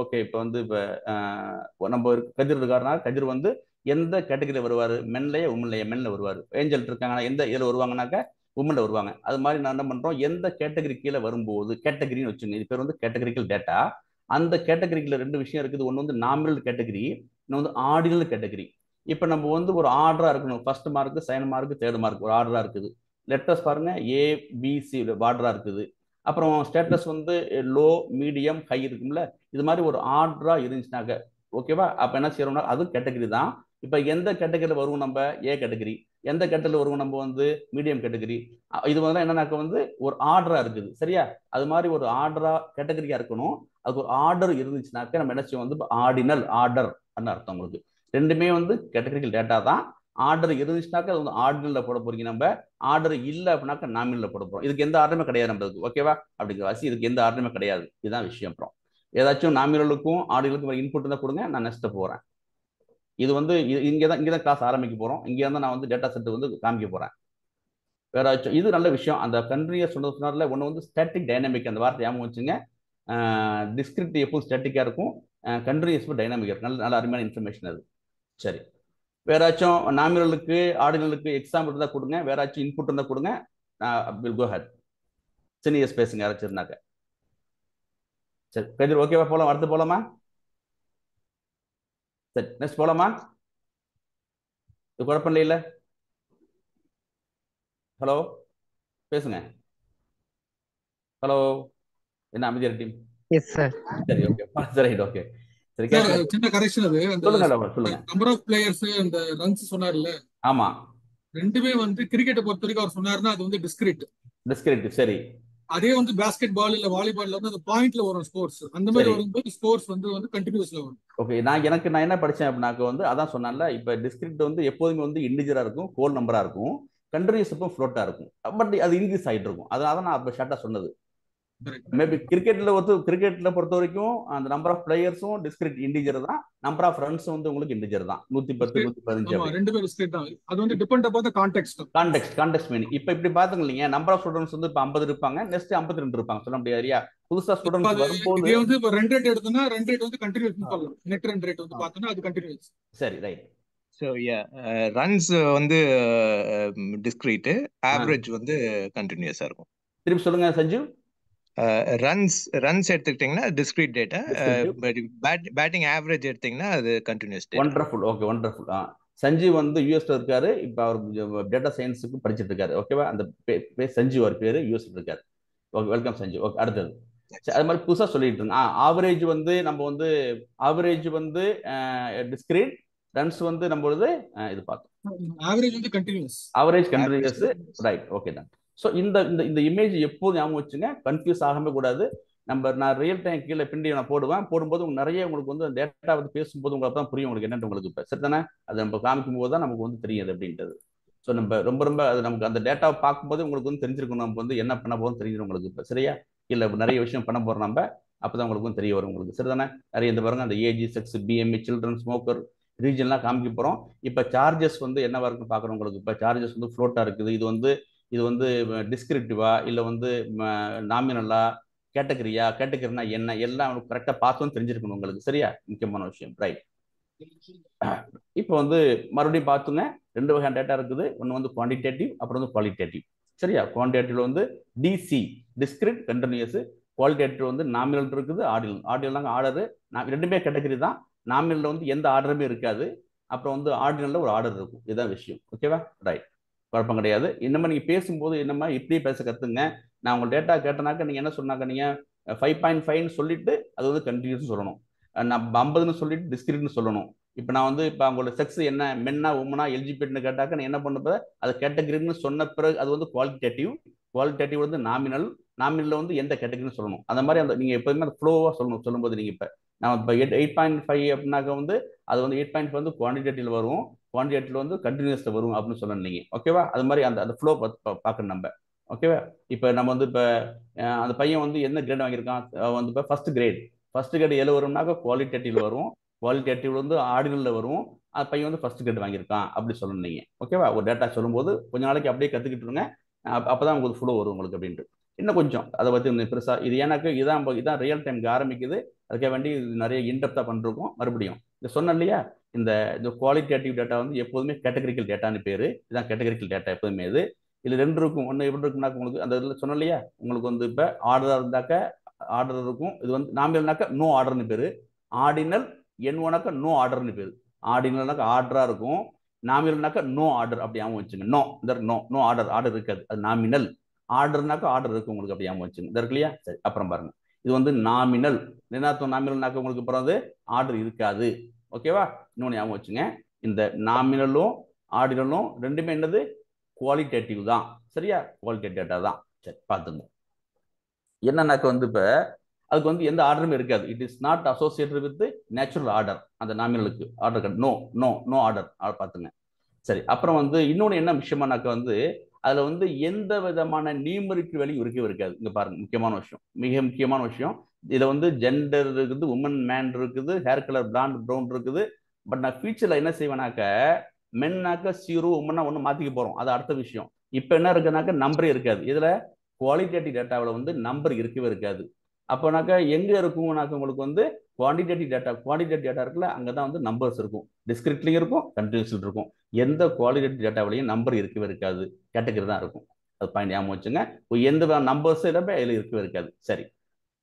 ஓகே, இப்போ வந்து இப்போ நம்ம கதிர் இருக்காருனா கதிர் வந்து எந்த கேட்டகரியில் வருவார்? மென்லையே உமன்லையே? மென்ல வருவார். ஏஞ்சல் இருக்காங்கன்னா எந்த இதில் வருவாங்கனாக்க உமன்ல வருவாங்க. அது மாதிரி நான் என்ன பண்ணுறோம், எந்த கேட்டகரி கீழே வரும்போது கேட்டகரின்னு வச்சுங்க. இது பேர் வந்து கேட்டகரிக்கல் டேட்டா. அந்த கேட்டகரிக்குள்ள ரெண்டு விஷயம் இருக்குது. ஒன்று வந்து நாமினல் கேட்டகரி, இன்னொன்று வந்து ஆர்டினல் கேட்டகரி. இப்போ நம்ம வந்து ஒரு ஆர்டரா இருக்கணும். First mark, second mark, third mark ஒரு ஆர்டரா இருக்குது. லெட்டர்ஸ் பாருங்க, ஏபிசி பார்டரா இருக்குது. அப்புறம் ஸ்டேட்டஸ் வந்து லோ, மீடியம், ஹை இருக்கும்ல. இது மாதிரி ஒரு ஆர்டரா இருந்துச்சுனாக்க ஓகேவா? அப்போ என்ன செய்யறோம்னா அது கேட்டகரி தான். இப்போ எந்த கேட்டகரியில் வருவோம் நம்ம? ஏ கேட்டகரி. எந்த கேட்டகரியில் வருவோம் நம்ம வந்து? Medium category. இது வந்து என்னன்னாக்க வந்து ஒரு ஆர்டரா இருக்குது. சரியா? அது மாதிரி ஒரு ஆர்டரா கேட்டகரியா இருக்கணும். அதுக்கு ஒரு ஆர்டர் இருந்துச்சுனாக்க நம்ம என்ன செய்வோம் வந்து ஆர்டினல் ஆர்டர் அர்த்தம். உங்களுக்கு ரெண்டுமே வந்து கேட்டகரிக்கல் டேட்டா தான். ஆர்டர் இருந்துச்சுனாக்க அது வந்து ஆர்டினல்ல போட போறீங்க. நம்ம ஆர்டர் இல்லை அப்படின்னாக்க நாமினல்ல போட போறோம். இதுக்கு எந்த ஆர்டருமே கிடையாது நம்மளுக்கு. ஓகேவா? அப்படிங்கிற வாசி இதுக்கு எந்த ஆர்டருமே கிடையாது. இதுதான் விஷயம். அப்புறம் ஏதாச்சும் நாமினலுக்கும் ஆர்டினலுக்கும் இன்புட் இருந்தால் கொடுங்க, நான் நெக்ஸ்ட் போறேன். இது வந்து இங்கே தான் கிளாஸ் ஆரம்பிக்க போறோம். இங்கே தான் நான் வந்து டேட்டா செட் வந்து காமிக்க போறேன். வேற இது நல்ல விஷயம். அந்த கண்ட்ரியை சொன்னதுனால ஒன்று வந்து ஸ்டாட்டிக் டைனாமிக். அந்த வார்த்தை ஞாபகம் வச்சுங்க. டிஸ்கிரிப்ட் எப்பவும் ஸ்டாட்டிக்காக இருக்கும், கண்ட்ரி எப்போ டைனாமிக் இருக்கும். நல்ல நல்ல அருமையான இன்ஃபர்மேஷன் அது. சரி, வேறாச்சும் நாமினலுக்கு ஆர்டினலுக்கு எக்ஸாம்பிள் இருந்தால் கொடுங்க. வேறாச்சும் இன்புட் இருந்தால் கொடுங்க. Will go head. சீனியர்ஸ் பேசுங்க யாராச்சும் இருந்தாக்க. சரி கதிர், ஓகேவா? போகலாம், அடுத்து போகலாமா? சரி, நெக்ஸ்ட் போகலாமா? இது குழப்பம் இல்லை? ஹலோ, பேசுங்க. ஹலோ, என்ன அமைதியா டீம்? Yes sir. சரி, ஓகே, சரி, ஓகே. சரி, சார் சின்ன கரெக்ஷன். அது சொல்லுங்க. நம்பர் ஆஃப் பிளேயர்ஸ் அந்த ரன்ஸ் சொன்னார்ல, ஆமா, ரெண்டுமே வந்து கிரிக்கெட்டை பொறுத்த வரைக்கும் அவர் சொன்னாருன்னா அது வந்து டிஸ்கிரிட். சரி. அதே வந்து பேஸ்கெட் பால் இல்ல வாலிபால்ல வந்து அந்த பாயிண்ட்ல வரும் ஸ்கோர்ஸ். அந்த மாதிரி வரும்போது ஸ்கோர்ஸ் வந்து கண்டினியூஸ்ல வரும். ஓகே, நான் என்ன படிச்சேன் அப்படின்னாக்க வந்து அதான் சொன்னால. இப்ப டிஸ்கிரிட் வந்து எப்போதுமே வந்து இண்டிஜரா இருக்கும், ஹோல் நம்பரா இருக்கும், கண்ட்ரிஸ் இப்போ ஃப்ளோட்டா இருக்கும். பட் அது இன்க்ரீஸ் ஆகிட்டு இருக்கும். அதனால நான் அப்போ ஷார்ட்டா சொன்னது. மேபி கிரிக்கெட்ல பொறுத்த வரைக்கும் அந்த நம்பர் ஆஃப் பிளேயர்ஸும் டிஸ்கிரிட் இண்டிஜர் தான். நம்பர் ஆஃப் ரன்ஸ் வந்து உங்களுக்கு இண்டிஜர் தான். 110, 115. ரெண்டுமே டிஸ்கிரிட் தான். அது வந்து டிபெண்ட் அபான் தி கான்டெக்ஸ்ட் மீனிங். இப்போ இப்படி பாத்துங்க இல்லைங்க, நம்பர் ஆஃப் ஸ்டூடண்ட்ஸ் வந்து இப்போ 50 இருப்பாங்க, நெக்ஸ்ட் 52 இருப்பாங்க. சொல்ல முடியாது. புதுசா ஸ்டூடண்ட்ஸ் வரும்போது இதே வந்து இப்போ ரன் ரேட் எடுத்தோம்னா ரன் ரேட் வந்து கண்டினியூஸ் சொல்லலாம். நெட் ரன் ரேட் வந்து பார்த்தோம்னா அது கண்டினியூஸ். சரி, ரைட். ஸோ ரன்ஸ் வந்து டிஸ்கிரீட், ஆவரேஜ் வந்து கண்டினியூஸா இருக்கும். திருப்பி சொல்லுங்க சஞ்சீவ். ரன்ஸ் எடுத்துக்கிட்டீங்கன்னா டிஸ்கிரீட் டேட்டா, பேட்டிங் ஆவரேஜ் எடுத்தீங்கன்னா அது continuous data. Wonderful, okay, wonderful. Sanjeev வந்து யூஎஸ்ல இருக்காரு. இப்போ அவர் டேட்டா சயின்ஸுக்கு படிச்சுட்டு இருக்காரு. ஓகேவா? அந்த சஞ்சீவ் அவர் பேரு, யூஎஸ்ல இருக்காரு. Okay, welcome Sanjeev. ஓகே, அடுத்தது அது மாதிரி புதுசா சொல்லிட்டு இருங்க. ஆவரேஜ் வந்து நம்ம வந்து ஆவரேஜ் வந்து டிஸ்கிரீட், ரன்ஸ் வந்து நம்ம இது பார்த்தோம். ஆவரேஜ் வந்து continuous. Average continuous, right. Okay தான். ஸோ இந்த இமேஜ் எப்போது ஞாபகம் வச்சுங்க, கன்ஃபியூஸ் ஆகவே கூடாது. நான் ரியல் டைம் கீழே பிண்டி நான் போடும்போது நிறைய உங்களுக்கு வந்து டேட்டா வந்து பேசும்போது உங்களுக்கு தான் புரியும் உங்களுக்கு என்னென்னு உங்களுக்கு. இப்போ சரி தானே? அதை நம்ம காமிக்கும் போது தான் நமக்கு வந்து தெரியுது அப்படின்றது. ஸோ நம்ம ரொம்ப அது நமக்கு அந்த டேட்டாவை பார்க்கும்போது உங்களுக்கு வந்து தெரிஞ்சிருக்கணும் நம்ம வந்து என்ன பண்ண போகிறோம் தெரிஞ்சிடும் உங்களுக்கு. இப்போ சரியா? இல்லை நிறைய விஷயம் பண்ண போகிறோம் நம்ம, அப்போதான் உங்களுக்கு தெரிய வரும் உங்களுக்கு. சரி தானே? நிறைய இந்த பாருங்க, அந்த age, sex, BMI, children, smoker, ரீஜன்லாம் காமிக்க போகிறோம். இப்போ சார்ஜஸ் வந்து என்னவா இருக்குன்னு பார்க்குறோம் உங்களுக்கு. இப்போ சார்ஜஸ் வந்து ஃப்ளோட்டாக இருக்குது. இது வந்து டிஸ்கிரிப்டிவா இல்லை வந்து நாமினலா, கேட்டகரினா என்ன, எல்லாம் கரெக்டாக பார்த்தோன்னு தெரிஞ்சிருக்கணும் உங்களுக்கு. சரியா? முக்கியமான விஷயம். ரைட். இப்போ வந்து மறுபடியும் பார்த்துங்க, ரெண்டு வகையான டேட்டா இருக்குது. ஒன்று வந்து குவான்டிடேட்டிவ், அப்புறம் வந்து குவாலிட்டேட்டிவ். சரியா? குவான்டிடேட்டிவ்ல வந்து டிசி டிஸ்கிரிட் கண்டினியூஸ், குவாலிட்டேட்டிவ் வந்து நாமினல் இருக்குது, ஆர்டினல். ஆர்டினல் ஆர்டரு ரெண்டுமே கேட்டகரி தான். நாமினல்ல வந்து எந்த ஆர்டருமே இருக்காது, அப்புறம் வந்து ஆர்டினல்ல ஒரு ஆர்டர் இருக்கும். இதுதான் விஷயம். ஓகேவா? ரைட், குழப்பம் கிடையாது. இன்னமா நீங்க பேசும்போது என்னமா இப்படியே பேச கத்துங்க. நான் உங்க டேட்டா கேட்டனாக்க நீங்க என்ன சொன்னாக்க நீங்க 5.5 சொல்லிட்டு அது வந்து கண்டினியூஸ் சொல்லணும். நான் 50ன்னு சொல்லிட்டு டிஸ்கிரிட்னு சொல்லணும். இப்போ நான் வந்து இப்போ அவங்களோட செக்ஸ் என்ன, மென்னா உமனா எல்ஜிபிட்னு கேட்டாக்க நான் என்ன பண்ண அது கேட்டகரின்னு சொன்ன பிறகு அது வந்து குவாலிட்டேட்டிவ். குவாலிட்டேட்டிவ் வந்து நாமினல். நாமினல்ல வந்து எந்த கேட்டகரின்னு சொல்லணும். அந்த மாதிரி அந்த நீங்க எப்போதுமே அந்த ஃப்ளோவா சொல்லணும். சொல்லும்போது நீங்க இப்போ நான் இப்போ 8.5 அப்படின்னாக்க வந்து அது வந்து 8.5 வந்து குவான்டிடேட்டிவ்ல வரும், குவான்டிடேட்டிவ்ல வந்து கண்டினியூஸ்ல வரும் அப்படின்னு சொல்லணும் நீங்க. ஓகேவா? அது மாதிரி அந்த அந்த ஃப்ளோ பார்க்கணும் நம்ம. ஓகேவா? இப்போ நம்ம வந்து இப்போ அந்த பையன் வந்து என்ன கிரேட் வாங்கியிருக்கான், வந்து இப்போ ஃபர்ஸ்ட் கிரேட் எதில் வரும்னாக்க குவாலிட்டேட்டிவ்ல வரும், குவாலிட்டேட்டிவ் வந்து ஆர்டினல்ல வரும். அந்த பையன் வந்து ஃபர்ஸ்ட் கிரேட் வாங்கியிருக்கான் அப்படி சொல்லணும் நீங்க. ஓகேவா? ஒரு டேட்டா சொல்லும்போது கொஞ்ச நாளைக்கு அப்படியே கத்துக்கிட்டு இருங்க. அப்பதான் உங்களுக்கு ஃப்ளோ வரும் உங்களுக்கு அப்படின்ட்டு. இன்னும் கொஞ்சம் அதை பற்றி பெருசா இது எனக்கு இதான் ரியல் டைமுக்கு ஆரம்பிக்குது. அதுக்காக வேண்டி நிறைய இன்டெப்தா பண்ணிருக்கோம். மறுபடியும் இது சொன்னேன் இல்லையா, இந்த குவாலிட்டேட்டிவ் டேட்டா வந்து எப்போதுமே கேட்டகரிக்கல் டேட்டான்னு பேரு. இதுதான் கேட்டகரிக்கல் டேட்டா எப்போதுமே. இது ரெண்டு இருக்கும். ஒன்று எப்படி இருக்குனாக்க உங்களுக்கு அந்த இதில் சொன்ன இல்லையா, உங்களுக்கு வந்து இப்போ ஆர்டராக இருந்தாக்க ஆர்டர் இருக்கும். இது வந்து நாமினல்னாக்க நோ ஆர்டர்னு பேரு. ஆர்டினல் N1னாக்க நோ ஆர்டர்னு பேரு. ஆர்டினல்னாக்க ஆர்டரா இருக்கும், நாமினல்னாக்க நோ ஆர்டர். அப்படி ஞாபகம் வச்சுங்க. நோ ஆர்டர், ஆர்டர் இருக்காது, அது நாமினல். ஆர்டர்னாக்க ஆர்டர் இருக்கு உங்களுக்கு, அப்படி ஞாபகம் வச்சுங்க. இது இருக்கு இல்லையா? சரி, அப்புறம் பாருங்க. இது வந்து நாமினல். என்ன நாமினல்னாக்க உங்களுக்கு அப்புறம் வந்து ஆர்டர் இருக்காது. ஓகேவா? இன்னொன்று ஞாபகம் வச்சுங்க, இந்த நாமினலும் ஆர்டினலும் ரெண்டுமே என்னது, குவாலிட்டேட்டிவ் தான். சரியா? குவாலிட்டேட்டிவ் டேட்டா தான். சரி, பார்த்துங்க. என்னன்னாக்க வந்து இப்போ அதுக்கு வந்து எந்த ஆர்டருமே இருக்காது. It is not associated with natural order. அந்த நாமினலுக்கு order no no no order. பார்த்துங்க. சரி, அப்புறம் வந்து இன்னொன்று என்ன விஷயமானாக்க வந்து அதுல வந்து எந்த விதமான நியூமரிக் வேல்யூ இருக்கவே இருக்காது. இங்க பாருங்க, முக்கியமான விஷயம், மிக முக்கியமான விஷயம். இதுல வந்து ஜெண்டர் இருக்குது, உமன் மேன் இருக்குது, ஹேர் கலர் பிளாண்ட் ப்ரௌன் இருக்குது. பட் நான் ஃபியூச்சர்ல என்ன செய்வேனாக்க மென்னாக்க 0 உமன்னா ஒன்று மாத்திக்க போறோம், அது அடுத்த விஷயம். இப்போ என்ன இருக்குனாக்க நம்பரே இருக்காது. இதுல குவாலிட்டேட்டிவ் டேட்டாவில் வந்து நம்பர் இருக்கவே இருக்காது. அப்போனாக்கா எங்க இருக்கும்னாக்க உங்களுக்கு வந்து குவான்டிடேட்டிவ் டேட்டா இருக்குல்ல, அங்கதான் வந்து நம்பர்ஸ் இருக்கும். டிஸ்கிரிட்லையும் இருக்கும், கண்டினியூஸ்ல இருக்கும். எந்த குவாலிட்டேட்டிவ் டேட்டாவிலையும் நம்பர் இருக்கவே இருக்காது, கேட்டகரி தான் இருக்கும். அது பாயிண்ட் ஞாபகம் வச்சுங்க. எந்த நம்பர்ஸ் எல்லாமே அதில் இருக்கவே இருக்காது. சரி,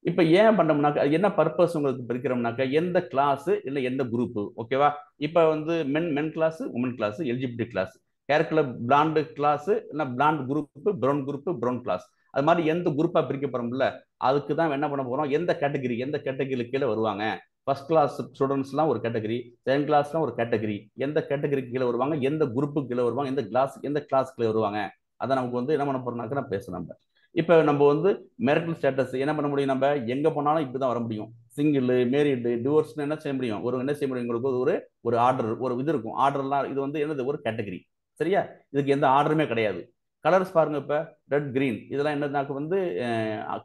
இப்போ ஏன் பண்ணோம்னாக்கா என்ன பர்பஸ் உங்களுக்கு பிரிக்கிறோம்னாக்கா எந்த கிளாஸ் இல்லை எந்த குரூப். ஓகேவா? இப்போ வந்து men class, woman class, LGBT class, hair colour blonde class, இல்லை பிளாண்ட் குரூப், ப்ரௌன் கிளாஸ். அது மாதிரி எந்த குரூப்பா பிரிக்க போறோம்ல, அதுக்கு தான் என்ன பண்ண போறோம், எந்த கேட்டகரி கீழே வருவாங்க. ஃபர்ஸ்ட் கிளாஸ் ஸ்டூடெண்ட்ஸ்லாம் ஒரு கேட்டகரி, செகண்ட் கிளாஸ்லாம் ஒரு கேட்டகரி. எந்த கேட்டகரிக்கு கீழே வருவாங்க, எந்த குரூப்புக்கு கீழே வருவாங்க, எந்த கிளாஸ் கீழே வருவாங்க, அதை நமக்கு வந்து என்ன பண்ண போறோம்னாக்க நான் பேசணும். இப்போ நம்ம வந்து மேரிட்டல் ஸ்டேட்டஸ் என்ன பண்ண முடியும், நம்ம எங்க போனாலும் இப்படிதான் வர முடியும். சிங்கிள், மேரிடு, டிவோர்ஸ் என்ன செய்ய முடியும், என்ன செய்ய முடியும், உங்களுக்கு ஒரு ஆர்டர், ஒரு இது இருக்கும். ஆர்டர்லாம் இது வந்து என்னது, ஒரு கேட்டகரி. சரியா? இதுக்கு எந்த ஆர்டருமே கிடையாது. கலர்ஸ் பாருங்க, இப்போ ரெட் கிரீன் இதெல்லாம் என்னதுனாக்க வந்து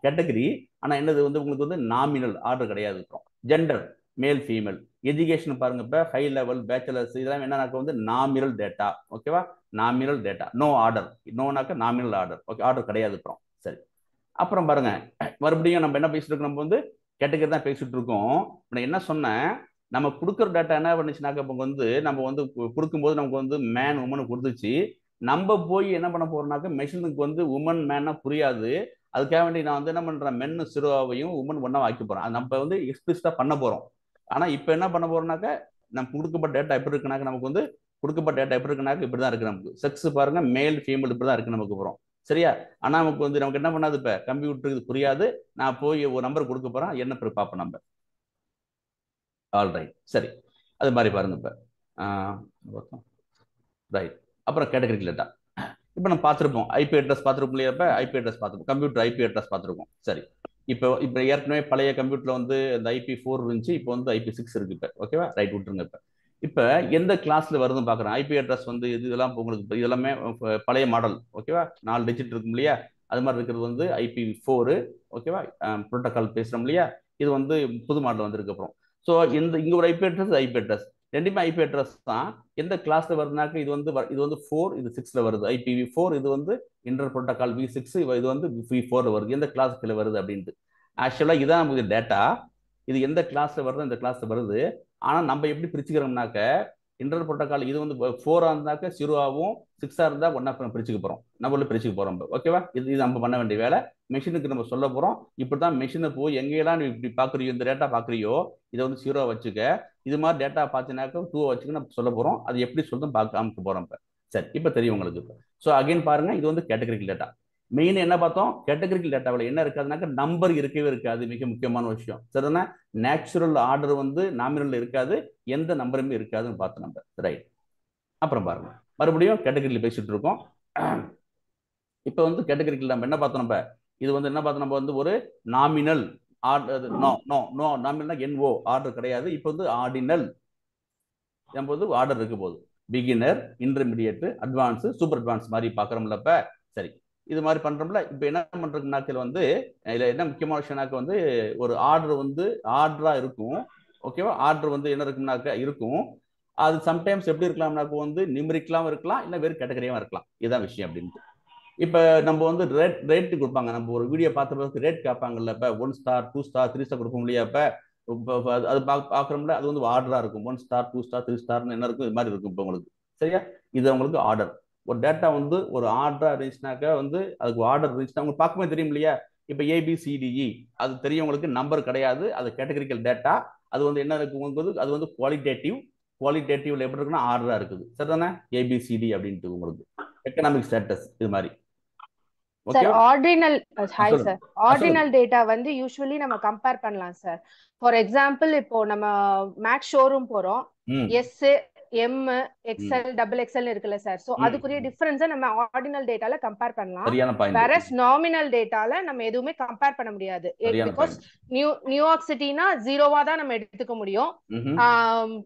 கேட்டகரி. ஆனா என்னது வந்து உங்களுக்கு வந்து நாமினல், ஆர்டர் கிடையாது. Gender male female. எஜுகேஷன் பாருங்க, இப்போ ஹை லெவல், பேச்சுலர்ஸ் இதெல்லாம் என்னன்னாக்க வந்து நாமினல் டேட்டா. ஓகேவா? Nominal data, no order. நோனாக்க நாமினல் ஆர்டர். ஓகே, ஆர்டர் கிடையாது. அப்புறம் சரி, அப்புறம் பாருங்க, மறுபடியும் நம்ம என்ன பேசிட்டு இருக்கோம், நம்ம வந்து கேட்டகரி தான் பேசிட்டு இருக்கோம். நான் என்ன சொன்னேன், நம்ம கொடுக்குற டேட்டா என்ன பண்ணுச்சுனாக்க இப்போ வந்து நம்ம வந்து கொடுக்கும்போது நமக்கு வந்து மேன் உமன் கொடுத்துச்சு. நம்ம போய் என்ன பண்ண போறோம்னாக்க மெஷினுக்கு வந்து உமன் மேனா புரியாது. அதுக்காக வேண்டி நான் வந்து என்ன பண்றேன், மென்னு சிறுவாவையும் உமன் ஒன்னா வாக்கி போறேன். அது நம்ம வந்து எக்ஸ்பிளிசிட்டா பண்ண போறோம். ஆனா இப்போ என்ன பண்ண போறோம்னாக்க நம்ம கொடுக்கப்பட்ட டேட்டா எப்படி இருக்குனாக்க நமக்கு வந்து கொடுக்கப்பட்ட டேட்டா எப்படி இருக்குனாக்க இப்படிதான் இருக்கு. நமக்கு செக்ஸ் பாருங்க, மேல் ஃபீமேல் இப்படிதான் இருக்கு நமக்கு போறோம். சரியா? ஆனா நமக்கு வந்து நமக்கு என்ன பண்ணாது, இப்ப கம்ப்யூட்டருக்கு இது புரியாது. நான் போய் ஒரு நம்பர் கொடுக்க போறேன், என்ன பேர் பார்ப்போம் நம்ம. ஆல்ரைட், சரி, அது மாதிரி பாருங்க. இப்ப ரைட், அப்புறம் கேட்டகரி டேட்டா. இப்போ நம்ம பார்த்துருப்போம் ஐபி அட்ரஸ் பார்த்துருப்போம் இல்லையா? இப்போ ஐபி அட்ரஸ் பார்த்துருப்போம், கம்ப்யூட்டர் ஐபி அட்ரஸ் பார்த்துருக்கோம். சரி, இப்போ ஏற்கனவே பழைய கம்ப்யூட்டர்ல வந்து இந்த IP4 இருந்துச்சு, இப்போ வந்து IP6 இருக்கு. இப்போ ஓகேவா? ரைட், விட்டுருங்க. இப்போ எந்த கிளாஸ்ல வருதுன்னு பார்க்குறேன். ஐபி அட்ரஸ் வந்து இதெல்லாம் உங்களுக்கு இதெல்லாமே பழைய மாடல். ஓகேவா? 4 டிஜிட் இருக்கும் இல்லையா? அது மாதிரி இருக்கிறது வந்து IP4. ஓகேவா? ப்ரோட்டோகால் பேசுகிறோம் இல்லையா? இது வந்து புது மாடல் வந்திருக்கு. அப்புறம் ஸோ இங்கே ஒரு ஐபி அட்ரஸ் ரெண்டுமே ஐபி அட்ரஸ் தான். எந்த கிளாஸ்ல வருதுனாக்க இது வந்து 4, இது 6ல வருது. IPv4 இது வந்து இன்டர் ப்ரோட்டோகால் V6, இது வந்து V4ல வருது. எந்த கிளாஸ்ல வருது அப்படின்ட்டு ஆக்சுவலா இதான் நமக்கு டேட்டா. இது எந்த கிளாஸ்ல வருது, இந்த கிளாஸ்ல வருது. ஆனா நம்ம எப்படி பிரிச்சுக்கிறோம்னாக்க இன்டர் புரோட்டோகால் இது வந்து 4 இருந்தாக்க 0ஆகவும் 6 இருந்தால் 1 பிரிச்சுக்க போகிறோம், நம்மள பிரிச்சுக்க போகிறோம். ஓகேவா? இது நம்ம பண்ண வேண்டிய வேலை. மெஷினுக்கு நம்ம சொல்ல போகிறோம், இப்படி தான் மெஷினை போய் எங்கேயெல்லாம் நீ இப்படி பார்க்குறியோ, இந்த டேட்டா பார்க்குறியோ இதை வந்து 0 வச்சுக்க, இது மாதிரி டேட்டா பார்த்தினாக்க 2 வச்சுக்க நம்ம சொல்ல போகிறோம். அது எப்படி சொல்லுறதும் காமிக்க போகிறோம். இப்போ சரி, இப்போ தெரியும் உங்களுக்கு. இப்போ ஸோ அகைன் பாருங்கள், இது வந்து கேட்டகரிக்கல் டேட்டா. மெயின் என்ன பார்த்தோம்? கேட்டகரிக்கல் டேட்டாவில் என்ன இருக்காதுனாக்க நம்பர் இருக்கவே இருக்காது, மிக முக்கியமான விஷயம். சரிதானே? நேச்சுரல் ஆர்டர் வந்து நாமினல் இருக்காது, எந்த நம்பருமே இருக்காதுன்னு பார்த்தோம் நம்ம. ரைட். அப்புறம் பாருங்க, மறுபடியும் கேட்டகரியில் பேசிட்டு இருக்கோம். இப்போ வந்து கேட்டகரிக்கல் நம்ம என்ன பார்த்தோம்? நம்ம இது வந்து என்ன பார்த்தோம்? நம்ம வந்து ஒரு நாமினல் ஆர்டர், நோ நாமினல்னா NO ஆர்டர் கிடையாது. இப்போ வந்து ஆர்டினல் நம்ம வந்து ஆர்டர் இருக்க போகுது. Beginner, intermediate, advance, super advance மாதிரி பார்க்குறோம்ல. இப்போ சரி, இது மாதிரி பண்றோம்ல. இப்போ என்ன பண்றதுனாக்க வந்து இதுல என்ன முக்கியமான விஷயம்னாக்க வந்து ஒரு ஆர்டர் வந்து ஆர்டரா இருக்கும். ஓகேவா? ஆர்டர் வந்து என்ன இருக்கும்னாக்க இருக்கும். அது சம்டைம்ஸ் எப்படி இருக்கலாம்னாக்க வந்து நியூமரிக்கலாவும் இருக்கலாம், இல்லை வெறும் கேட்டகரியாவும் இருக்கலாம். இதுதான் விஷயம் அப்படின்ட்டு. இப்போ நம்ம வந்து ரேட் கொடுப்பாங்க. நம்ம ஒரு வீடியோ பார்த்துறதுக்கு ரேட் கேட்பாங்கல்ல. இப்போ 1 ஸ்டார் 2 ஸ்டார் 3 ஸ்டார் கொடுக்க முடியாது. இப்போ அது பார்க்குறோம்ல, அது வந்து ஆர்டரா இருக்கும். 1 ஸ்டார் 2 ஸ்டார் 3 ஸ்டார்னு என்ன இருக்கும், இது மாதிரி இருக்கும். இப்போ உங்களுக்கு சரியா? இது உங்களுக்கு ஆர்டர். ஒரு டேட்டா வந்து ஒரு ஆர்டரா இருந்துச்சுனாக்க வந்து அதுக்கு ஆர்டர் இருந்துச்சுன்னா உங்களுக்கு பார்க்கும்போது தெரியும் இல்லையா? இப்போ ABCDE அது தெரியும் உங்களுக்கு, நம்பர் கிடையாது, அது கேட்டகரிக்கல் டேட்டா. அது வந்து என்ன இருக்கும்போது அது வந்து குவாலிட்டேட்டிவ்ல எப்படி இருக்குன்னா ஆர்டரா இருக்குது. சரிதானே? ABCD அப்படின்ட்டு உங்களுக்கு எக்கனாமிக் ஸ்டேட்டஸ் இது மாதிரி. Sir ordinal hi sir, ordinal data வந்து யூசுவலி நம்ம கம்பேர் பண்ணலாம் சார். ஃபார் எக்ஸாம்பிள், இப்போ நம்ம மேக்ஸ் ஷோரூம் போறோம், எஸ் M XL XXL இருக்குல்ல சார். சோ அதுக்குரிய டிஃபரன்ஸை நம்ம ஆர்டினல் டேட்டால கம்பேர் பண்ணலாம். வேறஸ் நாமினல் டேட்டால நம்ம எதுவுமே கம்பேர் பண்ண முடியாது. பிகாஸ் நியூயார்க் சிட்டினா 0வா தான் நம்ம எடுத்துக்க முடியும்,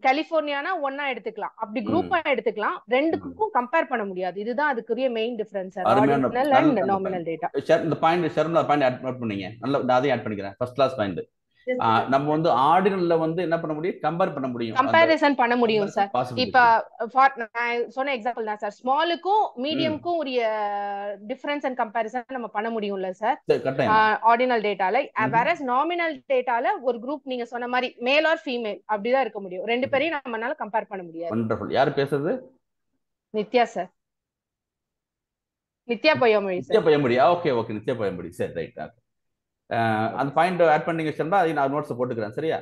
கலிபோர்னியானா 1ஆ எடுத்துக்கலாம், அப்படி குரூப்பா எடுத்துக்கலாம். ரெண்டுக்கும் கம்பேர் பண்ண முடியாது. இதுதான் அதுக்குரிய main difference sir, ordinal and nominal data. இந்த பாயிண்ட் ஷர்மிளா பாயிண்ட் ஆட் பண்ணீங்க, நல்ல அதையும் ஆட் பண்ணிக்கிறேன். First class point. நம்ம வந்து ஆர்டினல்ல வந்து என்ன பண்ண முடியும்? கம்பேர் பண்ண முடியும், கம்பேரிசன் பண்ண முடியும் சார். இப்ப நான் சொன்ன எக்ஸாம்பிள் தான் சார், ஸ்மாலுக்கும் மீடியம்க்கும் உரிய டிஃபரன்ஸ் அண்ட் கம்பேரிசன் நம்ம பண்ண முடியும்ல சார் ஆர்டினல் டேட்டால. வேற நாமினல் டேட்டால ஒரு குரூப் நீங்க சொன்ன மாதிரி மேல் ஆர் ஃபீமேல் அப்படிதான் இருக்க முடியும். ரெண்டு பேரையும் நம்மளால கம்பேர் பண்ண முடியாது. வண்டர்ஃபுல். யார் பேசுறது? Nithya sir, Nithya Poyyamozhi sir. Nithya Poyyamozhi. Okay okay, Nithya Poyyamozhi. சரி, ரைட். அந்த பாயிண்ட் ஆட் பண்ணீங்க சொன்னா அதை நான் நோட்ஸ் போட்டுக்கிறேன். சரியா?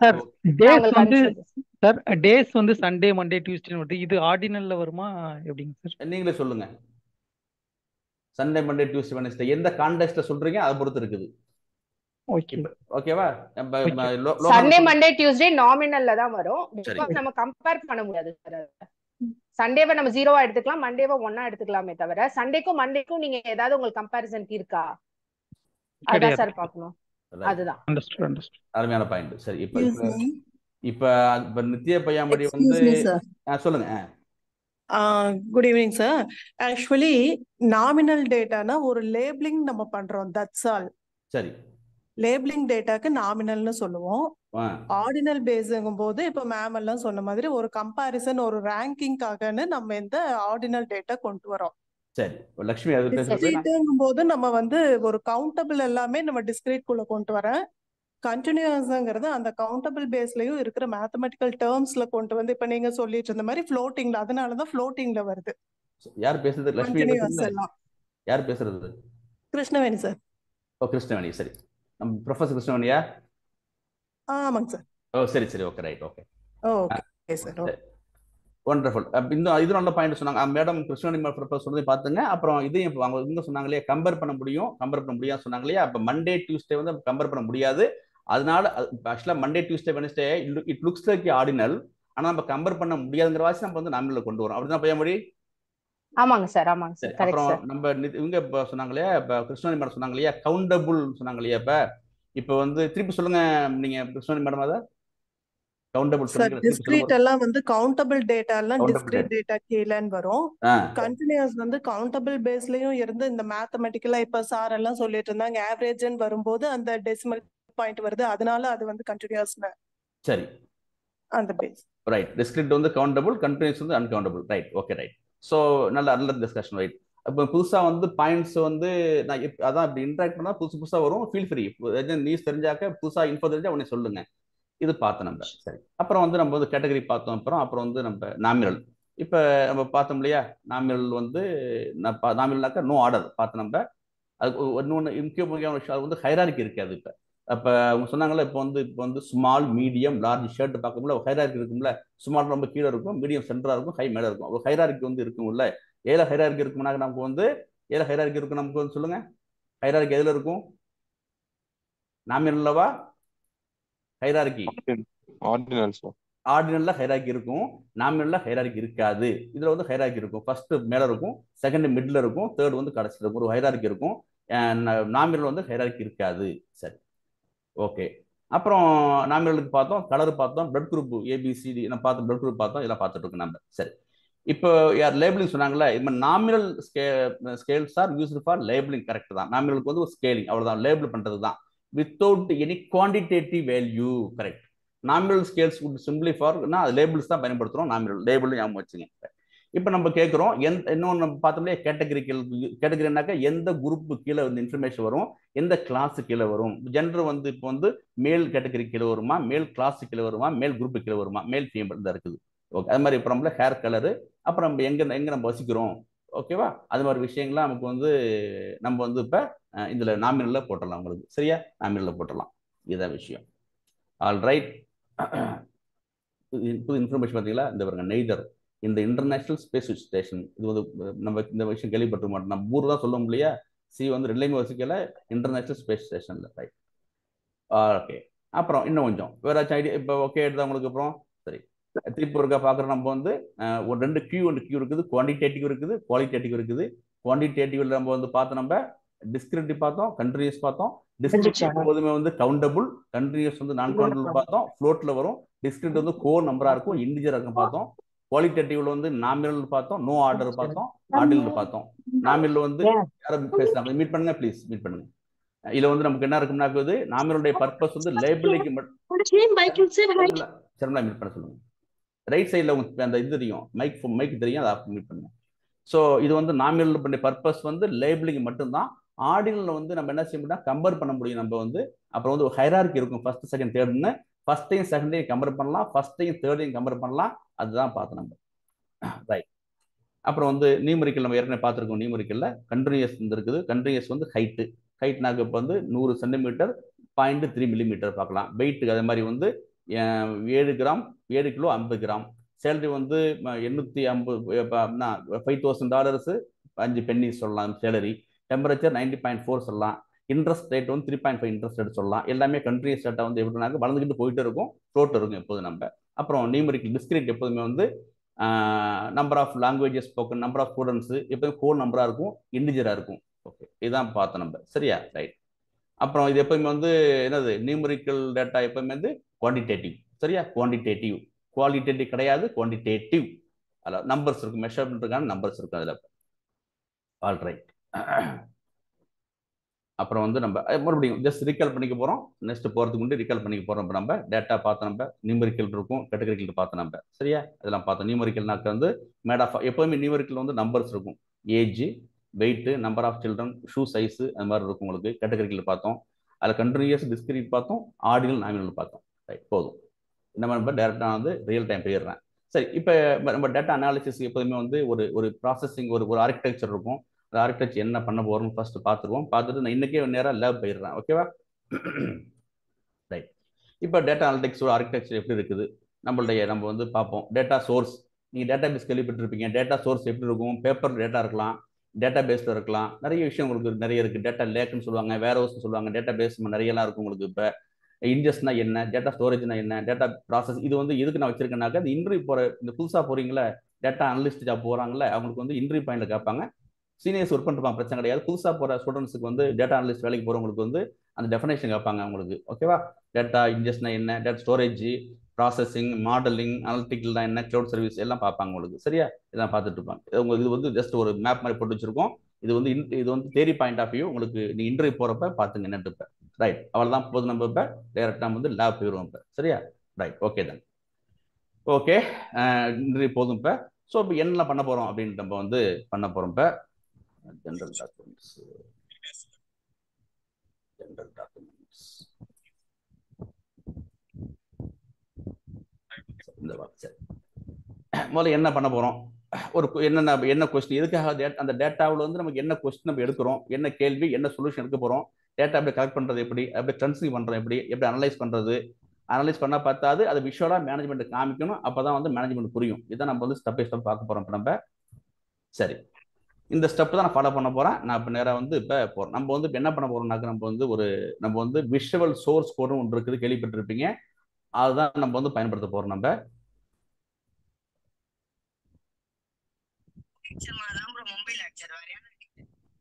சார் டேஸ் வந்து சண்டே மண்டே டியூஸ்டே வருது, இது ஆர்டினல்ல வருமா எப்படிங்க சார்? நீங்களே சொல்லுங்க. சண்டே மண்டே டியூஸ்டே வெட்னஸ்டே எந்த கான்டெக்ஸ்ட்ல சொல்றீங்க அதை பொறுத்து இருக்குது. ஓகேவா? சண்டே மண்டே டியூஸ்டே நாமினல்ல தான் வரும். நம்ம கம்பேர் பண்ண முடியாது சார். சண்டேவை நம்ம 0வா எடுத்துக்கலாம், மண்டேவை 1ஆ எடுத்துக்கலாமே தவிர சண்டேக்கும் மண்டேக்கும் நீங்க ஏதாவது உங்களுக்கு கம்பேரிசன் இருக்கா, அதான் சார் பார்க்கணும். அதுதான். அருமையான பாயிண்ட். சரி, இப்ப நித்யா பொய்யாமொழி வந்து சொல்லுங்க. Good evening sir. Actually nominal டேட்டானா ஒரு லேபிளிங் நம்ம பண்றோம், தட்ஸ் ஆல். சரி, லேபிளிங் டேட்டாக்கு நாமினல்னு சொல்லுவோம். ஆர்டினல் பேஸ்ங்கும் போது இப்ப மேம் எல்லாம் சொன்ன மாதிரி ஒரு கம்பாரிசன், ஒரு ரேங்கிங்காகன்னு நம்ம இந்த ஆர்டினல் டேட்டா கொண்டு வரோம். சரி, லட்சுமி அது டிஸ்கிரீட்ங்கும் போது நம்ம வந்து ஒரு கவுண்டபிள் எல்லாமே நம்ம டிஸ்கிரீட் குள்ள கொண்டு வரேன். கண்டினியூஸ்ங்கிறது அந்த கவுண்டபிள் பேஸ்லயும் இருக்கிற மேத்தமெட்டிக்கல் டேர்ம்ஸ்ல கொண்டு வந்து இப்ப நீங்க சொல்லிட்டு இருந்த மாதிரி ஃப்ளோட்டிங்ல, அதனாலதான் ஃப்ளோட்டிங்ல வருது. யார் பேசுறது? லட்சுமி எல்லாம். யார் பேசுறது? கிருஷ்ணவேணி சார். ஓ, கிருஷ்ணவேணி. சரி, நம்ம ப்ரொஃபசர் கிருஷ்ணவேணியா? ஆமாங்க சார். ஓ சரி சரி, okay, right, okay. Okay sir, wonderful. இது நல்ல பாயிண்ட் சொன்னாங்க மேடம். கிருஷ்ணவேணி ப்ரொஃபசர் சொன்னதை பார்த்துங்க. அப்புறம் இதையும் அவங்க இவங்க சொன்னாங்க இல்லையா, கம்பேர் பண்ண முடியாது சொன்னாங்க இல்லையா. அப்போ மண்டே டியூஸ்டே வந்து கம்பேர் பண்ண முடியாது. அதனால ஆக்சுவலா Monday Tuesday Wednesday it looks like ordinal, ஆனா நம்ம கம்பேர் பண்ண முடியாதுங்கிற வாசி நம்ம வந்து நாமினல்ல கொண்டு வரோம். அப்படிதான் பொய்யாமொழி? ஆமாங்க சார், ஆமாங்க சார். அப்புறம் நம்ம இவங்க சொன்னாங்க இல்லையா, கிருஷ்ணவேணி மேடம் சொன்னாங்க இல்லையா, கவுண்டபிள் சொன்னாங்க இல்லையா. இப்ப வந்து திருப்பி சொல்லுங்க நீங்க கிருஷ்ணவேணி மேடம். அதை கவுண்டபிள் சார், டிஸ்கிரீட் எல்லாம் வந்து கவுண்டபிள் டேட்டா எல்லாம் டிஸ்கிரீட் டேட்டா கீழன்னு வரும். கண்டினியூஸ் வந்து கவுண்டபிள் பேஸ்லயும் இருந்து இந்த மேத்தமெட்டிக்கலா இப்ப சார் எல்லாம் சொல்லிட்டு இருந்தாங்க ஆவரேஜ்னு வரும்போது அந்த டெசிமல் பாயிண்ட் வருது, அதனால அது வந்து கண்டினியூஸ். சரி, அந்த பேஸ் ரைட். டிஸ்கிரீட் வந்து கவுண்டபிள், கண்டினியூஸ் வந்து uncountable. Right, okay, right. So நல்ல டிஸ்கஷன். ரைட். இப்போ புதுசாக வந்து பாயிண்ட்ஸ் வந்து நான் அதான் இப்படி இன்ட்ராக்ட் பண்ணால் புதுசாக வரும். Feel free. நியூஸ் தெரிஞ்சாக்க புதுசாக இன்ஃபோ தெரிஞ்சா உடனே சொல்லுங்க. இது பார்த்தோம் நம்ம. சரி, அப்புறம் வந்து நம்ம வந்து கேட்டகரி பார்த்தோம். அப்புறம் வந்து நம்ம நாமினல். இப்போ நம்ம பார்த்தோம் இல்லையா, நாமினல் வந்து நாமினல்னாக்கா நோ ஆர்டர் பார்த்தோம் நம்ம. அது இன்னொன்று முக்கியமான விஷயம், அது வந்து ஹைரார்கி இருக்காது. இப்போ அப்போ அவங்க சொன்னாங்களே, இப்போ வந்து ஸ்மால், மீடியம், லார்ஜ் ஷர்ட் பார்க்கும்போது ஹைரார்கி இருக்கும்ல. ஸ்மால் ரொம்ப கீழே இருக்கும், மீடியம் சென்டராக இருக்கும், ஹை மேலே இருக்கும். ஒரு ஹைரார்கி வந்து இருக்கும்ல. ஏல ஹைரார்கி இருக்கும்னா நமக்கு வந்து ஏல ஹைரார்கி இருக்கும் நமக்கு வந்து சொல்லுங்க. ஹைரார்கி எதில் இருக்கும்? நாமினல்லவா ஹைரார்கி? ஆர்டினல்ல ஹைரார்கி இருக்கும், நாமினல்ல ஹைரார்கி இருக்காது. இதுல வந்து ஹைரார்கி இருக்கும். ஃபர்ஸ்ட் மேல இருக்கும், செகண்ட் மிட்ல இருக்கும், தேர்ட் வந்து கடைசியில் இருக்கும். ஒரு ஹைரார்கி இருக்கும். நாமினல் வந்து ஹைரார்கி இருக்காது. சரி, ஓகே. அப்புறம் நாமினலுக்கு பார்த்தோம், கலர் பார்த்தோம், பிளட் குரூப் ஏபிசிடி நம்ம பார்த்தோம், பிளட் குரூப் பார்த்தோம், இதெல்லாம் பார்த்துட்டு இருக்கோம் நம்ம. சரி, இப்போ யார் லேபிளிங் சொன்னாங்களே, இப்போ nominal scales are used for labelling. Correct தான். நாமினலுக்கு வந்து ஒரு ஸ்கேலிங், அவ்வளவுதான், லேபிள் பண்றது தான், without any quantitative value. Correct. Nominal scales simply for labels தான் பயன்படுத்துறோம். நாமினல் லேபிள் ஞாபகம் வச்சுங்க. இப்போ நம்ம கேட்குறோம், இன்னொன்று நம்ம பார்த்தோம்லையே கேட்டகரினாக்கா எந்த குரூப்பு கீழே வந்து இன்ஃபர்மேஷன் வரும், எந்த கிளாஸ் கீழே வரும். ஜெண்டர் வந்து இப்போ வந்து மேல் கேட்டகரி கீழே வருமா, மேல் கிளாஸ் கீழே வருமா, மேல் குரூப்பு கீழே வருமா, மேல் ஃபீமேல் தான் இருக்குது. ஓகே, அது மாதிரி இப்போ நம்மள ஹேர் கலரு, அப்புறம் நம்ம எங்கே நம்ம வசிக்கிறோம், ஓகேவா, அது மாதிரி விஷயங்கள்லாம் நமக்கு வந்து நம்ம வந்து இப்போ இதில் நாமினலில் போட்டுடலாம். உங்களுக்கு சரியா, நாமினலில் போட்டுடலாம். இதுதான் விஷயம். All right. புது இன்ஃபர்மேஷன் பார்த்தீங்களா, இந்த பாருங்க, நெய்தர் இந்த இன்டர்நேஷனல் ஸ்பேஸ் ஸ்டேஷன். இது வந்து நம்ம இந்த விஷயம் கேள்விப்பட்ட மாட்டோம், நம்ம ஊர் தான் சொல்லுவோம் இல்லையா. சி வந்து ரெண்டுலையுமே வசிக்கல, இன்டர்நேஷனல் ஸ்பேஸ் ஸ்டேஷன்ல. Right, okay. அப்புறம் இன்னும் கொஞ்சம் வேற ஐடியா இப்போ ஓகே எடுத்தா உங்களுக்கு. அப்புறம் சரி, திருப்பி ஒருக்கா பார்க்குறோம். நம்ம வந்து ஒரு ரெண்டு கியூ இருக்குது, குவான்டிடேட்டிவ் இருக்குது, குவாலிட்டேட்டிவ் இருக்குது. குவான்டிடேட்டிவ்ல நம்ம வந்து பார்த்தோம், நம்ம டிஸ்கிரிப்டிவ் பார்த்தோம், கண்டினியூஸ் பார்த்தோம். டிஸ்கிரிப்டிவ் எப்போதுமே வந்து கவுண்டபிள், கண்டினியூஸ் வந்து நான் கவுண்டபிள் பார்த்தோம், ஃப்ளோட்ல வரும். டிஸ்கிரிப்ட் வந்து கோர் நம்பரா இருக்கும், இண்டிஜரா இருக்கும் பார்த்தோம். குவாலிட்டேட்டிவ்ல வந்து நாமினல் பார்த்தோம், நோ ஆர்டர் பார்த்தோம், ஆர்டினல் பார்த்தோம். நாமினல் வந்து யாரும் பேசுறாங்க, மீட் பண்ணுங்க ப்ளீஸ், மீட் பண்ணுங்க. இதுல வந்து நமக்கு என்ன இருக்கும்னா, நாமினலுடைய பர்பஸ் வந்து லேபிளிங்க்கு மட்டும். மீட் பண்ண சொல்லுங்க. ரைட் சைடில் உங்களுக்கு அந்த இது தெரியும், மைக் தெரியும், அதை மீட் பண்ணுங்க. ஸோ இது வந்து நாமினல் பண்ண பர்பஸ் வந்து லேபிளிங் மட்டும்தான். ஆர்டினல் வந்து நம்ம என்ன செய்ய முடியும், கம்பேர் பண்ண முடியும் நம்ம வந்து. அப்புறம் வந்து ஒரு ஹைரார்கி இருக்கும், ஃபர்ஸ்ட் செகண்ட் தேர்ட்னு. ஃபர்ஸ்டையும் செகண்டையும் கம்பேர் பண்ணலாம், ஃபர்ஸ்டையும் தேர்டையும் கம்பேர் பண்ணலாம். அதுதான் பார்த்தோம் நம்ம. ரைட். அப்புறம் வந்து நியூமரிக்கல் நம்ம ஏற்கனவே பார்த்துருக்கோம். நியூமரிக்கல்ல கண்டினியூஸ் இருக்குது. கண்டினியூஸ் வந்து ஹைட்னாக்கு இப்போ வந்து 100 சென்டிமீட்டர் 0.3 மில்லிமீட்டர் பார்க்கலாம். வெயிட்டுக்கு அதே மாதிரி வந்து 7 கிராம் 7 கிலோ 50 கிராம். சேலரி வந்து 850 $5,000 5 பென்னி சொல்லலாம் சேலரி. டெம்பரேச்சர் 90.4 சொல்லலாம். இன்ட்ரெஸ்ட் ரேட் வந்து 3.5 இன்ட்ரெஸ்ட் ரேட் சொல்லலாம். எல்லாமே கண்ட்ரிஸ் ரேட்டை வந்து எப்படினாக்க வளர்ந்துக்கிட்டு போயிட்டு இருக்கும், ஃப்ளோட் இருக்கும் எப்போது நம்ம. அப்புறம் நியூமரிக்கல் டிஸ்கிரிட் எப்போதுமே வந்து number of languages spoken, number of students எப்போதும் ஹோல் நம்பராக இருக்கும், இண்டிஜராக இருக்கும். ஓகே, இதுதான் பார்த்தோம் நம்ம. சரியா, ரைட். அப்புறம் இது எப்பவுமே வந்து என்னது, நியூமரிக்கல் டேட்டா எப்பவுமே வந்து குவான்டிடேட்டிவ். சரியா, குவான்டிடேட்டிவ். குவாலிட்டேட்டிவ் கிடையாது, குவான்டிடேட்டிவ். அதில் நம்பர்ஸ் இருக்கும், மெஷர்மெண்ட்டுக்கான நம்பர்ஸ் இருக்கும் அதில். All right. அப்புறம் வந்து நம்ம மறுபடியும் ஜஸ்ட் ரீகால் பண்ணிக்க போகிறோம். நெக்ஸ்ட் போகிறதுக்கு முன்னாடி ரீகால் பண்ணிக்க போகிறோம். இப்போ நம்ம டேட்டா பார்த்தோம், நம்ம நியூமரிக்கல் இருக்கும், கேட்டகரிக்கல் பார்த்தோம் நம்ம. சரியா, அதெல்லாம் பார்த்தோம். நியூமரிக்கல்னாக்க வந்து மேட் ஆஃப் எப்போவுமே நியூமரிக்கல் வந்து நம்பர்ஸ் இருக்கும், age, weight, number of children, shoe size, அது மாதிரி இருக்கும் உங்களுக்கு. கேட்டகரிக்கல் பார்த்தோம், அதில் கண்டினியூஸ் டிஸ்கிரிட் பார்த்தோம், ஆர்டினல் நாமினல் பார்த்தோம். ரைட், போதும். இந்த மாதிரி நம்ம டேரெக்டாக வந்து ரியல் டைம் போயிடுறேன். சரி, இப்போ நம்ம டேட்டா அனாலிசிஸ் எப்போதுமே வந்து ஒரு ப்ராசஸிங், ஒரு ஆர்கிடெக்சர் இருக்கும். அந்த ஆர்கிடெக்சர் என்ன பண்ண போகிறோம்னு ஃபர்ஸ்ட் பார்த்துருவோம். பார்த்துட்டு நான் இன்றைக்கே நேராக லேப் போயிடுறேன். ஓகேவா, ரைட். இப்போ டேட்டா அனாலிட்டிக்ஸோட ஆர்கிடெக்சர் எப்படி இருக்குது நம்ம வந்து பார்ப்போம். டேட்டா சோர்ஸ், நீங்கள் டேட்டா பேஸ் கேள்விப்பட்டிருப்பீங்க. டேட்டா சோர்ஸ் எப்படி இருக்கும், பேப்பர் டேட்டா இருக்கலாம், டேட்டா பேஸில் இருக்கலாம், நிறைய விஷயம் உங்களுக்கு நிறைய இருக்குது. டேட்டா லேக்குன்னு சொல்லுவாங்க, வேர் ஹவுஸ்ன்னு சொல்லுவாங்க, டேட்டா பேஸ் நிறையலாம் இருக்கும் உங்களுக்கு. இப்போ இன்ஜெஸ்ட்னா என்ன, டேட்டா ஸ்டோரேஜ்னா என்ன, டேட்டா ப்ராசஸ், இது வந்து எதுக்கு நான் வச்சிருக்கேன்னாக்க, இந்த இன்டர்வியூ போகிற இந்த புதுசாக போகிறீங்களா, டேட்டா அனலிஸ்ட் ஜாப் போகிறாங்களே, அவங்களுக்கு வந்து இன்டர்வியூ பாயிண்ட் கேட்பாங்க. சீனியர்ஸ் ஒர்க் பண்ணிருப்பாங்க, பிரச்சனை கிடையாது. புதுசாக போகிற ஸ்டூடெண்ட்ஸுக்கு வந்து டேட்டா அனலிஸ்ட் வேலைக்கு போகிறவங்களுக்கு வந்து அந்த டெஃபினேஷன் கேட்பாங்க உங்களுக்கு. ஓகேவா, டேட்டா இன்ஜெஸ்ட்னா என்ன, data storage, processing, modelling, analytical என்ன, க்ளவுட் சர்வீஸ் எல்லாம் பார்ப்பாங்க உங்களுக்கு. சரியா, இதான் பார்த்துட்டு இருப்பாங்க. உங்களுக்கு இது வந்து ஜஸ்ட் ஒரு மேப் மாதிரி போட்டு வச்சிருக்கோம். இது வந்து தேரி பாயிண்ட் ஆஃப் வியூ உங்களுக்கு. நீ இன்டர்வியூ போகிறப்ப பார்த்துங்க என்னட்டு. ரைட், அவ்வளோதான். போது நம்ம இப்போ டேரெக்டாக வந்து லேப் போயிடுவோம் இப்போ. சரியா, ரைட், ஓகே தான். ஓகே, இன்டர்வியூ போதும் இப்போ. ஸோ இப்போ என்னெல்லாம் பண்ண போகிறோம் அப்படின்ட்டு நம்ம வந்து பண்ண போகிறோம் இப்போ. ஜென்ரல் டாக்குமெண்ட்ஸ், இந்த சரி முதல்ல என்ன பண்ண போகிறோம், ஒரு என்ன கொஸ்டின், எதுக்காக அந்த டேட்டாவில் வந்து நமக்கு என்ன கொஸ்டின் நம்ம எடுக்கிறோம், என்ன கேள்வி, என்ன சொல்யூஷன் எடுக்க போகிறோம், டேட்டா எப்படி கலெக்ட் பண்ணுறது, எப்படி ட்ரான்ஸ்ஃபர் பண்ணுறது, எப்படி அனலைஸ் பண்ணுறது, அனலைஸ் பண்ணால் பார்த்தாது அது விஷுவலாக மேனேஜ்மெண்ட் காமிக்கணும். அப்போ தான் வந்து மேனேஜ்மெண்ட் புரியும். இதான் நம்ம வந்து ஸ்டெப் பை ஸ்டெப் பார்க்க போகிறோம். இப்போ நம்ம சரி இந்த ஸ்டெப் தான் நான் ஃபாலோ பண்ண போகிறேன். நான் இப்போ நேராக வந்து இப்போ போகிறோம். நம்ம வந்து என்ன பண்ண போகிறோம்னாக்க நம்ம வந்து விஷுவல் சோர்ஸ் கோடும் ஒன்று இருக்குது, கேள்விப்பட்டிருப்பீங்க. அதுதான் நம்ம வந்து பயன்படுத்த போகிறோம். நம்ம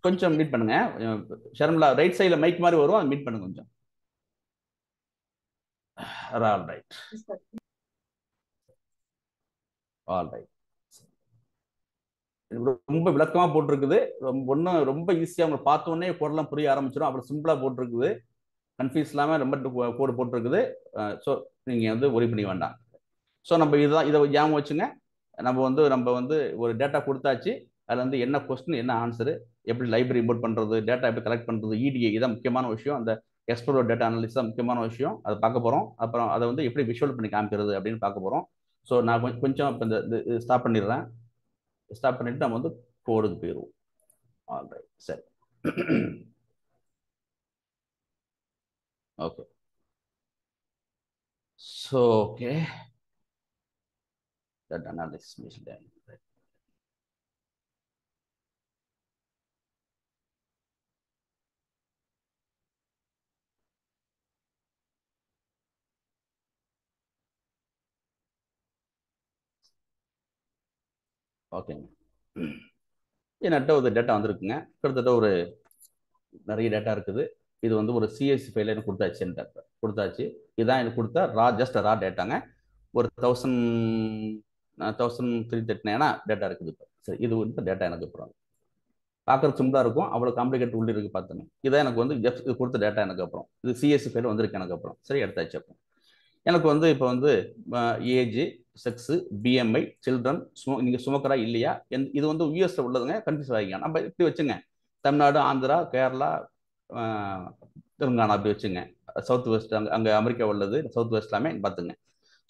கொஞ்சம் மீட் பண்ணுங்க ஷர்மிளா, ரைட் சைடில் மைக் மாதிரி வரும், அதை மீட் பண்ணுங்க கொஞ்சம். All right all right. ரொம்ப விளக்கமா போட்டிருக்குது. ரொம்ப ஈஸியா அவங்க பார்த்த உடனே கோடெல்லாம் புரிய ஆரம்பிச்சிடும். அப்புறம் சிம்பிளா போட்டிருக்குது, கன்ஃபியூஸ் இல்லாம ரொம்ப கோடு போட்டிருக்குது. ஸோ நீங்க வந்து ஒரி பண்ணி வேண்டாம். ஸோ நம்ம இதை ஞாபகம் வச்சுங்க. நம்ம வந்து ஒரு டேட்டா கொடுத்தாச்சு. அதில் வந்து என்ன கொஸ்டின், என்ன ஆன்சரு, எப்படி லைப்ரரி இம்போர்ட் பண்ணுறது, டேட்டா எப்படி கலெக்ட் பண்ணுறது, இடிஏ இதான் முக்கியமான விஷயம். அந்த எக்ஸ்ப்ளோர் டேட்டா அனாலிசிஸ் தான் முக்கியமான விஷயம். அதை பார்க்க போகிறோம். அப்புறம் அதை வந்து எப்படி விஷுவல் பண்ணி காமிக்கிறது அப்படின்னு பார்க்க போகிறோம். ஸோ நான் கொஞ்சம் இப்போ இந்த ஸ்டாப் பண்ணிடுறேன். ஸ்டாப் பண்ணிட்டு நம்ம வந்து கோடுக்கு போயிடுவோம். ஆல்ரைட் சரி okay. So okay that analysis is done. ஓகேங்க, என்கிட்ட ஒரு டேட்டா வந்திருக்குங்க. கிட்டத்தட்ட ஒரு நிறைய டேட்டா இருக்குது. இது வந்து ஒரு சிஎஸ்சி ஃபைல எனக்கு கொடுத்தாச்சு. இதுதான் எனக்கு கொடுத்த ஜஸ்ட் ரா டேட்டாங்க. ஒரு 1339 டேட்டா இருக்குது. இப்போ சரி, இது வந்து டேட்டா எனக்கு அப்புறம் பார்க்குறது சிம்பிளாக இருக்கும், அவ்வளோ காம்ப்ளிகேட் உள்ள இருக்குது பார்த்துங்க. இதான் எனக்கு வந்து இது கொடுத்த டேட்டா எனக்கு அப்புறம். இது சிஎஸ்சி ஃபைல் வந்திருக்கு எனக்கு அப்புறம். சரி, எடுத்தாச்சு. அப்புறம் எனக்கு வந்து இப்போ வந்து ஏஜ், செக்ஸு, பிஎம்ஐ, சில்ட்ரன், நீங்கள் சுமக்கரா இல்லையா, இது வந்து யூஎஸ்ல உள்ளதுங்க. கன்ஃபியூஸ் ஆகிங்க. நம்ம இப்படி வச்சுங்க, தமிழ்நாடு, ஆந்திரா, கேரளா, தெலுங்கானா அப்படி வச்சுங்க. சவுத் வெஸ்ட் அங்கே அமெரிக்கா உள்ளது, சவுத் வெஸ்ட் எல்லாமே பார்த்துங்க.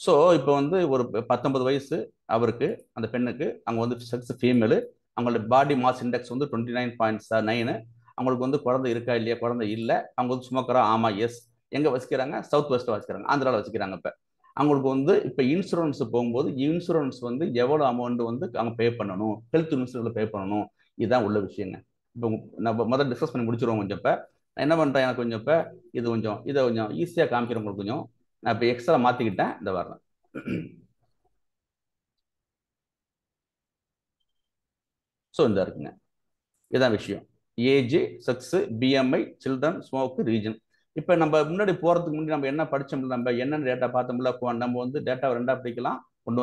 ஸோ இப்போ வந்து ஒரு 19 வயசு அவருக்கு, அந்த பெண்ணுக்கு. அவங்க வந்து செக்ஸ் ஃபீமேலு. அவங்களோட பாடி மாஸ் இண்டெக்ஸ் வந்து 29.9. அவங்களுக்கு வந்து குழந்தை இருக்கா இல்லையா, குழந்தை இல்லை. அவங்க வந்து சுமக்கரா, ஆமாம், எஸ். எங்கே வசிக்கிறாங்க, சவுத் வெஸ்ட்டில் வசிக்கிறாங்க, ஆந்திராவில் வசிக்கிறாங்க. இப்போ அவங்களுக்கு வந்து இப்போ இன்சூரன்ஸ் போகும்போது இன்சூரன்ஸ் வந்து எவ்வளோ அமௌண்ட் வந்து அவங்க பே பண்ணணும், ஹெல்த் இன்சூரன்ஸில் பே பண்ணணும். இதுதான் உள்ள விஷயங்க. இப்போ நம்ம முதல்ல டிஸ்கஸ் பண்ணி முடிச்சிருவோம். கொஞ்சம் இப்போ நான் என்ன பண்ணுறேன், எனக்கு கொஞ்சம் இப்போ இதை கொஞ்சம் ஈஸியாக காமிக்கிறவங்களுக்கு கொஞ்சம் நான் இப்போ எக்ஸ்ட்ரா மாற்றிக்கிட்டேன். இந்த வரேன். ஸோ இந்த இருக்குங்க, இதுதான் விஷயம். Age, sex, BMI, children, smoke, region. இப்போ நம்ம முன்னாடி போகிறதுக்கு முன்னாடி நம்ம என்ன படித்தோம்ல, நம்ம என்னென்ன டேட்டா பார்த்தோம்ல, நம்ம வந்து டேட்டாவை ரெண்டாக பிரிக்கலாம். ஒன்று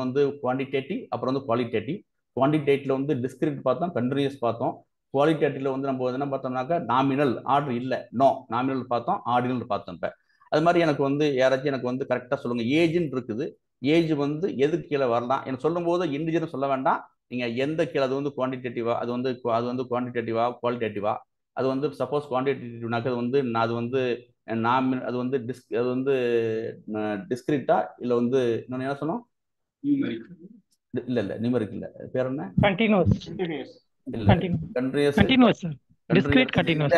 வந்து குவான்டிடேட்டிவ், அப்புறம் வந்து குவாலிட்டேட்டிவ். குவான்டிடேட்டிவ்ல வந்து டிஸ்கிரிட் பார்த்தோம், கண்டினியூஸ் பார்த்தோம். குவாலிட்டேட்டிவ்ல வந்து நம்ம என்ன பார்த்தோம்னாக்கா நாமினல், ஆர்டர் இல்லை, நோ, நாமினல் பார்த்தோம், ஆர்டினல் பார்த்தோம். இப்போ அது மாதிரி எனக்கு வந்து யாராச்சும் எனக்கு வந்து கரெக்டாக சொல்லுங்கள். ஏஜ்ன்னு இருக்குது, ஏஜ் வந்து எதுக்கு கீழே வரலாம் எனக்கு சொல்லும்போது இண்டிஜுவல் சொல்ல வேண்டாம். நீங்கள் எந்த கீழே, அது வந்து குவான்டிடேட்டிவா, அது வந்து குவான்டிடேட்டிவா, குவாலிட்டேட்டிவா. அது வந்து சப்போஸ் குவான்டிடேட்டிவ்னாக்க அது வந்து அது வந்து டிஸ்கிரிட்டா இல்லை வந்து இன்னொன்று என்ன சொன்னோம், இல்லை நியூமெரிக் இல்லை, பேர் என்ன,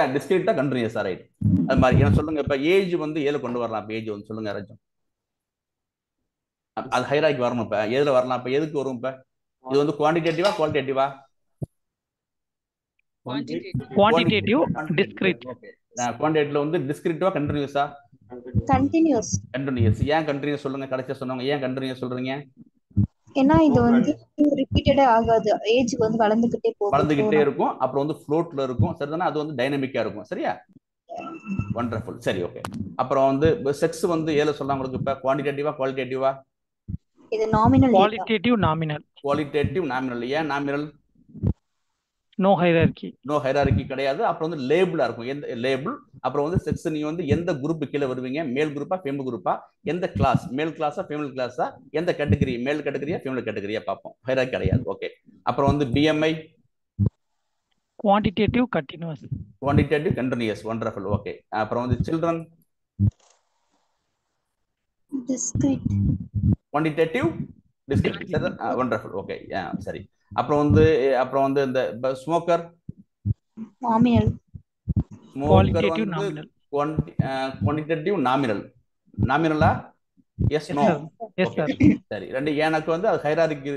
டிஸ்கிரிட்டா கண்டினியூஸா, ரைட். அது மாதிரி என்ன சொல்லுங்க. இப்போ ஏஜ் வந்து ஏழு கொண்டு வரலாம். இப்போ ஏஜ் வந்து சொல்லுங்க யாராச்சும். அது ஹைராக்கி வரணும். இப்போ எதுல வரலாம், இப்போ எதுக்கு வரும்? இப்போ இது வந்து குவான்டிடேட்டிவா, குவாலிட்டேட்டிவா? Quantitative, discrete. குவான்டிடேட்டிவ்ல வந்து டிஸ்கிரிட்டிவா, கண்டினியூஸா? கண்டினியூஸ். கண்டினியூஸ். ஏன் கண்டினியூஸ் சொல்லுங்க, கடைசியா சொன்னவங்க ஏன் கண்டினியூஸ் சொல்றீங்க? ஏன்னா இது வந்து ரிப்பீட்டடே ஆகாது, ஏஜ் வந்து வளர்ந்துகிட்டே இருக்கும். அப்புறம் வந்து ஃப்ளோட்ல இருக்கும், சரிதானே? அது வந்து டைனமிக்கா இருக்கும், சரியா? வண்டர்ஃபுல். சரி, ஓகே. அப்புறம் வந்து செக்ஸ் வந்து ஏல சொல்லலாம் உங்களுக்கு. இப்ப குவான்டிடேட்டிவா, குவாலிட்டேட்டிவா? இது nominal. Qualitative, nominal. Qualitative, nominal. ஏன் nominal? No hierarchy. No hierarchy கிடையாது. அப்புறம் வந்து லேபிளா இருக்கும், எந்த லேபிள். அப்புறம் வந்து செக்ஸ் நீங்க வந்து எந்த குரூப் கீழே வருவீங்க, மேல் குரூப்பா, ஃபெமினல் குரூப்பா, எந்த கிளாஸ், மேல் கிளாஸா, ஃபெமினல் கிளாஸா, எந்த கேட்டகரி, மேல் கேட்டகரியா, ஃபெமினல் கேட்டகரியா பார்ப்போம். ஹைரார்கி கிடையாது. ஓகே. அப்புறம் வந்து BMI quantitative, continuous. Quantitative, continuous. Wonderful. Okay. அப்புறம் வந்து children discrete. Quantitative descriptive. Wonderful. Okay, சரி. அப்புறம் வந்து இந்த ஸ்மோக்கர் ஸ்மோக்கர் வந்து குவான்டிடேட்டிவ் நாமினலா? Yes no? ஓகே சரி. ரெண்டு எனக்கு வந்து அது ஹைரார்கி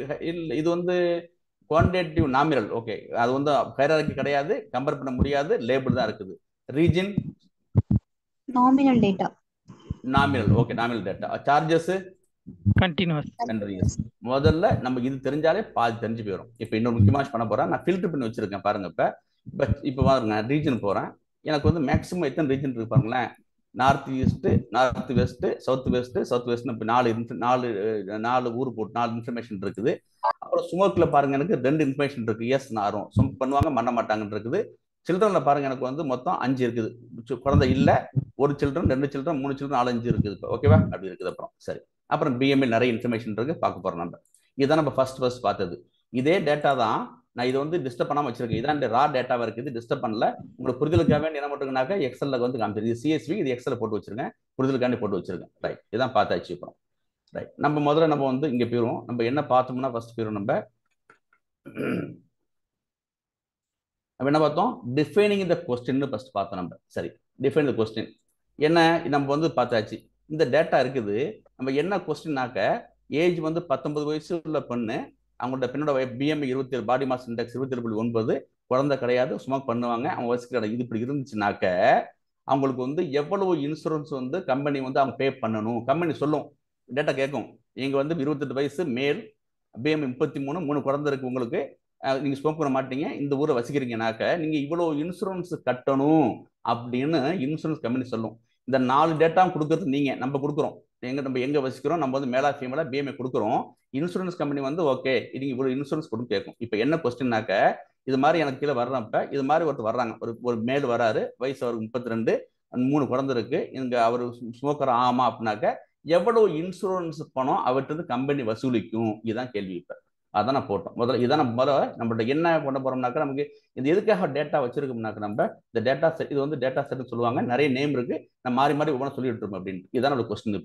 இது வந்து குவான்டிடேட்டிவ் நாமினல். ஓகே, அது வந்து ஹைரார்கி கிடையாது, கம்பேர் பண்ண முடியாது, லேபிள் தான் இருக்குது. Region nominal data. Nominal. Okay, nominal data. Charges continuous. முதல்ல நம்ம இது தெரிஞ்சாலே பாதி தெரிஞ்சு போயிடும். இப்போ இன்னொரு முக்கியமாக பண்ண போறேன். நான் ஃபில்டர் பண்ணி வச்சிருக்கேன் பாருங்க. இப்போ பாருங்க, ரீஜன் போறேன். எனக்கு வந்து மேக்ஸிமம் எத்தனை ரீஜன் இருக்கு பாருங்களேன். North east, north west, south west, south west. இப்போ நாலு ஊர் போட்டு 4 இன்ஃபர்மேஷன் இருக்குது. அப்புறம் ஸ்மோக்ல பாருங்க எனக்கு 2 இன்ஃபர்மேஷன் இருக்கு. எஸ் நாரும் ஸ்மோக் பண்ணுவாங்க பண்ண மாட்டாங்கன்னு இருக்குது. சில்ட்ரன்ல பாருங்க எனக்கு வந்து மொத்தம் 5 இருக்குது. குழந்தை இல்ல, 1 சில்ட்ரன், 2 சில்ட்ரன், 3 சில்ட்ரன், 4 5 இருக்குது. ஓகேவா? அப்படி இருக்குது. அப்புறம் சரி, அப்புறம் பிஎம்ஏ நிறைய இன்ஃபர்மேஷன் இருக்கு, பார்க்க போறோம் நம்ம. இதுதான் நம்ம ஃபர்ஸ்ட் பார்த்தது. இதே டேட்டா தான் நான் இது வந்து டிஸ்டர்ப் பண்ணாம வச்சிருக்கேன். இதான் ரா டேட்டாவா இருக்குது, டிஸ்டர்ப் பண்ணல. உங்களுக்கு புரிதலுக்காக வேண்டி என்ன பண்ணுறதுனாக்கா எக்ஸல்ல வந்து காமிச்சிருக்கு. இது சிஎஸ்வி, இது எக்ஸல்ல போட்டு வச்சிருக்கேன், புரிதலுக்காண்டி போட்டு வச்சிருக்கேன். ரைட், இதான் பார்த்தாச்சு. அப்புறம் ரைட், நம்ம முதல்ல நம்ம வந்து இங்க போயிடுவோம். நம்ம என்ன பார்த்தோம்னா ஃபர்ஸ்ட் போயிடும். நம்ம என்ன பார்த்தோம்? டிஃபைனிங் த கொஸ்டின் ஃபர்ஸ்ட் பார்த்தோம் நம்ம. சரி, டிஃபைன் த கொஸ்டின் என்ன நம்ம வந்து பார்த்தாச்சு. இந்த டேட்டா இருக்குது. நம்ம என்ன கொஸ்டின்னாக்க, ஏஜ் வந்து 19 வயசு உள்ள பெண்ணு, அவங்களோட பெண்ணோட பிஎம்ஐ 27, பாடி மாஸ் இண்டெக்ஸ் 27.9, குழந்தை கிடையாது, ஸ்மோக் பண்ணுவாங்க, அவங்க வயசுக்கு கிடையாது. இது இப்படி இருந்துச்சுனாக்க அவங்களுக்கு வந்து எவ்வளவு இன்சூரன்ஸ் வந்து கம்பெனி வந்து அவங்க பே பண்ணணும், கம்பெனி சொல்லும். டேட்டா கேட்கும். நீங்க வந்து 28 வயசு மேல், பிஎம்ஐ 33, 3 குழந்தை இருக்கு உங்களுக்கு, நீங்க ஸ்மோக் பண்ண மாட்டீங்க, இந்த ஊரை வசிக்கிறீங்கனாக்க நீங்க இவ்வளவு இன்சூரன்ஸ் கட்டணும் அப்படின்னு இன்சூரன்ஸ் கம்பெனி சொல்லும். இந்த 4 டேட்டா கொடுக்கறது நீங்க, நம்ம கொடுக்குறோம். நம்ம எங்க வசிக்கிறோம், நம்ம வந்து மேலா ஃபீமேலா பிஎம்ஐ கொடுக்குறோம். இன்சூரன்ஸ் கம்பெனி வந்து ஓகே நீங்க இவ்வளவு இன்சூரன்ஸ் கொடுத்து கேட்கும். இப்போ என்ன கொஸ்டின்னாக்க, இது மாதிரி எனக்கு கீழே வர்றப்ப இது மாதிரி ஒருத்தர் வர்றாங்க, ஒரு மேல் வராரு, வயசு அவருக்கு 32, 3 குழந்தை இருக்கு, இங்க அவர் ஸ்மோக்கர் ஆமா அப்படின்னாக்க எவ்வளவு இன்சூரன்ஸ் பணம் அவர்கிட்ட கம்பெனி வசூலிக்கும்? இதுதான் கேள்வி. இப்போ அதான் நான் போட்டோம். முதல்ல இதான் நம்ம நம்மள்ட்ட என்ன பண்ண போறோம்னாக்கா, நமக்கு இது எதுக்காக டேட்டா வச்சிருக்கோம்னாக்க, நம்ம இந்த டேட்டா செட், இது வந்து டேட்டா செட்னு சொல்லுவாங்க, நிறைய நேம் இருக்கு, நான் மாறி மாறி ஒவ்வொன்றா சொல்லிட்டு இருக்கோம் அப்படின்ட்டு. இதான் நம்ம கொஸ்டின்.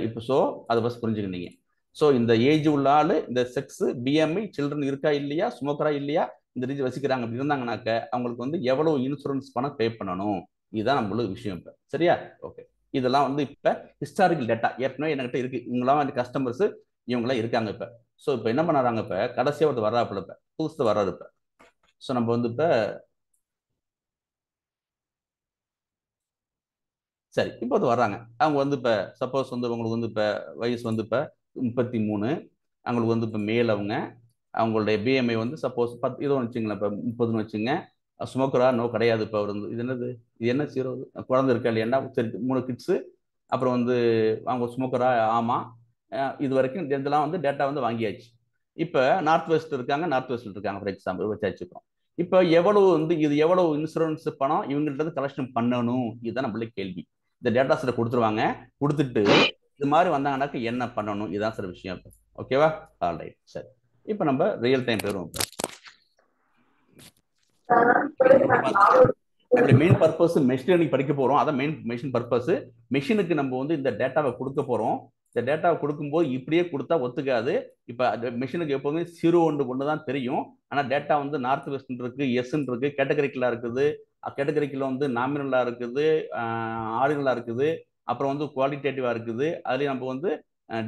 இப்போ ஸோ அதை ஃபர்ஸ்ட் புரிஞ்சுக்கிட்டீங்க. ஸோ இந்த ஏஜ் உள்ள ஆளு, இந்த செக்ஸ், பிஎம்ஐ, சில்ட்ரன் இருக்கா இல்லையா, ஸ்மோக்கரா இல்லையா, இந்த ரீஜ் வசிக்கிறாங்க அப்படி இருந்தாங்கனாக்க அவங்களுக்கு வந்து எவ்வளவு இன்சூரன்ஸ் பணம் பே பண்ணணும், இதுதான் நம்மளுக்கு விஷயம். இப்போ சரியா? ஓகே, இதெல்லாம் வந்து இப்போ ஹிஸ்டாரிக்கல் டேட்டா ஏற்கனவே என்கிட்ட இருக்கு. இவங்களாம் வந்து கஸ்டமர்ஸ் இவங்களாம் இருக்காங்க. இப்போ ஸோ இப்போ என்ன பண்ணுறாங்க, இப்போ கடைசியாக ஒருத்தர் வர்றாப்புல, இப்போ புதுசு வர்றாரு. இப்போ ஸோ நம்ம வந்து இப்போ சரி, இப்போ அது வர்றாங்க. அவங்க வந்து இப்போ சப்போஸ் வந்து உங்களுக்கு வந்து இப்போ வயசு வந்து இப்போ 33, அவங்களுக்கு வந்து இப்போ மேல், அவங்களுடைய பிஎம்ஐ வந்து சப்போஸ் 10 இதோ வச்சுங்களேன், இப்போ 30ன்னு வச்சுங்க. ஸ்மோக்கரா? நோ கிடையாது. இப்போ அவர் வந்து இது என்னது, இது என்ன 0 குழந்தை இருக்கா இல்லையா, சரி 3 கிட்ஸு. அப்புறம் வந்து அவங்க ஸ்மோக்கரா? ஆமா. இது வரைக்கும் இதெல்லாம் வந்து டேட்டா வந்து வாங்கியாச்சு. இப்போ நார்த் வெஸ்ட் இருக்காங்க, நார்த் வெஸ்ட்ல இருக்காங்க ஃபார் எக்ஸாம்பிள் வச்சுக்கிறோம். இப்போ எவ்வளவு வந்து இது எவ்வளவு இன்சூரன்ஸ் பணம் இவங்கள்ட்ட கலெக்ஷன் பண்ணணும், இதுதான் நம்மளுக்கு கேள்வி. இந்த டேட்டா செட்டை கொடுத்துருவாங்க, கொடுத்துட்டு இது மாதிரி வந்தாங்கன்னாக்க என்ன பண்ணணும், இதுதான் சார் விஷயம். ஓகேவா? ஆல் ரைட், சரி. இப்போ நம்ம ரியல் டைம் போயிடுவோம். அப்படி மெயின் பர்பஸ் மெஷின் லேர்னிங் படிக்க போறோம். அதான் மெஷின் பர்பஸ். மெஷினுக்கு நம்ம வந்து இந்த டேட்டாவை கொடுக்க போறோம். இந்த டேட்டாவை கொடுக்கும்போது இப்படியே கொடுத்தா ஒத்துக்காது. இப்போ மெஷினுக்கு எப்போதுமே 0 1 தான் தெரியும். ஆனால் டேட்டா வந்து நார்த் வெஸ்ட் இருக்கு, எஸ் இருக்கு, கேட்டகரிக்கலா இருக்குது, கேட்டகரிக்கல வந்து நாமினலா இருக்குது, ஆர்டினலா இருக்குது, அப்புறம் வந்து குவாலிட்டேட்டிவா இருக்குது, அதுலேயும் நம்ம வந்து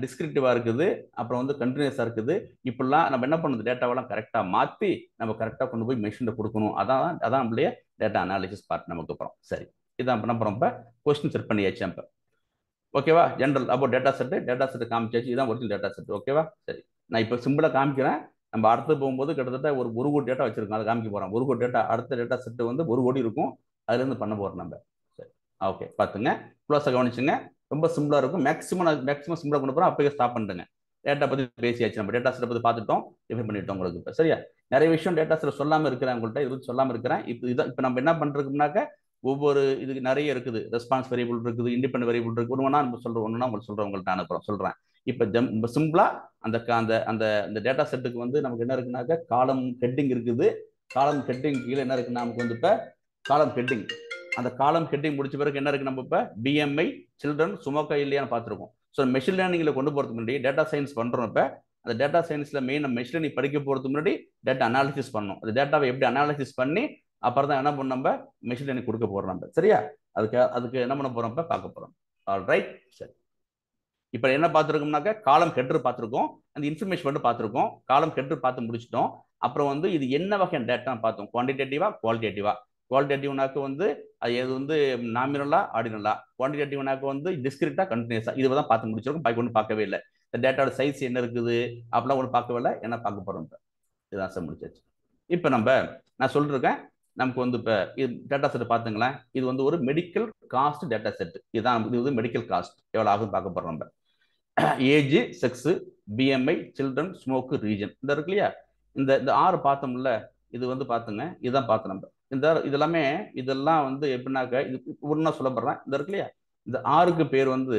டிஸ்கிரிப்டிவா இருக்குது, அப்புறம் வந்து கண்டினியூஸா இருக்குது. இப்படிலாம் நம்ம என்ன பண்ணுறது, டேட்டாவெல்லாம் கரெக்டாக மாற்றி நம்ம கரெக்டாக கொண்டு போய் மெஷினில் கொடுக்கணும். அதான் நம்மளுடைய டேட்டா அனாலிசிஸ் பார்ட் நமக்கு. அப்புறம் சரி, இதான் பண்ண போகிறோம். இப்போ கொஸ்டின் செட் பண்ணியாச்சு. இப்போ ஓகேவா? ஜென்ரல் அப்போ டேட்டா செட்டு காமிச்சாச்சு. இதுதான் ஒரிஜினல் டேட்டா செட். ஓகேவா? சரி, நான் இப்போ சிம்பிளாக காமிக்கிறேன். நம்ம அடுத்து போகும்போது கிட்டத்தட்ட ஒரு 1 கோடி டேட்டா வச்சிருக்கோம், அதை காமிக்க போகிறோம். 1 கோடி டேட்டா, அடுத்த டேட்டா செட்டு வந்து 1 கோடி இருக்கும், அதுலேருந்து பண்ண போகிறோம் நம்ம. சரி, ஓகே, பார்த்துங்க, க்ளோஸாக கவனிச்சுங்க. ரொம்ப சிம்பிளாக இருக்கும். மேக்ஸிமம் சிம்பிளாக கொண்டு போகிறோம். அப்போயே ஸ்டாப் பண்ணிட்டுங்க. டேட்டா பற்றி பேசியாச்சு, நம்ம டேட்டா செட்டை பற்றி பார்த்துட்டோம், டிஃபைன் பண்ணிட்டோம் உங்களுக்கு. இப்போ சரியா? நிறைய விஷயம் டேட்டா செட் சொல்லாமல் இருக்கிறேன் உங்கள்கிட்ட, இது சொல்லாமல் இருக்கிறேன். இப்போ நம்ம என்ன பண்ணுறதுக்குனாக்க, ஒவ்வொரு இதுக்கு நிறைய இருக்குது. ரெஸ்பான்ஸ் வேரியபிள் இருக்குது, இண்டிபெண்டன்ட் வேரியபிள் இருக்குது. ஒன்றுனா நம்ம சொல்கிறோம், ஒன்றுனா உங்களுக்கு சொல்கிறேன், உங்கள்கிட்ட அனுப்புகிறோம், சொல்கிறேன். இப்போ சிம்பிளா அந்த டேட்டா செட்டுக்கு வந்து நமக்கு என்ன இருக்குனாக்க, காலம் ஹெட்டிங் இருக்குது. காலம் ஹெட்டிங் கீழே என்ன இருக்குன்னா, நமக்கு வந்து இப்போ காலம் ஹெட்டிங், அந்த காலம் ஹெட்டிங் முடிச்ச பிறகு என்ன இருக்கு, நம்ம இப்போ பிஎம்ஐ, சில்ட்ரன், ஸ்மோக்கா இல்லையான்னு பார்த்துருக்கோம். ஸோ மெஷின் லேர்னிங்கில் கொண்டு போகிறதுக்கு முன்னாடி டேட்டா சயின்ஸ் பண்ணுறோம். இப்போ அந்த டேட்டா சயின்ஸில் மெயின் நம்ம மெஷின் லேர்னிங் படிக்க போகிறதுக்கு முன்னாடி டேட்டா அனாலிசிஸ் பண்ணணும். அந்த டேட்டாவை எப்படி அனாலிசிஸ் பண்ணி அப்புறம் தான் என்ன பண்ண நம்ம மெஷின் லேர்னிங் கொடுக்க போகிறோம் நம்ம. சரியா? அதுக்கு என்ன பண்ண போகிறோம் இப்போ பார்க்க போகிறோம். All right. சரி, இப்போ என்ன பார்த்துருக்கோம்னாக்கா காலம் ஹெட்டர் பார்த்துருக்கோம், அந்த இன்ஃபர்மேஷன் மட்டும் பார்த்துருக்கோம். காலம் ஹெட்டர் பார்த்து முடிச்சிட்டோம். அப்புறம் வந்து இது என்ன வகையான டேட்டா பார்த்தோம், குவான்டிடேட்டிவா குவாலிட்டேட்டிவா. குவாலிட்டேட்டிவ்னாக்க வந்து அது எது வந்து நாமினலா ஆர்டினலா, குவான்டிடேட்டிவ்னாக்க வந்து டிஸ்கிரிட்டா கண்டினியூஸா. இது தான் பார்த்து முடிச்சிருக்கோம். பாக்கி ஒன்றும் பார்க்கவே இல்லை. இந்த டேட்டாவோட சைஸ் என்ன இருக்குது அப்படிலாம் ஒன்றும் பார்க்கவே இல்லை. என்ன பார்க்க போகிறோம் இப்போ இதுதான் சார் முடிச்சாச்சு. இப்போ நான் சொல்லிருக்கேன் நமக்கு வந்து இப்போ இது டேட்டா செட் பார்த்துங்களேன். இது வந்து ஒரு மெடிக்கல் காஸ்ட் டேட்டா செட். இதுதான் இது வந்து மெடிக்கல் காஸ்ட் எவ்வளோ ஆகும் பார்க்க போகிறோம் நம்ம. Age, sex, BMI, children, smoke, region இந்த இருக்கு இல்லையா. இந்த 6 பார்த்தோம்ல, இது வந்து பார்த்துங்க. இதுதான் பார்த்தோம் நம்ம. இதெல்லாம் வந்து எப்படின்னாக்க இது ஒன்றா சொல்லப்படுறேன். இந்த இருக்கு இல்லையா, இந்த 6க்கு பேர் வந்து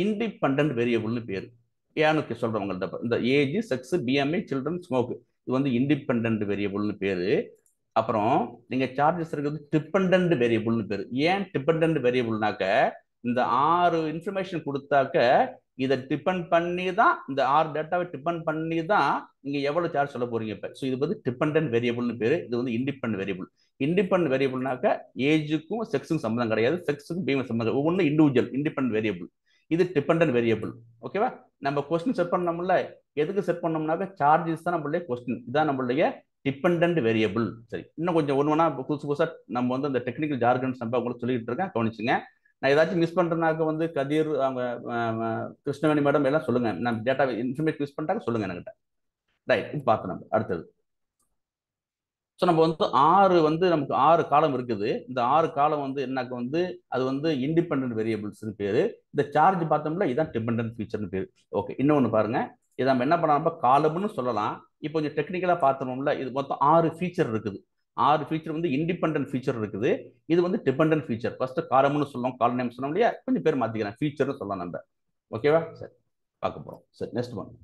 இண்டிபெண்டன்ட் வேரியபிள்னு பேர். ஏன்னு சொல்கிறேன் உங்கள்கிட்ட. இந்த age, sex, BMI, children, smoke இது வந்து இண்டிபெண்டன்ட் வேரியபிள்னு பேர். அப்புறம் நீங்கள் சார்ஜஸ் இருக்கிறது டிபெண்டன்ட் வேரியபிள்னு பேர். ஏன் டிபெண்டன்ட் வேரியபிள்னாக்க இந்த 6 இன்ஃபர்மேஷன் கொடுத்தாக்க இதை டிபெண்ட் பண்ணி தான், இந்த 6 டேட்டாவை டிபெண்ட் பண்ணி தான் நீங்கள் எவ்வளோ சார்ஜ் சொல்ல போறீங்க இப்போ. ஸோ இது வந்து டிபெண்டன்ட் வேரியபிள்னு பேர். இது வந்து இண்டிபெண்டன்ட் வேரியபிள். இண்டிபெண்டன்ட் வேரியபிள்னாக்க ஏஜுக்கும் செக்ஸுக்கும் சம்மந்தம் கிடையாது, செக்ஸுக்கும் பிஎம் சம்மந்தம். ஒவ்வொன்றும் இண்டிவிஜுவல் இண்டிபெண்டன்ட் வேரியபிள். இது டிபெண்டன்ட் வேரியபிள். ஓகேவா? நம்ம கொஸ்டின் செட் பண்ணோம்ல, எதுக்கு செட் பண்ணோம்னாக்க சார்ஜஸ் தான் நம்மளுடைய கொஸ்டின். இதான் நம்மளுடைய டிபெண்டன்ட் வேரியபிள். சரி, இன்னும் கொஞ்சம் ஒன்றா புதுசாக நம்ம வந்து அந்த டெக்னிக்கல் ஜார்கன்ஸ் நம்ம உங்களுக்கு சொல்லிட்டு இருக்கேன், கவனிச்சுங்க. நான் ஏதாச்சும் மிஸ் பண்றேனாக்க வந்து கதிர், அவங்க கிருஷ்ணவேணி மேடம் எல்லாம் சொல்லுங்க. நான் டேட்டா இன்ஃபர்மேஷன் மிஸ் பண்ணிட்டாங்க சொல்லுங்க என்கிட்ட. ரைட், இது பார்த்தோம் நம்ம. அடுத்தது ஸோ நம்ம வந்து 6 வந்து நமக்கு 6 காலம் இருக்குது. இந்த 6 காலம் வந்து என்னாக்க வந்து அது வந்து இண்டிபெண்டன்ட் வேரியபிள்ஸ்னு பேரு. இந்த சார்ஜ் பார்த்தோம்ல, இதான் டிபெண்டன்ட் ஃபீச்சர்னு பேரு. ஓகே, இன்னொன்று பாருங்க. இதை நம்ம என்ன பண்ணலாம், காலம்னு சொல்லலாம். இப்போ கொஞ்சம் டெக்னிக்கலா பார்த்தோம்ல, இது மொத்தம் 6 ஃபீச்சர் இருக்குது. 6 ஃபீச்சர் வந்து இண்டிபெண்டன்ட் ஃபீச்சர் இருக்குது. இது வந்து டிபெண்டன்ட் ஃபீச்சர். ஃபர்ஸ்ட் காலம்னு சொல்லலாம், கால் நேம் சொல்லணும் இல்லையா, கொஞ்சம் பேர் மாத்திக்கிறேன், ஃபீச்சர்னு சொல்லலாம் நம்ம. ஓகேவா? சரி, பார்க்க போறோம். சரி, நெக்ஸ்ட் ஒன்.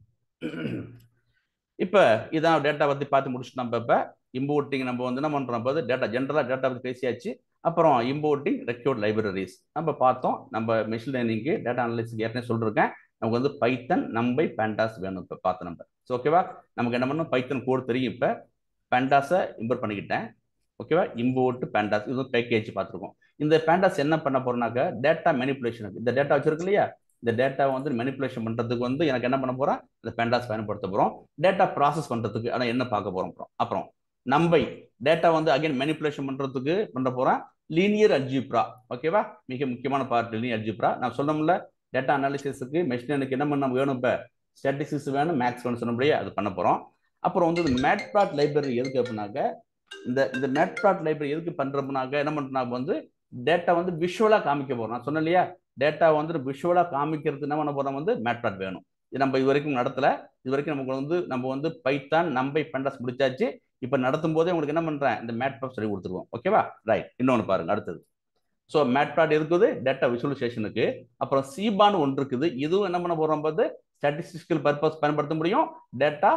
இப்போ இதான் டேட்டா பற்றி பார்த்து முடிச்சுட்டு நம்ம இப்போ இம்போர்ட்டிங் நம்ம வந்து என்ன பண்ணுறோம், இப்போ டேட்டா ஜென்ரலாக டேட்டா பற்றி பேசியாச்சு. அப்புறம் இம்போர்ட்டிங் ரெக்யூர்ட் லைப்ரரிஸ் நம்ம பார்த்தோம். நம்ம மெஷின் லேர்னிங்கு டேட்டா அனலிஸ்க்கு ஏற்கனவே சொல்லிருக்கேன். நமக்கு வந்து பைத்தன், நம்பை, பேண்டாஸ் வேணும் இப்போ பார்த்து நம்ம. ஸோ ஓகேவா, நமக்கு என்ன பண்ணணும், பைத்தன் கோட் தெரியும். இப்போ பேண்டாஸை இம்போர்ட் பண்ணிக்கிட்டேன். ஓகேவா, இம்போர்ட் பேண்டாஸ் இது பேக்கேஜ் பார்த்துருக்கோம். இந்த பேண்டாஸ் என்ன பண்ண போறோம்னாக்க டேட்டா மேனிப்புலேஷனுக்கு, இந்த டேட்டா வச்சிருக்கு இல்லையா, இந்த டேட்டாவை வந்து மேனிப்புலேஷன் பண்ணுறதுக்கு வந்து எனக்கு என்ன பண்ண போகிறேன், இந்த பேண்டாஸ் பயன்படுத்த போகிறோம். டேட்டா ப்ராசஸ் பண்ணுறதுக்கு ஆனால் என்ன பார்க்க போகிறோம். அப்புறம் நம்பை டேட்டா வந்து அகைன் மேனிப்புலேஷன் பண்ணுறதுக்கு பண்ண போகிறேன். Linear algebra. ஓகேவா, மிக முக்கியமான பார்ட் லீனியர் அல்ஜிப்ரா. நான் சொன்னோம்ல, டேட்டா அனாலிசிஸுக்கு மெஷினுக்கு என்ன பண்ண வேணும், இப்போ ஸ்டாட்டிஸ்டிக்ஸ் வேணும், மேக்ஸ் வேணும் சொன்னோம்லையே, அது பண்ண போகிறோம். அப்புறம் வந்து இந்த மேட்ப்ளாட் லைப்ரரி எதுக்கு அப்படின்னாக்க, இந்த மேட்ப்ளாட் லைப்ரரி எதுக்கு பண்ணுறோம்னாக்க என்ன பண்ணுறாங்க வந்து டேட்டா வந்து விஷுவலாக காமிக்க போகிறோம். நான் சொன்னேன் இல்லையா, டேட்டா வந்து விஷுவலாக காமிக்கிறது என்ன பண்ண போகிறோம் வந்து மேட்ப்ளாட் வேணும். இது நம்ம இது வரைக்கும் நடத்தல. இது வரைக்கும் நம்ம வந்து பைத்தான், நம்பை, பேண்டாஸ் முடிச்சாச்சு. இப்போ நடத்தும் போதே உங்களுக்கு என்ன பண்ணுறேன், இந்த மேட்ப்ளாட் சொல்லி கொடுத்துருவோம். ஓகேவா? ரைட், இன்னொன்று பாருங்க அடுத்தது. ஸோ மேட்ப்ளாட் இருக்குது டேட்டா விசுவலைசேஷனுக்கு. அப்புறம் சீபான்னு ஒன்று இருக்குது. இதுவும் என்ன பண்ண போகிறோம் போது ஸ்டாட்டிஸ்டிக்கல் பர்பஸ் பயன்படுத்த முடியும், டேட்டா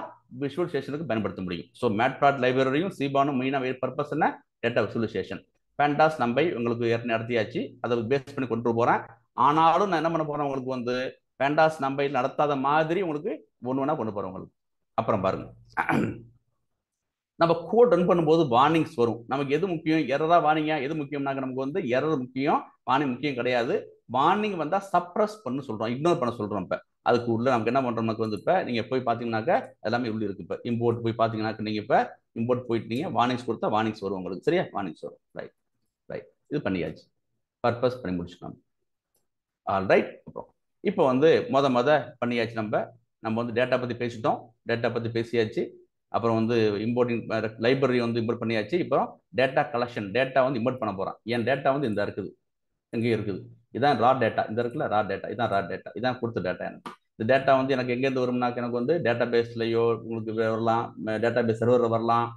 விசுவலைசேஷனுக்கு பயன்படுத்த முடியும். ஸோ மேட்ப்ளாட் லைப்ரரியும் சீபானும் மெயினாக பர்பஸ் என்ன, டேட்டா விசுவலைசேஷன். பேண்டாஸ், நம்பை உங்களுக்கு ஏற்கனவே நடத்தியாச்சு, அதை பேஸ் பண்ணி கொண்டு போகிறேன். ஆனாலும் நான் என்ன பண்ண போகிறேன், உங்களுக்கு வந்து பேண்டாஸ், நம்பை நடத்தாத மாதிரி உங்களுக்கு ஒன்று கொண்டு போகிறேன் உங்களுக்கு. அப்புறம் பாருங்க, நம்ம கோட் ரன் பண்ணும்போது வார்னிங்ஸ் வரும். நமக்கு எது முக்கியம், எரரா வார்னிங்கா, எது முக்கியம்னாக்க நமக்கு வந்து எரர் முக்கியம், வார்னிங் முக்கியம் கிடையாது. வார்னிங் வந்தால் சப்ரஸ் பண்ணு சொல்கிறோம், இக்னோர் பண்ண சொல்கிறோம். இப்போ அதுக்கு உள்ள நமக்கு என்ன பண்ணுறோம், நமக்கு வந்து இப்போ நீங்கள் போய் பார்த்தீங்கன்னாக்க எல்லாமே உள்ள இருக்கு. இப்போ இம்போர்ட் போய் பார்த்தீங்கன்னாக்க நீங்கள் இப்போ இம்போர்ட் போயிட்டீங்க, வார்னிங்ஸ் கொடுத்தா வார்னிங்ஸ் வரும் உங்களுக்கு. சரியா, வார்னிங்ஸ் வரும். ரைட் ரைட், இது பண்ணியாச்சு, பர்பஸ் பண்ணி முடிச்சுக்கலாம். All right. அப்புறம் இப்போ வந்து மொத பண்ணியாச்சு. நம்ம வந்து டேட்டா பற்றி பேசிட்டோம், டேட்டா பற்றி பேசியாச்சு. அப்புறம் வந்து இம்போர்ட்டிங் லைப்ரரி வந்து இம்போர்ட் பண்ணியாச்சு. இப்போ டேட்டா கலெக்ஷன், டேட்டா வந்து இம்போர்ட் பண்ண போகிறேன். என் டேட்டா வந்து இந்த இருக்குது, எங்கேயும் இருக்குது. இதான் ரா டேட்டா, இந்த இருக்குல்ல ரா டேட்டா, இதான் ரா டேட்டா, இதான் கொடுத்த டேட்டா. எனக்கு இந்த டேட்டா வந்து எனக்கு எங்கேருந்து வரும்னாக்க எனக்கு வந்து டேட்டா பேஸ்லையோ உங்களுக்கு வரலாம், டேட்டா பேஸ் சர்வர் வரலாம்,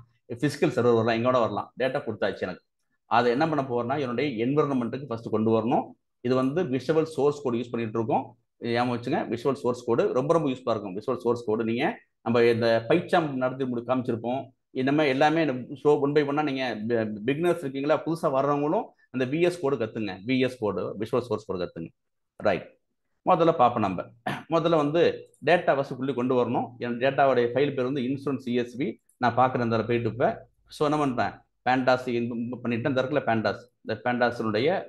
ஃபிசிக்கல் சர்வர் வரலாம், எங்கோட வரலாம். டேட்டா கொடுத்தாச்சு எனக்கு. அதை என்ன பண்ண போகிறேன்னா என்னுடைய என்விரான்மெண்ட்டுக்கு ஃபர்ஸ்ட் கொண்டு வரணும். இது வந்து விஷுவல் சோர்ஸ் கோடு யூஸ் பண்ணிட்டு இருக்கோம். ஏன் வச்சுங்க, விஷுவல் சோர்ஸ் கோடு ரொம்ப ரொம்ப யூஸ்ஃபுல்லாக இருக்கும். விஷுவல் சோர்ஸ் கோடு நீங்கள் நம்ம இந்த பைச்சாம் நடத்தி காமிச்சிருப்போம். இனிமேல் எல்லாமே ஷோ 1 by 1 நீங்கள் பிகினர்ஸ் இருக்கீங்களா, புதுசாக வர்றவங்களும் அந்த விஎஸ் கோடு கற்றுங்க. விஎஸ் கோடு, விஷுவல் சோர்ஸ் கோடு கற்றுங்க. ரைட், முதல்ல பார்ப்போம். நம்ம முதல்ல வந்து டேட்டா வசூக்குள்ளே கொண்டு வரணும். என் டேட்டாவுடைய ஃபைல் பேர் வந்து இன்சூரன்ஸ் சிஎஸ்வி. நான் பார்க்குறேன் இந்த போயிட்டு இப்போ. ஸோ என்ன பண்ணுறேன், பேண்டாஸ் பண்ணிட்டேன். இந்த இடத்துல பேண்டாஸ், இந்த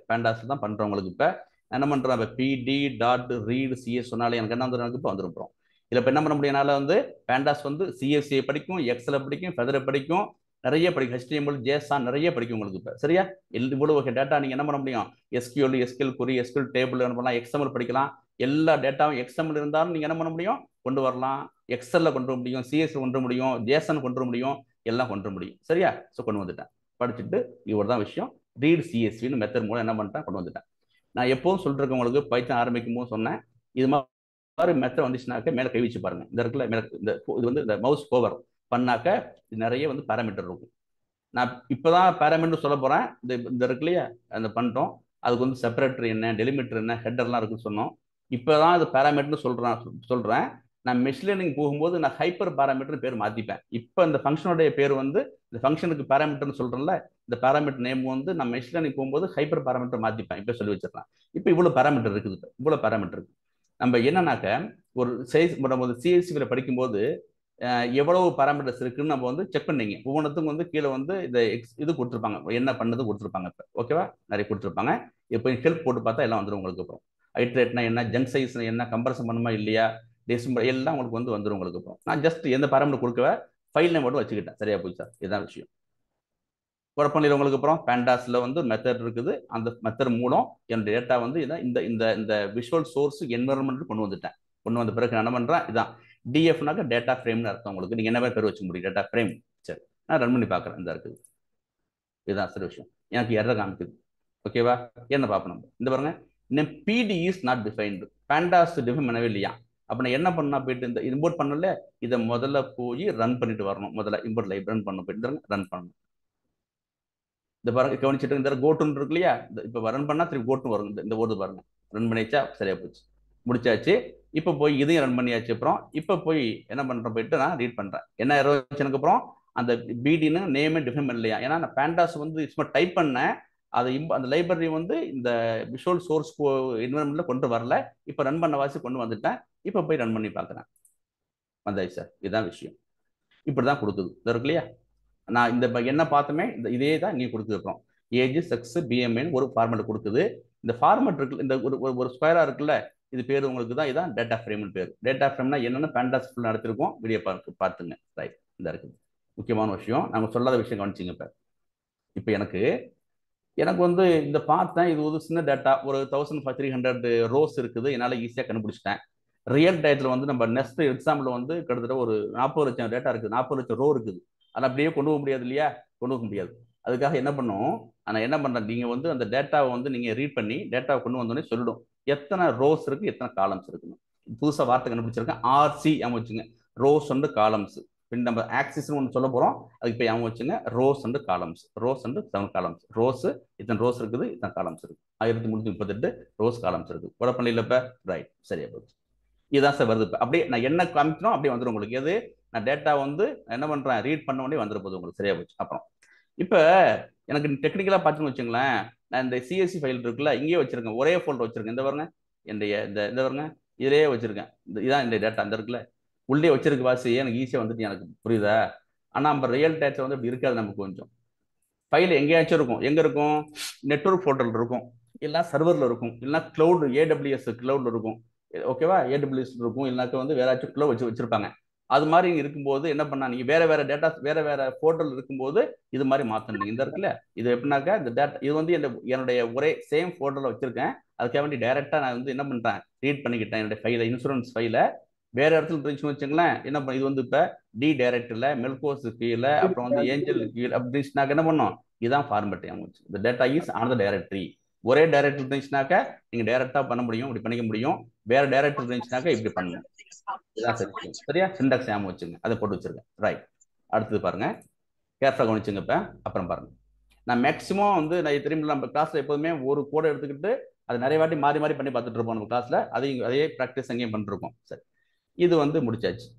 பேண்டாஸ் தான் பண்ணுறவங்களுக்கு இப்போ என்ன பண்ணுறேன், இப்போ பிடி டாட் ரீட் சிஎஸ் சொன்னாலே எனக்கு என்ன வந்து இப்போ வந்துருப்போம். இதில் இப்போ என்ன பண்ண முடியும்னால வந்து பேண்டாஸ் வந்து சிஎஸ்சியை படிக்கும், எக்ஸலை படிக்கும், ஃபெதரை படிக்கும், நிறைய படிக்கும், HTML JSON நிறைய படிக்கும் உங்களுக்கு இப்போ. சரியா, இவ்வளவு டேட்டா நீங்கள் என்ன பண்ண முடியும், SQL query, SQL டேபிள் என்ன பண்ணலாம், XML படிக்கலாம். எல்லா டேட்டாவும் XML இருந்தாலும் நீங்கள் என்ன பண்ண முடியும், கொண்டு வரலாம். எக்ஸலில் கொண்டு வர முடியும், சிஎஸ்ல கொண்டு வர முடியும், JSON கொண்டு வர முடியும், எல்லாம் கொண்டு வர முடியும். சரியா, ஸோ கொண்டு வந்துட்டேன். படிச்சுட்டு இவ்வளோ தான் விஷயம். ரீட் சிஎஸ்வின்னு மெத்தட் மூலம் என்ன பண்ணிட்டேன், கொண்டு வந்துட்டேன். நான் எப்போதும் சொல்லிருக்கேன் உங்களுக்கு, பைத்தான் ஆரம்பிக்கும் போது சொன்னேன், இது மாதிரி மெத்தட் வந்துச்சுனாக்க மேலே கை வச்சு பாருங்க. இந்த இடத்துல மேலே இது வந்து இந்த மவுஸ் ஓவர் பண்ணாக்க நிறைய வந்து பேராமீட்டர் இருக்கும். நான் இப்போதான் பேராமீட்டர் சொல்ல போகிறேன். இந்த இருக்கு இல்லையா, அந்த பண்ணிட்டோம். அதுக்கு வந்து செப்பரேட்டர் என்ன, டெலிமிட்டர் என்ன, ஹெட்டர்லாம் இருக்குன்னு சொன்னோம். இப்போ தான் அது பேராமீட்டர்னு சொல்கிறேன். நான் மெஷின் லேர்னிங் போகும்போது நான் ஹைப்பர் பேராமீட்டர் பேர் மாற்றிப்பேன். இப்போ இந்த ஃபங்க்ஷனுடைய பேர் வந்து இந்த ஃபங்க்ஷனுக்கு பேராமீட்டர்னு சொல்கிறேன்ல, இந்த பேராமீட்டர் நேம் வந்து நான் மெஷின் லேர்னிங் போகும்போது ஹைப்பர் பேராமீட்டர் மாற்றிப்பேன். இப்போ சொல்லி வச்சிடலாம். இப்போ இவ்வளோ பேராமீட்டர் இருக்குது. இவ்வளோ பேராமீட்டர் இருக்குது. நம்ம என்னன்னாக்க ஒரு நம்ம சிஎஸ்சியில் படிக்கும்போது எவ்வளவு பேராமீட்டர்ஸ் இருக்குன்னு நம்ம வந்து செக் பண்ணீங்க. ஒவ்வொன்றுத்துக்கும் வந்து கீழே வந்து இது கொடுத்துருப்பாங்க, என்ன பண்ணது கொடுத்துருப்பாங்க. இப்போ ஓகேவா, நிறைய கொடுத்துருப்பாங்க. இப்போ ஹெல்ப் போட்டு பார்த்தா எல்லாம் வந்துடும் உங்களுக்கு. அப்புறம் ஐட்ரேட்னா என்ன, ஜங்க் சைஸ் என்ன, கம்பேரிசன் பண்ணுமா இல்லையா, டெசிமல் எல்லாம் உங்களுக்கு வந்து வந்துடும் உங்களுக்கு. அப்புறம் நான் ஜஸ்ட் எந்த பேராமீட்டர் கொடுக்கவே ஃபைல் நேம் மட்டும் வச்சுக்கிட்டேன். சரியா போச்சு சார், இதுதான் விஷயம். குழப்பம் இல்லை உங்களுக்கு. அப்புறம் பேண்டாஸில் வந்து மெத்தட் இருக்குது. அந்த மெத்தட் மூலம் என்னோட டேட்டா வந்து இந்த இந்த இந்த விஷுவல் சோர்ஸ் என்வரன்மெண்ட் கொண்டு வந்துட்டேன். கொண்டு வந்த பிறகு என்ன பண்ணுறேன், இதான் டிஎஃப்னாக்க டேட்டா ஃப்ரேம்னு அர்த்தம் உங்களுக்கு. நீங்கள் என்ன பேர் வச்சுக்க முடியும், டேட்டா ஃப்ரேம். சரி, நான் ரன் பண்ணி பார்க்குறேன். இந்த இருக்குது, இதுதான் சரி விஷயம். எனக்கு எரர் காமிக்குது. ஓகேவா, என்ன பார்ப்போம் நம்ம. இந்த பாருங்க, இன்னும் பிடி இஸ் நாட் டிஃபைன்டு, பேண்டாஸ் டிஃபைன் பண்ணவே இல்லையா. அப்போ நான் என்ன பண்ணா, போயிட்டு இந்த இம்போர்ட் பண்ணல, இதை முதல்ல போய் ரன் பண்ணிட்டு வரணும். முதல்ல இம்போர்ட் லைப் ரன் பண்ண போயிட்டு ரன் பண்ணணும். இந்த பாருங்க கவனிச்சுட்டு இந்த கோட்டுன்னு இருக்கு இல்லையா, இப்போ ரன் பண்ணால் திருப்பி கோட்டு வரும். இந்த ஓடு பாருங்க, ரன் பண்ணிச்சா, சரியா போச்சு, முடிச்சாச்சு. இப்போ போய் இதையும் ரன் பண்ணியாச்சு. அப்புறம் இப்போ போய் என்ன பண்ணுறேன், போயிட்டு நான் ரீட் பண்ணுறேன். என்ன எனக்கு அப்புறம் அந்த பிடின்னு நேமே டிஃபைன் பண்ணலையா. ஏன்னா நான் பேண்டாஸ் வந்து சும்மா டைப் பண்ணேன், அதை அந்த லைப்ரரி வந்து இந்த விஷுவல் சோர்ஸ் என்வரன்மெண்ட்ல கொண்டு வரல. இப்போ ரன் பண்ண வாசி கொண்டு வந்துட்டேன். இப்போ போய் ரன் பண்ணி பார்க்குறேன், வந்தாச்சு சார். இதுதான் விஷயம். இப்படி தான் கொடுக்குது. இது இருக்கு இல்லையா, நான் இந்த என்ன பார்த்தோமே இதே தான் நீ கொடுத்துருக்கோம். ஏஜ், செக்ஸ், பிஎம்ஐன்னு ஒரு ஃபார்மேட் கொடுக்குது. இந்த ஃபார்மேட் இருக்கு, இந்த ஒரு ஸ்கொயரா இருக்குல்ல, இது பேர் உங்களுக்கு தான், இதான் டேட்டா ஃப்ரேம்னு பேர். டேட்டா ஃப்ரேம்னா என்னன்னு பேண்டாஸ் ஃபுல் நடத்திருக்கோம், வீடியோ பார்த்துங்க. ரைட், இந்த இருக்குது முக்கியமான விஷயம். நாங்கள் சொல்லாத விஷயம் கவனிச்சிங்க. இப்போ எனக்கு வந்து இந்த பார்த்தேன், இது ஒரு சின்ன டேட்டா, ஒரு 1300 ரோஸ் இருக்குது. என்னால் ஈஸியாக கண்டுபிடிச்சிட்டேன். ரியல் டயத்தில் வந்து நம்ம நெக்ஸ்ட் எக்ஸாம்பிள் வந்து கிட்டத்தட்ட ஒரு 40 லட்சம் டேட்டா இருக்குது, 40 லட்சம் ரோ இருக்குது. அதை அப்படியே கொண்டு போக முடியாது இல்லையா, கொண்டு போக முடியாது. அதுக்காக என்ன பண்ணும், ஆனால் என்ன பண்ணுறேன், நீங்கள் வந்து அந்த டேட்டாவை வந்து நீங்கள் ரீட் பண்ணி டேட்டாவை கொண்டு வந்தோடனே சொல்லிடும் எத்தனை ரோஸ் இருக்குது, எத்தனை காலம்ஸ் இருக்குன்னு. புதுசாக வார்த்தை கண்டுபிடிச்சிருக்கேன், RC ஞாபகம் வச்சுங்க, ரோஸ் அண்ட் காலம்ஸ். பின் நம்ம ஆக்சிஸ்னு ஒன்று சொல்ல போகிறோம், அதுக்கு இப்போ ஞாபகம் வச்சுங்க, rose and columns. Rose and 7 columns. Rose இத்தனை ரோஸ் இருக்குது, இத்தனை காலம்ஸ் இருக்குது. 1338 ரோஸ் காலம்ஸ் இருக்குது. குழப்பம் இல்லை இப்போ. ரைட், சரியா போச்சு. இதுதான் சார் வருது. இப்போ அப்படியே நான் என்ன காமிக்கணும் அப்படியே வந்துடும் உங்களுக்கு. எது, நான் டேட்டா வந்து என்ன பண்ணுறேன், ரீட் பண்ண உடனே வந்துட போகுது உங்களுக்கு. சரியா போச்சு. அப்புறம் இப்போ எனக்கு டெக்னிக்கலாக பார்த்துன்னு வச்சுங்களேன், நான் இந்த சிஎஸ்சி ஃபைல் இருக்குல்ல, இங்கேயே வச்சிருக்கேன், ஒரே ஃபோல்டர் வச்சிருக்கேன். இந்த பாருங்க, இந்த பாருங்க, இதிலேயே வச்சிருக்கேன். இதான் இந்த டேட்டா இந்த இருக்குல்ல, உள்ளே வச்சிருக்கு வாசி. எனக்கு ஈஸியாக வந்துட்டு எனக்கு புரியுதா. ஆனால் நம்ம ரியல் டேட்டா வந்து அப்படி இருக்காது. நமக்கு கொஞ்சம் ஃபைல் எங்கேயாச்சும் இருக்கும். எங்கே இருக்கும், நெட்வொர்க் ஃபோல்டரில் இருக்கும், இல்லைனா சர்வரில் இருக்கும், இல்லைனா கிளவுட் AWS கிளவுட்ல இருக்கும். ஓகேவா, AWS இருக்கும், இல்லைனாக்க வந்து வேற ஏதாச்சும் கிளவுட் வச்சிருப்பாங்க. அது மாதிரி இருக்கும்போது என்ன பண்ணா, நீங்க வேற டேட்டா வேற போர்ட்டல் இருக்கும்போது இது மாதிரி மாத்தணும். இந்த இருக்குல்ல, இது எப்படின்னாக்கா இந்த டேட்டா இது வந்து என்னுடைய ஒரே சேம் போர்ட்டலில் வச்சிருக்கேன். அதுக்காக வேண்டி டைரக்டா நான் வந்து என்ன பண்றேன், ரீட் பண்ணிக்கிட்டேன். என்னுடைய ஃபைலை, இன்சூரன்ஸ் ஃபைலை வேற இடத்துல இருந்துச்சுன்னு வச்சுங்களேன், என்ன பண்ண, இது வந்து இப்போ டி டைரக்டர்ல மெல்கோஸ் கீழே, அப்புறம் வந்து ஏஞ்சல் கீழே அப்படின்னு என்ன பண்ணோம், இதுதான் ஃபார்மேட். இந்த டேட்டா இஸ் ஆனது டைரக்டரி. ஒரே டைரக்டர் இருந்துச்சுனாக்கா நீங்க டைரக்டா பண்ண முடியும், இப்படி பண்ணிக்க முடியும். வேற டைரக்டர் இருந்துச்சுனாக்கா இப்படி பண்ணணும். இதான் சரி, சரியா. சிண்டாக்ஸ் ஞாபகம் வச்சுங்க, அதை போட்டு வச்சிருக்கேன். ரைட், அடுத்தது பாருங்க, கேர்ஃபுல்லாக கவனிச்சுங்க. இப்போ அப்புறம் பாருங்க, நான் மேக்ஸிமம் வந்து நான் திரும்ப நம்ம கிளாஸ்ல எப்போதுமே ஒரு கோடை எடுத்துக்கிட்டு அதை நிறைய வாட்டி மாறி மாறி பண்ணி பார்த்துட்டு இருப்போம் நம்ம கிளாஸ்ல. அதே ப்ராக்டிஸ் அங்கேயும் பண்ணிருப்போம். சரி, இது வந்து முடிச்சாச்சு.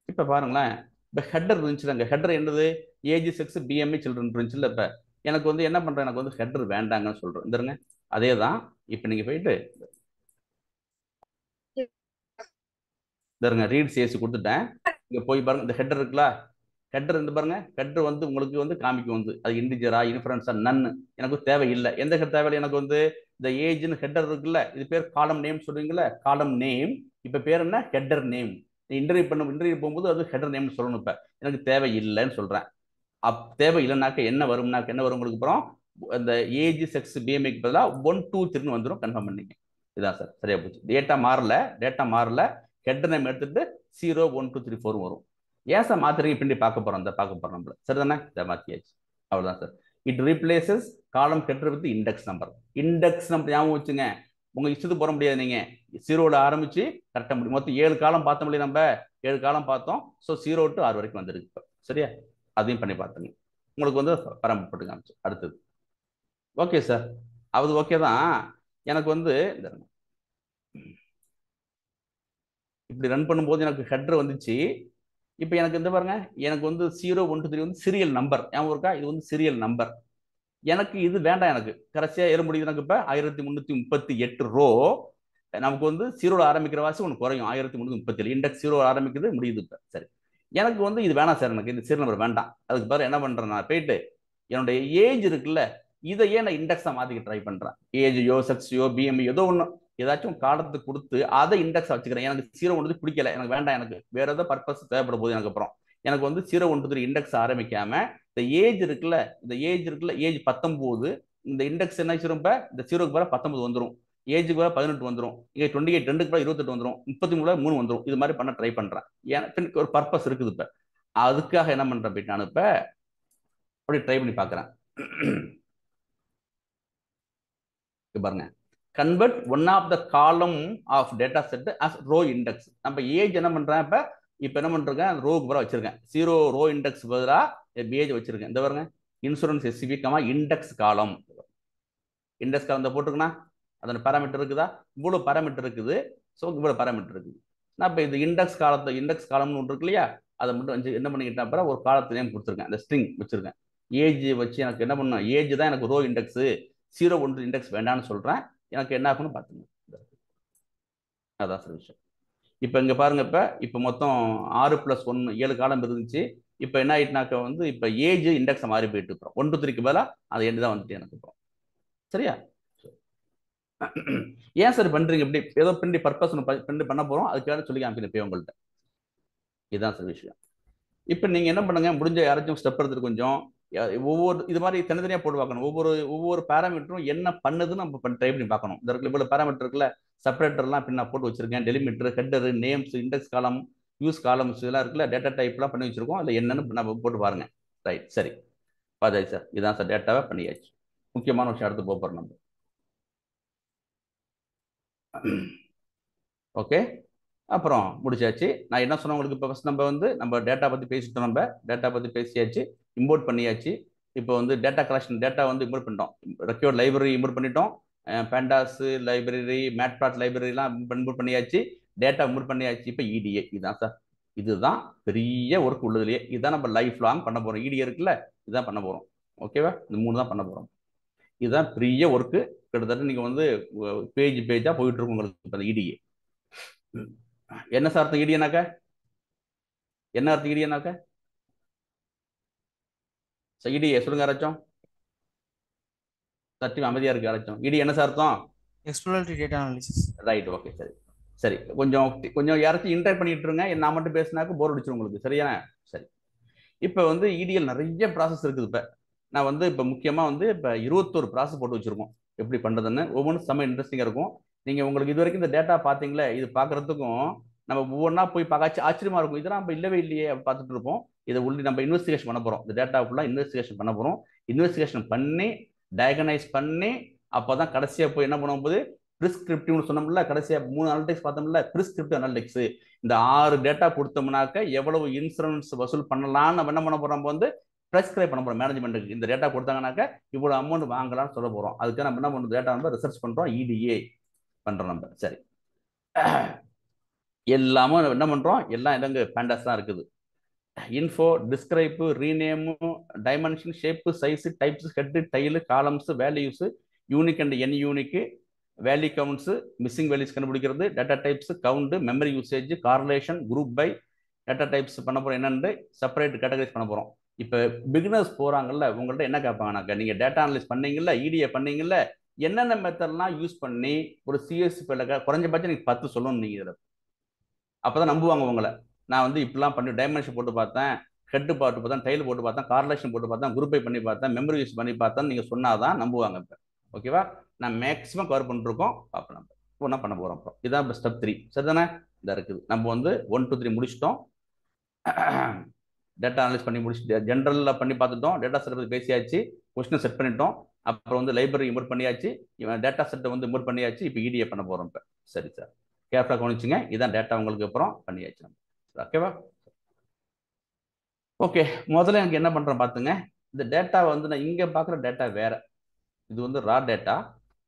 இப்போ பாருங்களேன், இப்போ ஹெட்டர் இருந்துச்சுங்க. ஹெட்டர் என்னது, ஏஜ், செக்ஸ், BMI, சில்ட்ரன் இருந்துச்சுல்ல. இப்போ எனக்கு வந்து என்ன பண்றேன், எனக்கு வந்து ஹெட்டர் வேண்டாங்கன்னு சொல்றேன். இருங்க, அதே தான். இப்போ நீங்க போயிட்டு பாருங்க ரீட் சேசி கொடுத்துட்டேன். இங்கே போய் பாருங்க இந்த ஹெட்டர் இருக்குல்ல, ஹெட்டர் இருந்து பாருங்க, ஹெட்டர் வந்து உங்களுக்கு வந்து காமிக்கும் வந்து அது இன்டிஜரா இன்ஃபரன்ஸா நன்னு எனக்கு தேவையில்லை. எந்த ஹெட் தேவையில்லை எனக்கு வந்து இந்த ஏஜ்னு ஹெட்டர் இருக்குல்ல, இது பேர் காலம் நேம் சொல்றீங்களா, காலம் நேம். இப்போ பேர் என்ன, ஹெட்டர் நேம். இன்டர்வியூ போகும்போது அது ஹெட்டர் நேம்னு சொல்லணும். இப்போ எனக்கு தேவையில்லைன்னு சொல்றேன். தேவை இல்லைனாக்க என்ன வரும்னாக்க என்ன வரும் உங்களுக்கு? அப்புறம் அந்த ஏஜ் செக்ஸ் பிஎம்ஐக்கு பதிலாக 1 2 3 வந்துடும். கன்ஃபார்ம் பண்ணிங்க. இதான் சார், சரியா போச்சு. டேட்டா மாறல, ஹெட்டர் நேம் எடுத்துட்டு 0 1 2 3 4 வரும். ஏன் சார் மாத்திரைக்கு பின்னாடி பார்க்க போறோம் நம்மள, சரிதானே? இதை மாத்தியாச்சு, அவ்வளவுதான் சார். இட் ரீப்ளேசஸ் காலம் header with index number. Index number ஞாபகம் வச்சுங்க, உங்க இஷ்டத்துக்கு போட முடியாது. நீங்க 0ல ஆரம்பிச்சு கரெக்டா முடியும். மொத்தம் 7 காலம் பார்த்தோம் இல்லையா, நம்ம 7 காலம் பார்த்தோம். ஸோ 0 to 6 வரைக்கும் வந்துருக்கு. சரியா? அதையும் பண்ணி பார்த்துங்க. உங்களுக்கு வந்து பராமரிப்பு காமிச்சு. அடுத்தது ஓகே சார், அது ஓகே தான். எனக்கு வந்து இப்படி ரன் பண்ணும்போது எனக்கு ஹெட்டர் வந்துச்சு. இப்போ எனக்கு இந்த பாருங்க, எனக்கு வந்து 0 1 2 3 வந்து சீரியல் நம்பர் ஞாபகம் இருக்கா? இது வந்து சீரியல் நம்பர். எனக்கு இது வேண்டாம். எனக்கு கடைசியாக ஏற முடியுது. எனக்கு இப்போ 1338 ரோ. நமக்கு வந்து 0ல ஆரம்பிக்கிற வாசி ஒன்று குறையும். 1337 இண்டெக்ஸ் 0 ஆரம்பிக்குது, முடியுது. இப்போ சரி, எனக்கு வந்து இது வேணாம் சார், எனக்கு இந்த சீரியல் நம்பர் வேண்டாம். அதுக்கு பிறகு என்ன பண்றேன், நான் போயிட்டு என்னுடைய ஏஜ் இருக்குல்ல, இதையே நான் இண்டெக்ஸா மாத்திக்க ட்ரை பண்றேன். ஏஜ்யோ செக்ஸையோ பிஎம்ஐ ஏதோ ஒன்று ஏதாச்சும் காலத்துக்கு கொடுத்து அதை இண்டெக்ஸா வச்சுக்கிறேன். எனக்கு 0 1 பிடிக்கல, எனக்கு வேண்டாம், எனக்கு வேற ஏதோ பர்பஸ் தேவைப்படும் போது எனக்கு அப்புறம் எனக்கு வந்து 0 1 2 இண்டெக்ஸ் ஆரம்பிக்காம இந்த ஏஜ் இருக்குல்ல, ஏஜ் 19, இந்த இண்டெக்ஸ் என்ன வச்சிரும்? இந்த 0க்கு பிறகு 19 வந்துடும், ஏஜுக்கு பிறகு 18 வந்துடும், இங்கே 28 2க்கு பிறகு 28 வந்துடும், 33 3 வந்துடும். இது மாதிரி பண்ண ட்ரை பண்றேன். எனக்கு ஒரு பர்பஸ் இருக்குது. இப்போ அதுக்காக என்ன பண்றேன், போயிட்டு நான் இப்போ அப்படி ட்ரை பண்ணி பார்க்குறேன். பாருங்க, convert one of the column of data set as row index. நம்ம ஏஜ் என்ன பண்றேன், இப்போ என்ன பண்றேன், ரோக்கு பதிலாக வச்சிருக்கேன். 0 ரோ இண்டெக்ஸ் பதிலாக ஏஜ் வச்சிருக்கேன். இந்த பாருங்க, இன்சூரன்ஸ் எஸ்சிபி இண்டெக்ஸ் காலம். இண்டெக்ஸ் காலம் போட்டுருக்கேன்னா அதோட பேராமீட்டர் இருக்குதா? இவ்வளவு பேராமீட்டர் இருக்குது. ஸோ இவ்வளவு பேராமீட்டர் இருக்குது. நான் இப்போ இது இண்டெக்ஸ் காலம்னு ஒன்று இருக்கு இல்லையா, அதை மட்டும் என்ன பண்ணிக்கிட்டேன், அப்புறம் ஒரு காலத்து நேம் கொடுத்துருக்கேன், அந்த ஸ்ட்ரிங் வச்சிருக்கேன். ஏஜ் வச்சு எனக்கு என்ன பண்ணணும், ஏஜ் தான் எனக்கு ரோ இண்டெக்ஸ், 0 1 இண்டெக்ஸ் வேண்டாம்னு சொல்றேன். எனக்கு என்ன ஆகும்னு பார்த்துங்க. அதான் சார் விஷயம். இப்போ இங்கே பாருங்க, இப்போ மொத்தம் 6 + 1 7 காலம் இருந்துச்சு. இப்போ என்ன ஆயிட்டுனாக்க வந்து இப்போ ஏஜ் இண்டெக்ஸை மாறி போயிட்டு இருக்கிறோம். 1 2 3க்கு பதிலாக அது எண்டு தான் வந்துட்டு எனக்கு இப்போ. சரியா? ஏன் சார் பண்றீங்க இப்படி? ஏதோ பின்னாடி பர்பஸ் பின்னாடி பண்ண போறோம், அதுக்காக சொல்லி காமிக்கிறேன் உங்கள்கிட்ட. இதுதான் சார் விஷயம். இப்போ நீங்க என்ன பண்ணுங்க, முடிஞ்ச யாராச்சும் ஸ்டெப் எடுத்துட்டு கொஞ்சம் ஒவ்வொரு இது மாதிரி தனித்தனியா போட்டு பார்க்கணும். ஒவ்வொரு பேராமீட்டரும் என்ன பண்ணுதுன்னு நம்ம ட்ரை பண்ணி பார்க்கணும். இந்த இவ்வளவு பேராமீட்டர் இருக்குல்ல, செப்பரேட்டர்லாம் பின்னா போட்டு வச்சிருக்கேன். டெலிமீட்டர், ஹெட்டர், நேம்ஸ், இண்டெக்ஸ் காலம், யூஸ் காலம்ஸ் இதெல்லாம் இருக்குல்ல, டேட்டா டைப்லாம் பண்ணி வச்சிருக்கோம். அதில் என்னன்னு நம்ம போட்டு பாருங்க. ரைட், சரி, பார்த்தாச்சு சார். இதான் சார், டேட்டாவை பண்ணியாச்சு. முக்கியமான விஷயம் அடுத்து போகிறோம் நம்ம. ஓகே, அப்புறம் முடிச்சாச்சு. நான் என்ன சொன்னேன் உங்களுக்கு, இப்போ ஃபர்ஸ்ட் நம்ம டேட்டா பற்றி பேசிட்டோம். நம்ம டேட்டா பற்றி பேசியாச்சு, இம்போர்ட் பண்ணியாச்சு. இப்போ வந்து டேட்டா கலெக்ஷன், டேட்டா வந்து இம்போர்ட் பண்ணிட்டோம். ரெக்யூர்ட் லைப்ரரி இம்போர்ட் பண்ணிட்டோம். பேண்டாஸ் லைப்ரரி, மேட்பிளாட் லைப்ரரிலாம் இம்போர்ட் பண்ணியாச்சு. டேட்டா இம்போர்ட் பண்ணியாச்சு. இப்போ இடிஏ, இதுதான் சார், இதுதான் பெரிய ஒர்க் உள்ளதுலேயே. இதுதான் நம்ம லைஃப் லாங் பண்ண போகிறோம். இடிஏ இருக்குல்ல, இதுதான் பண்ண போகிறோம். ஓகேவா? இந்த 3 தான் பண்ண போகிறோம். இதுதான் பெரிய ஒர்க்கு. கிட்டத்தட்ட நீங்கள் வந்து பேஜாக போயிட்டு இருக்கும் உங்களுக்கு. இப்போ இடிஏ என்ன சார் அர்த்தம்? இடியனாக்க என்ன அர்த்தம்? இடியனாக்க இடிஏ சொல்லுங்க யாராச்சும். சத்தியம் அமைதியா இருக்கு யாராச்சும். இடி என்ன சார் அர்த்தம்? Exploratory data analysis. Right, okay, சரி சரி. கொஞ்சம் யாராச்சும் இன்டர் பண்ணிட்டு இருங்க. நான் மட்டும் பேசினாக்க போர் அடிச்சிடும் உங்களுக்கு. சரியான? சரி. இப்போ வந்து இடிஎல் நிறைய ப்ராசஸ் இருக்குது. இப்போ நான் வந்து இப்போ முக்கியமாக இப்போ 21 ப்ராசஸ் போட்டு வச்சிருக்கோம். எப்படி பண்ணுறதுன்னு ஒவ்வொன்றும் செம்ம இன்ட்ரெஸ்டிங்காக இருக்கும். நீங்கள் உங்களுக்கு இது வரைக்கும் இந்த டேட்டா பார்த்தீங்களே, இது பார்க்குறதுக்கும் நம்ம ஒவ்வொன்றா போய் பார்க்க ஆச்சரியமா இருக்கும். இதெல்லாம் நம்ம இல்லவே இல்லையே பார்த்துட்டு இருப்போம். இதை உள்ளே நம்ம இன்வெஸ்டிகேஷன் பண்ண போகிறோம். இந்த டேட்டா ஃபுல்லாக இன்வெஸ்டிகேஷன் பண்ண போகிறோம். இன்வெஸ்டிகேஷன் பண்ணி டயகனைஸ் பண்ணி அப்போ தான் கடைசியாக போய் என்ன பண்ணும்போது ப்ரிஸ்கிரிப்டிவ்னு சொன்னோம்ல, கடைசியாக 3 அனலிட்டிக்ஸ் பார்த்தோம்ல, ப்ரிஸ்கிரிப்டிவ் அனலிட்டிக்ஸ். இந்த 6 டேட்டா கொடுத்தோம்னாக்க எவ்வளவு இன்சூரன்ஸ் வசூல் பண்ணலாம்னு நம்ம என்ன பண்ண போகிறோம், நம்ம வந்து ப்ரெஸ்கிரைப் பண்ண போகிறோம் மேனேஜ்மெண்ட்டுக்கு. இந்த டேட்டா கொடுத்தாங்கனாக்க இவ்வளோ அமௌண்ட் வாங்கலாம்னு சொல்ல போகிறோம். அதுக்கு நம்ம என்ன பண்ணுறோம், டேட்டா நம்ம ரிசர்ச் பண்ணுறோம், இடிஏ பண்ணுறோம் நம்ம. சரி, எல்லாமே என்ன பண்ணுறோம், எல்லாம் இடங்க பேண்டாஸ் தான் இருக்குது. Info, describe, rename, dimension, shape, size, types, head, tail, columns, values, unique and N unique, value counts, missing values கண்டுபிடிக்கிறது, data types, count, memory usage, correlation, group by, data types பண்ண போகிறோம். என்னென்னு செப்பரேட் கேட்டகரைஸ் பண்ண போகிறோம். இப்போ beginners போகிறாங்கல்ல, உங்கள்கிட்ட என்ன கேட்பாங்கனாக்கா, நீங்கள் டேட்டா அனலிஸ் பண்ணீங்கல்ல, இடிஏ பண்ணீங்கல்ல, என்னென்ன மெத்தட்லாம் யூஸ் பண்ணி ஒரு சிஎஸ்சி ஃபைல குறைஞ்சபட்சம் நீங்கள் 10 சொல்லணும். நீங்கள் இதில் அப்போ தான் நம்புவாங்க உங்களை. நான் வந்து இப்படிலாம் பண்ணி டைமென்ஷன் போட்டு பார்த்தேன், ஹெட்டு போட்டு பார்த்தேன், டைல் போட்டு பார்த்தேன், கார்லேஷன் போட்டு பார்த்தேன், குரூப் பை பண்ணி பார்த்தேன், மெமரி யூஸ் பண்ணி பார்த்தேன், நீங்கள் சொன்னாதான் நம்புவாங்க. இப்போ ஓகேவா? நான் மேக்ஸிமம் கவர் பண்ணிருக்கோம். பார்ப்போம் நம்ம ஒன்றா பண்ண போகிறோம். அப்புறம் இதான் ஸ்டெப் 3. சரிதானே? இதாக இருக்குது. நம்ம வந்து 1 2 3 முடிச்சிட்டோம். டேட்டா அனலைஸ் பண்ணி முடிச்சுட்டு ஜென்ரலில் பண்ணி பார்த்துட்டோம். டேட்டா செட் பற்றி பேசியாச்சு, கொஸ்டினை செட் பண்ணிட்டோம். அப்புறம் வந்து லைப்ரரி இம்போர்ட் பண்ணியாச்சு, டேட்டா செட்டை வந்து இம்போர்ட் பண்ணியாச்சு. இப்போ இடிஏ பண்ண போகிறோம். இப்போ சரி சார், கேர்ஃபுல்லாக கவனிச்சுங்க. இதான் டேட்டா உங்களுக்கு அப்புறம் பண்ணியாச்சு நம்ம. ஓகேவா? ஓகே, முதல்ல எனக்கு என்ன பண்ணுறேன் பார்த்துங்க. இந்த டேட்டா வந்து நான் இங்கே பார்க்குற டேட்டா வேற. இது வந்து ரா டேட்டா.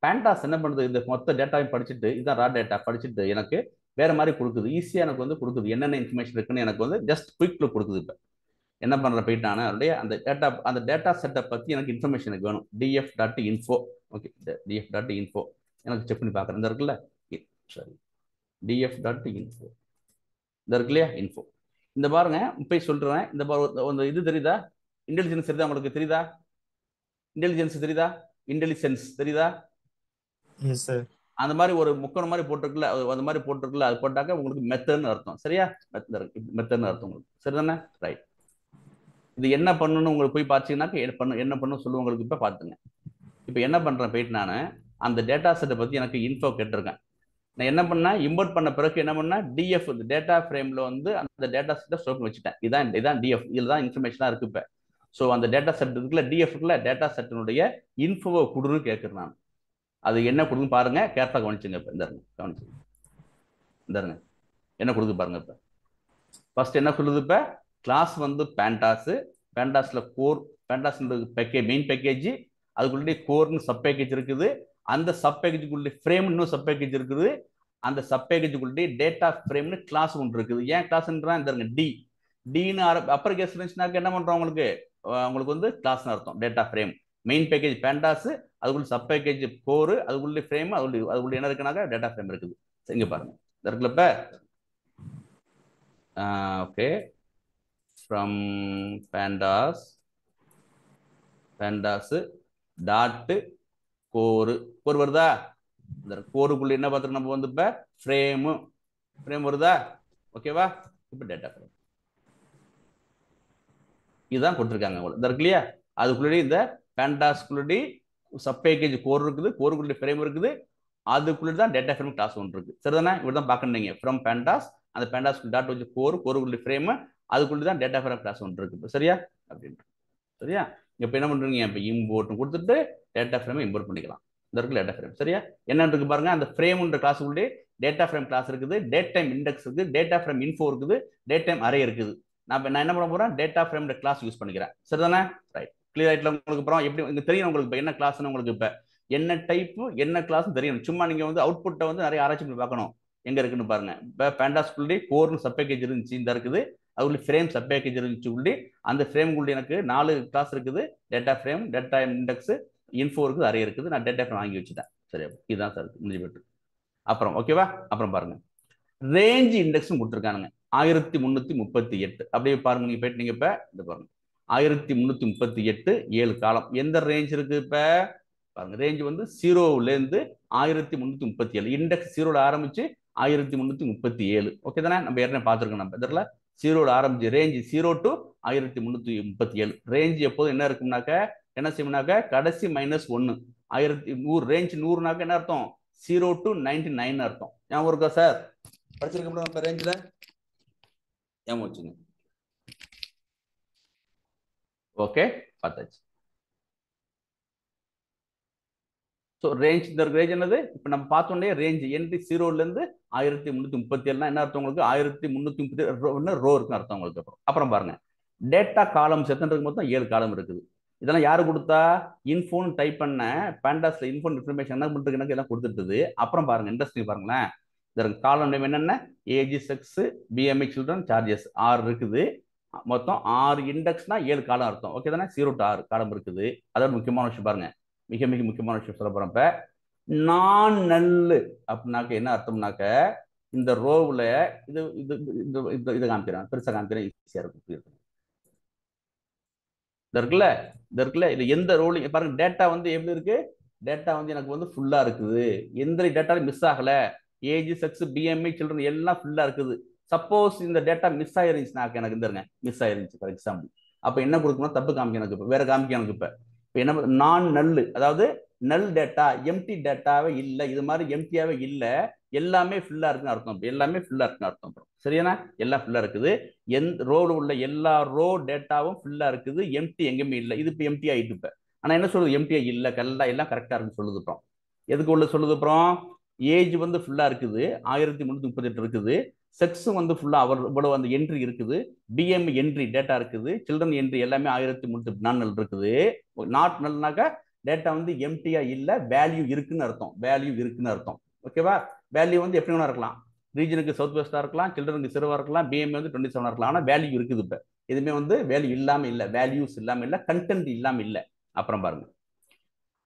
பேண்டாஸ் என்ன பண்ணுது, இந்த மொத்த டேட்டாவையும் படிச்சுட்டு, இதுதான் ரா டேட்டா படிச்சுட்டு எனக்கு வேற மாதிரி கொடுக்குது. ஈஸியாக எனக்கு வந்து கொடுக்குது. என்னென்ன இன்ஃபர்மேஷன் இருக்குன்னு எனக்கு வந்து ஜஸ்ட் குயிக்ல கொடுக்குது. இப்போ என்ன பண்ணுறேன் போயிட்டு நான் அப்படியே அந்த டேட்டா செட்டை பற்றி எனக்கு இன்ஃபர்மேஷன் எனக்கு வேணும். df.info. ஓகே, df.info எனக்கு செக் பண்ணி பார்க்குறேன். இந்த இருக்குல்ல, சரி, df.info இந்த இருக்கு இல்லையா, இன்ஃபோ. இந்த பாருங்க, போய் சொல்றேன். இந்த இது தெரியுதா, இன்டெலிஜென்ஸ் தெரியுதா உங்களுக்கு? தெரியுதா இன்டெலிஜென்ஸ்? தெரியுதா இன்டெலிஜென்ஸ்? தெரியுதா? அந்த மாதிரி ஒரு முக்கோணம் மாதிரி போட்டிருக்குல்ல, அந்த மாதிரி போட்டிருக்குல்ல, அது போட்டாக்க உங்களுக்கு மெத்தட்னு அர்த்தம். சரியா? மெத்தட்னு அர்த்தம் உங்களுக்கு. சரிதானே? ரைட். இது என்ன பண்ணணும்னு உங்களுக்கு போய் பார்த்தீங்கன்னாக்க என்ன பண்ணணும் சொல்லுவோம் உங்களுக்கு. இப்போ பார்த்துங்க. இப்போ என்ன பண்ணுறேன் போயிட்டு நான் அந்த டேட்டா செட்டை பற்றி எனக்கு இன்ஃபோ கேட்டிருக்கேன். நான் என்ன பண்ணேன், இம்போர்ட் பண்ண பிறகு என்ன பண்ணேன், டிஎஃப் டேட்டா ஃப்ரேமில் வந்து அந்த டேட்டா செட்டை ஸ்டோர் பண்ணி வச்சுட்டேன். இதான் டிஎஃப். இதில் தான் இன்ஃபர்மேஷனாக இருக்கு. இப்போ ஸோ அந்த டேட்டா செட் இருக்குல்ல, டிஎஃப்க்குள்ள டேட்டா செட்டினுடைய இன்ஃபோவை கொடுன்னு கேட்குறேன் நான். அது என்ன கொடுக்குன்னு பாருங்க, கேர்ஃபுல்லாக கவனிச்சுங்க. இப்போ இந்த கவனிச்சுங்க, இந்த என்ன கொடுக்கு பாருங்க. இப்போ ஃபர்ஸ்ட் என்ன சொல்லுது, இப்போ கிளாஸ் வந்து பேண்டாஸ். பேண்டாஸ்ல கோர், பேண்டாஸ் மெயின் பேக்கேஜ், அதுக்குள்ளே கோர்னு சப் பேக்கேஜ் இருக்குது. அந்த சப் பேக்கேஜுக்குள்ளே ஃப்ரேம் இன்னும் சப் பேக்கேஜ் இருக்குது. அந்த சப் பேக்கேஜுக்குள்ளே டேட்டா ஃப்ரேம்னு கிளாஸ் ஒன்று இருக்குது. ஏன் கிளாஸ்ன்றான், இந்த டின்னு அப்பர் கேஸ் இருந்துச்சுனாக்க என்ன பண்றோம், உங்களுக்கு வந்து கிளாஸ்னு அர்த்தம். டேட்டா ஃப்ரேம் மெயின் பேக்கேஜ் பேண்டாஸ், அதுக்குள்ள சப் பேக்கேஜ் கோர், அதுக்குள்ளே ஃப்ரேம், அதுக்குள்ள என்ன இருக்குனாக்கா டேட்டா ஃப்ரேம் இருக்குது. இங்க பாருங்க, இருக்குல்ல. இப்போ ஓகே, ஃப்ரம் பேண்டாஸ் டாட் கோர் வருதா? இந்த கோருக்குள்ள என்ன பார்த்துருக்கு நம்ம வந்து இப்போ ஃப்ரேம் வருதா? ஓகேவா? இப்போ டேட்டா ஃப்ரேம் இதுதான் கொடுத்துருக்காங்க உங்களுக்கு. இந்த இருக்கு இல்லையா, அதுக்குள்ளே இந்த பேண்டாஸ்குள்ளே சப் பேக்கேஜ் கோர் இருக்குது, கோருக்குள்ளே ஃப்ரேம் இருக்குது, அதுக்குள்ளே தான் டேட்டா ஃப்ரேம் கிளாஸ் ஒன்று இருக்குது. சரிதானே? இப்படி தான் பார்க்கணும் நீங்கள். ஃப்ரம் பேண்டாஸ், அந்த பேண்டாஸ் டாட் வச்சு கோருக்குள்ளே ஃப்ரேம், அதுக்குள்ளே தான் டேட்டா ஃப்ரேம் கிளாஸ் ஒன்று இருக்குது. சரியா? அப்படின்ட்டு சரியா? இப்போ என்ன பண்ணுறீங்க, இப்போ இம்போர்ட்னு கொடுத்துட்டு டேட்டா ஃப்ரேமை இம்போர்ட் பண்ணிக்கலாம். இந்த இருக்கு டேட்டா ஃப்ரேம். சரியா? என்ன இருக்கு பாருங்க, அந்த ஃப்ரேம்ன்ற கிளாஸுக்குள்ளே டேட்டா ஃப்ரேம் கிளாஸ் இருக்குது, டேட் டைம் இண்டெக்ஸ் இருக்குது, டேட்டா ஃப்ரேம் இன்ஃபோ இருக்குது, டேட் டைம் அரே இருக்குது. நான் என்ன பண்ண போறேன், டேட்டா ஃப்ரேம் கிளாஸ் யூஸ் பண்ணிக்கிறேன். சரிதானே? ரைட். கிளியர் ஆயிட்ல உங்களுக்கு? அப்புறம் எப்படி இங்க தெரியும் உங்களுக்கு இப்போ என்ன கிளாஸ்னு, உங்களுக்கு இப்போ என்ன டைப் என்ன கிளாஸ் தெரியும். சும்மா நீங்க வந்து அவுட்புட்டை வந்து நிறைய ஆராய்ச்சி பண்ணி பார்க்கணும் எங்க இருக்குன்னு பாருங்க. இப்போ பேண்டாஸ்குள்ளே கோர்னு சப் பேக்கேஜ் இருந்துச்சு, இந்த இருக்குது. அதுக்குள்ளே ஃப்ரேம் சப் பேக்கேஜ் இருந்துச்சு. உள்ளே அந்த ஃப்ரேமுக்குள்ளே எனக்கு 4 கிளாஸ் இருக்குது. Data frame, data index, info இருக்குது, அரே இருக்குது. நான் டேட்டா ஃப்ரேம் வாங்கி வச்சுட்டேன். சரி, இதுதான் சார் முடிஞ்சு போட்டு. அப்புறம் ஓகேவா? அப்புறம் பாருங்க, ரேஞ்ச் இண்டெக்ஸும் கொடுத்துருக்கானுங்க 1338. அப்படியே பாருங்க, நீங்க போயிட்டு நீங்க இப்ப இந்த பாருங்க 1338 7 காலம். எந்த ரேஞ்ச் இருக்கு இப்ப பாருங்க, ரேஞ்ச் வந்து 0ல இருந்து 1337. இண்டெக்ஸ் 0ல ஆரம்பிச்சு 1337. ஓகே தானே? நம்ம ஏற்கனவே பார்த்துருக்கோம். நம்ம இதில் 0ல ஆரம்பிச்சு ரேஞ்ச் 0 to 1337. ரேஞ்ச் எப்போதும் என்ன இருக்கும்னாக்க, என்ன செய்யணும்னாக்க கடைசி -1. 1100 ரேஞ்ச் 100னாக்க என்ன அர்த்தம், 0 to 99 அர்த்தம். ஞாபகம் இருக்கா சார்? படிச்சிருக்கோம் ரேஞ்சில், ஞாபகம் வச்சுங்க. ஓகே, பார்த்தாச்சு. ஸோ ரேஞ்ச், இந்த ரேஞ்ச் என்னது இப்போ நம்ம பார்த்தோன்னே ரேஞ்ச் என்ட்ரி 0ல இருந்து 1337 என்ன அர்த்தம் உங்களுக்கு, 1337 ரோ இருக்குன்னு அர்த்தம் உங்களுக்கு. அப்புறம் பாருங்க, டேட்டா காலம்ஸ் எத்தனை இருக்கு, மொத்தம் 7 காலம் இருக்குது. இதெல்லாம் யாரு கொடுத்தா, இன்ஃபோன் டைப் பண்ண பேண்டாஸ்ல இன்ஃபோன் இன்ஃபர்மேஷன் என்ன பண்ணிருக்கு எனக்கு எல்லாம் கொடுத்துருக்குது. அப்புறம் பாருங்க, இண்டஸ்ட்ரி பாருங்களேன், இதற்கு காலம் நேம் என்னென்ன, age, sex, BMI, children, charges 6 இருக்குது. மொத்தம் 6 இண்டெக்ஸ்னா 7 காலம் அர்த்தம். ஓகே தானே? 0 to 6 காலம் இருக்குது. அதோட முக்கியமான விஷயம் பாருங்க, மிக மிக முக்கியமான விஷயம் சொல்ல போறேன். இப்ப நான் நல்லு அப்படின்னாக்க என்ன அர்த்தம்னாக்க இந்த ரோவில் இது இது இதை காமிக்கிறேன், பெருசாக காமிக்கிறேன், ஈஸியாக இருக்கும். இருக்குல்ல இது எந்த ரோல் பாருங்க, டேட்டா வந்து எப்படி இருக்கு, டேட்டா வந்து எனக்கு வந்து ஃபுல்லா இருக்குது, எந்த டேட்டாலும் மிஸ் ஆகல, ஏஜ் செக்ஸ் பிஎம்ஐ சில்ட்ரன் எல்லாம் ஃபுல்லா இருக்குது. சப்போஸ் இந்த டேட்டா மிஸ் ஆயிருந்துச்சுனாக்க எனக்கு இந்த மிஸ் ஆயிருந்துச்சு ஃபார் எக்ஸாம்பிள், அப்ப என்ன கொடுக்கணும், தப்பு காமிக்க எனக்கு இப்ப வேற காமிக்க எனக்கு இப்ப என்ன நான் நல்லு, அதாவது நல் டேட்டா எம்டி டேட்டாவே இல்லை, இது மாதிரி எம்டியாவே இல்லை, எல்லாமே ஃபுல்லா இருக்குன்னு அர்த்தம், எல்லாமே ஃபுல்லா இருக்குன்னு அர்த்தம். சரியானா எல்லாம் ஃபுல்லா இருக்குது, எந்த ரோல உள்ள எல்லா ரோ டேட்டாவும் ஃபுல்லா இருக்குது, எம்டி எங்கேயுமே இல்லை. இது இப்போ எம்டி ஆயிட்டு இப்ப, ஆனா என்ன சொல்லுது, எம்டிஆ இல்லை, எல்லாம் கரெக்டா இருக்குன்னு சொல்லுதுப்போம். எதுக்கு உள்ள சொல்லுதுப்போம், ஏஜ் வந்து ஃபுல்லா இருக்குது 1338 இருக்குது, செக்ஸ் வந்து ஃபுல்லா இவ்வளவு அந்த என்ட்ரி இருக்குது, பிஎம் என்ட்ரி டேட்டா இருக்குது, சில்ட்ரன் என்ட்ரி எல்லாமே 1334 இருக்குது. நாட் நல்னாக்கா டேட்டா வந்து எம்டிஆ இல்லை, வேல்யூ இருக்குன்னு அர்த்தம், வேல்யூ இருக்குன்னு அர்த்தம். ஓகேவா, வேல்யூ வந்து எப்படி வேணா இருக்கலாம், ரீஜனுக்கு சவுத் வெஸ்டா இருக்கலாம், சில்ட்ரனுக்கு சிறுவா இருக்கலாம், பிஎம் வந்து 27 இருக்கலாம், ஆனா வேல்யூ இருக்குது. இப்ப எதுவுமே வந்து வேல்யூ இல்லாம இல்லை, வேல்யூஸ் இல்லாம இல்லை, கண்டென்ட் இல்லாம இல்லை. அப்புறம் பாருங்க,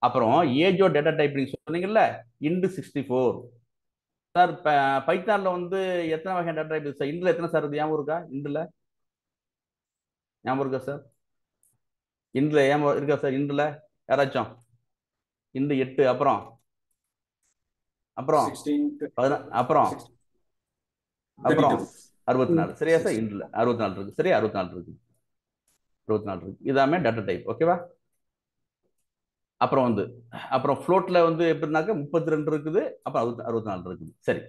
அப்புறம் ஏஜோ டேட்டா டைப் நீங்க சொன்னீங்கல்ல, இண்டு 64 சார். பைத்தான்ல வந்து எத்தனை வகை டேட்டா டைப் சார், இண்டுல எத்தனை சார் இருக்கு, ஞாபகம் இருக்கா, இண்டுல ஞாபகம் இருக்கா சார், இண்டுல இருக்கா சார், இண்டுல யாராச்சும், இண்டு 8, அப்புறம் அப்புறம் 64, சரியா சார், இண்டுல 64 இருக்கு, சரியா 64 இருக்கு, இதாமே டேட்டா டைப். ஓகேவா, அப்புறம் வந்து அப்புறம் ஃப்ளோட்ல வந்து எப்படின்னாக்க 32 இருக்குது, அப்புறம் 64 இருக்குது. சரி,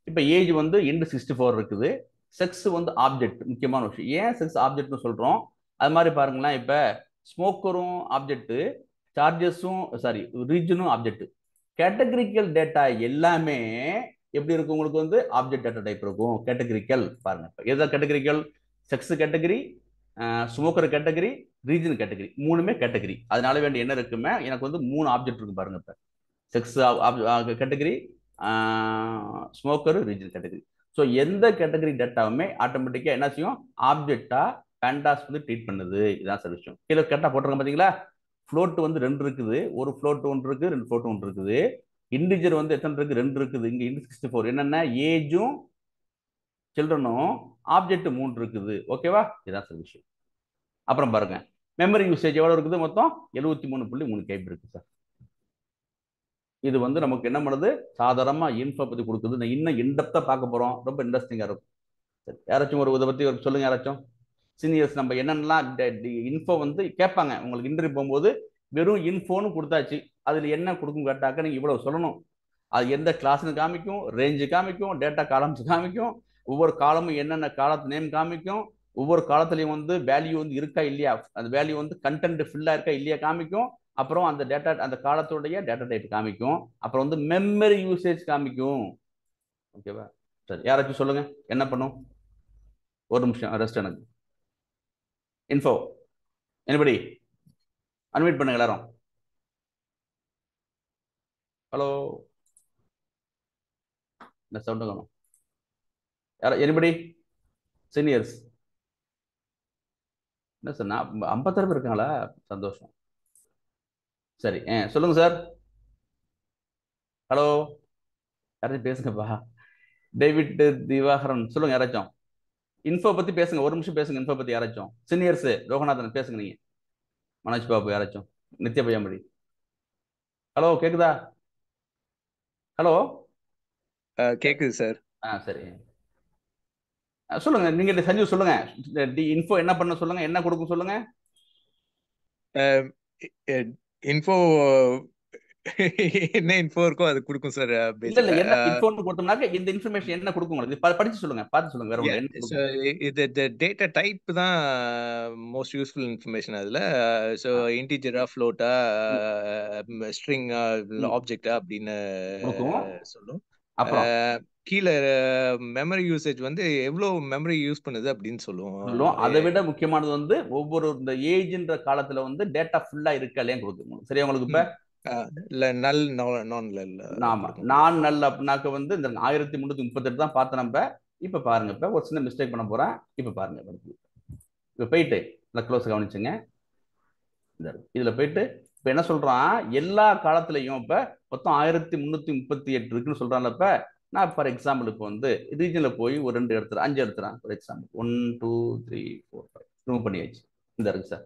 இப்போ ஏஜ் வந்து இண்டு 64 இருக்குது, செக்ஸ் வந்து ஆப்ஜெக்ட், முக்கியமான விஷயம். ஏன் செக்ஸ் ஆப்ஜெக்ட்னு சொல்றோம், அது மாதிரி பாருங்களேன், இப்போ ஸ்மோக்கரும் ஆப்ஜெக்ட், சார்ஜஸும் சாரி ரீஜனும் ஆப்ஜெக்ட், கேட்டகரிக்கல் டேட்டா எல்லாமே எப்படி இருக்கும், உங்களுக்கு வந்து ஆப்ஜெக்ட் டேட்டா டைப் இருக்கும். கேட்டகரிக்கல் பாருங்க, எதாவது categorical, sex category, smoker category, region category, மூணுமே கேட்டகரி. அதனால வேண்டிய என்ன இருக்குமே, எனக்கு வந்து 3 ஆப்ஜெக்ட் இருக்கு பாருங்க. இப்ப sex category, smoker, region category. So எந்த கேட்டகரி டேட்டாவுமே ஆட்டோமேட்டிக்கா என்ன செய்யும், ஆப்ஜெக்டா பேண்டாஸ் வந்து ட்ரீட் பண்ணுது. இதான் சார் விஷயம். கீழே கேட்டா போட்டிருக்கேன் பாத்தீங்களா, ஃப்ளோட் வந்து 2 இருக்குது, ஒரு ஃப்ளோட் 1 இருக்கு, 2 ஃப்ளோட் 1 இருக்குது. இன்டிஜர் வந்து எத்தனை இருக்கு, 2 இருக்குது. இங்க இண்டு 64 என்னென்ன, ஏஜும் சில்ட்ரனும், ஆப்ஜெக்ட் 3 இருக்குது. ஓகேவா, இதான் சார் விஷயம். அப்புறம் பாருங்க, மெமரி யூசேஜ் எவ்வளவு இருக்குது, மொத்தம் 73.3 KB இருக்கு சார். இது வந்து நமக்கு என்ன பண்ணுது, சாதாரணமா இன்ஃபோ பத்தி கொடுக்குது. இன்னும் இன்டெப்தா பார்க்க போறோம், ரொம்ப இன்ட்ரெஸ்டிங்கா இருக்கும். சரி, யாராச்சும் ஒரு இதை பத்தி சொல்லுங்க, யாராச்சும் சீனியர்ஸ். நம்ம என்னென்னலாம் இன்ஃபோ வந்து கேட்பாங்க உங்களுக்கு இன்டர்வியூ போகும்போது, வெறும் இன்ஃபோன்னு கொடுத்தாச்சு, அதுல என்ன கொடுக்கும் கேட்டாக்க நீங்க இவ்வளவு சொல்லணும். அது எந்த கிளாஸ்னு காமிக்கும், ரேஞ்சு காமிக்கும், டேட்டா காலம்ஸ் காமிக்கும், ஒவ்வொரு காலமும் என்னென்ன காலத்து நேம் காமிக்கும், ஒவ்வொரு காலத்துலையும் வந்து வேல்யூ வந்து இருக்கா இல்லையா, அந்த வேல்யூ வந்து கண்டென்ட் ஃபில்லா இருக்கா இல்லையா காமிக்கும். அப்புறம் அந்த டேட்டா, அந்த காலத்துடைய டேட்டா டைப் காமிக்கும். அப்புறம் வந்து மெமரி யூசேஜ் காமிக்கும். ஓகேவா, சரி, யாராச்சும் சொல்லுங்க என்ன பண்ணும். ஒரு நிமிஷம் ரெஸ்ட், எனக்கு இன்ஃபோ எனிபடி அன்மியூட் பண்ணுங்க எல்லாரும். ஹலோ, என்ன சவுண்ட் காணும், யாரா எனிபடி சீனியர்ஸ். என்ன சார், 56 பேர் இருக்காங்களா, சந்தோஷம். சரி, சொல்லுங்க சார். ஹலோ, யாராச்சும் பேசுங்கப்பா. டேவிட் திவாகரன் சொல்லுங்க, யாராச்சும் இன்ஃபோ பத்தி பேசுங்க, ஒரு நிமிஷம் பேசுங்க இன்ஃபோ பத்தி. யாராச்சும் சீனியர்ஸ், ரோகநாதன் பேசுங்க நீங்க, மனோஜ் பாபு, யாராச்சும் நித்ய பையாம்படி. ஹலோ, கேக்குதா? ஹலோ, கேக்குது சார். சரி, சொல்லுங்க நீங்க சஞ்சீவ், சொல்லுங்க இன்ஃபோ என்ன பண்ண சொல்லுங்க, என்ன கொடுக்கும் சொல்லுங்க. இன்ஃபோ என்ன இன்ஃபோ இருக்கோ அது கொடுக்கும் சார். இல்ல இல்ல, என்ன இன்ஃபோன்னு கொடுத்தோம்னாக்க இந்த இன்ஃபர்மேஷன் என்ன கொடுக்கும் உங்களுக்கு, படிச்சு சொல்லுங்க, பார்த்து சொல்லுங்க. வேற ஒண்ணு என்ன, இது டேட்டா டைப் தான் மோஸ்ட் யூஸ்ஃபுல் இன்ஃபர்மேஷன் அதுல. சோ இன்டிஜரா, ஃப்ளோட்டா, ஸ்ட்ரிங், ஆப்ஜெக்டா அப்படின்னு சொல்லும். கீழே மெமரி யூசேஜ் வந்து எவ்வளவு மெமரி யூஸ் பண்ணுது அப்படின்னு சொல்லுவோம். அதை விட முக்கியமானது வந்து ஒவ்வொரு இந்த ஏஜ்ன்ற காலத்துல வந்து டேட்டா ஃபுல்லா இருக்கா இல்லையா கொடுக்கும். சரியா உங்களுக்கு? இப்ப நல் நான் நல் அப்படின்னாக்க வந்து இந்த 1338 தான் பார்த்து நம்ம. இப்ப பாருங்க, இப்ப ஒரு சின்ன மிஸ்டேக் பண்ண போறேன். இப்ப பாருங்க, இப்ப போயிட்டு க்ளோஸ் கவனிச்சுங்க. இதுல போயிட்டு இப்ப என்ன சொல்றான், எல்லா காலத்திலையும் இப்ப மொத்தம் 1338 இருக்குன்னு சொல்றான்லப்ப நான் ஃபார் எக்ஸாம்பிள் இப்போ வந்து ரீஜனில் போய் ஒரு 2 எடுத்துறேன் 5 எடுத்துறேன் ஃபார் எக்ஸாம்பிள் 1 2 3 4 5 ரிமூவ் பண்ணியாச்சு. இந்த இருக்கு சார்.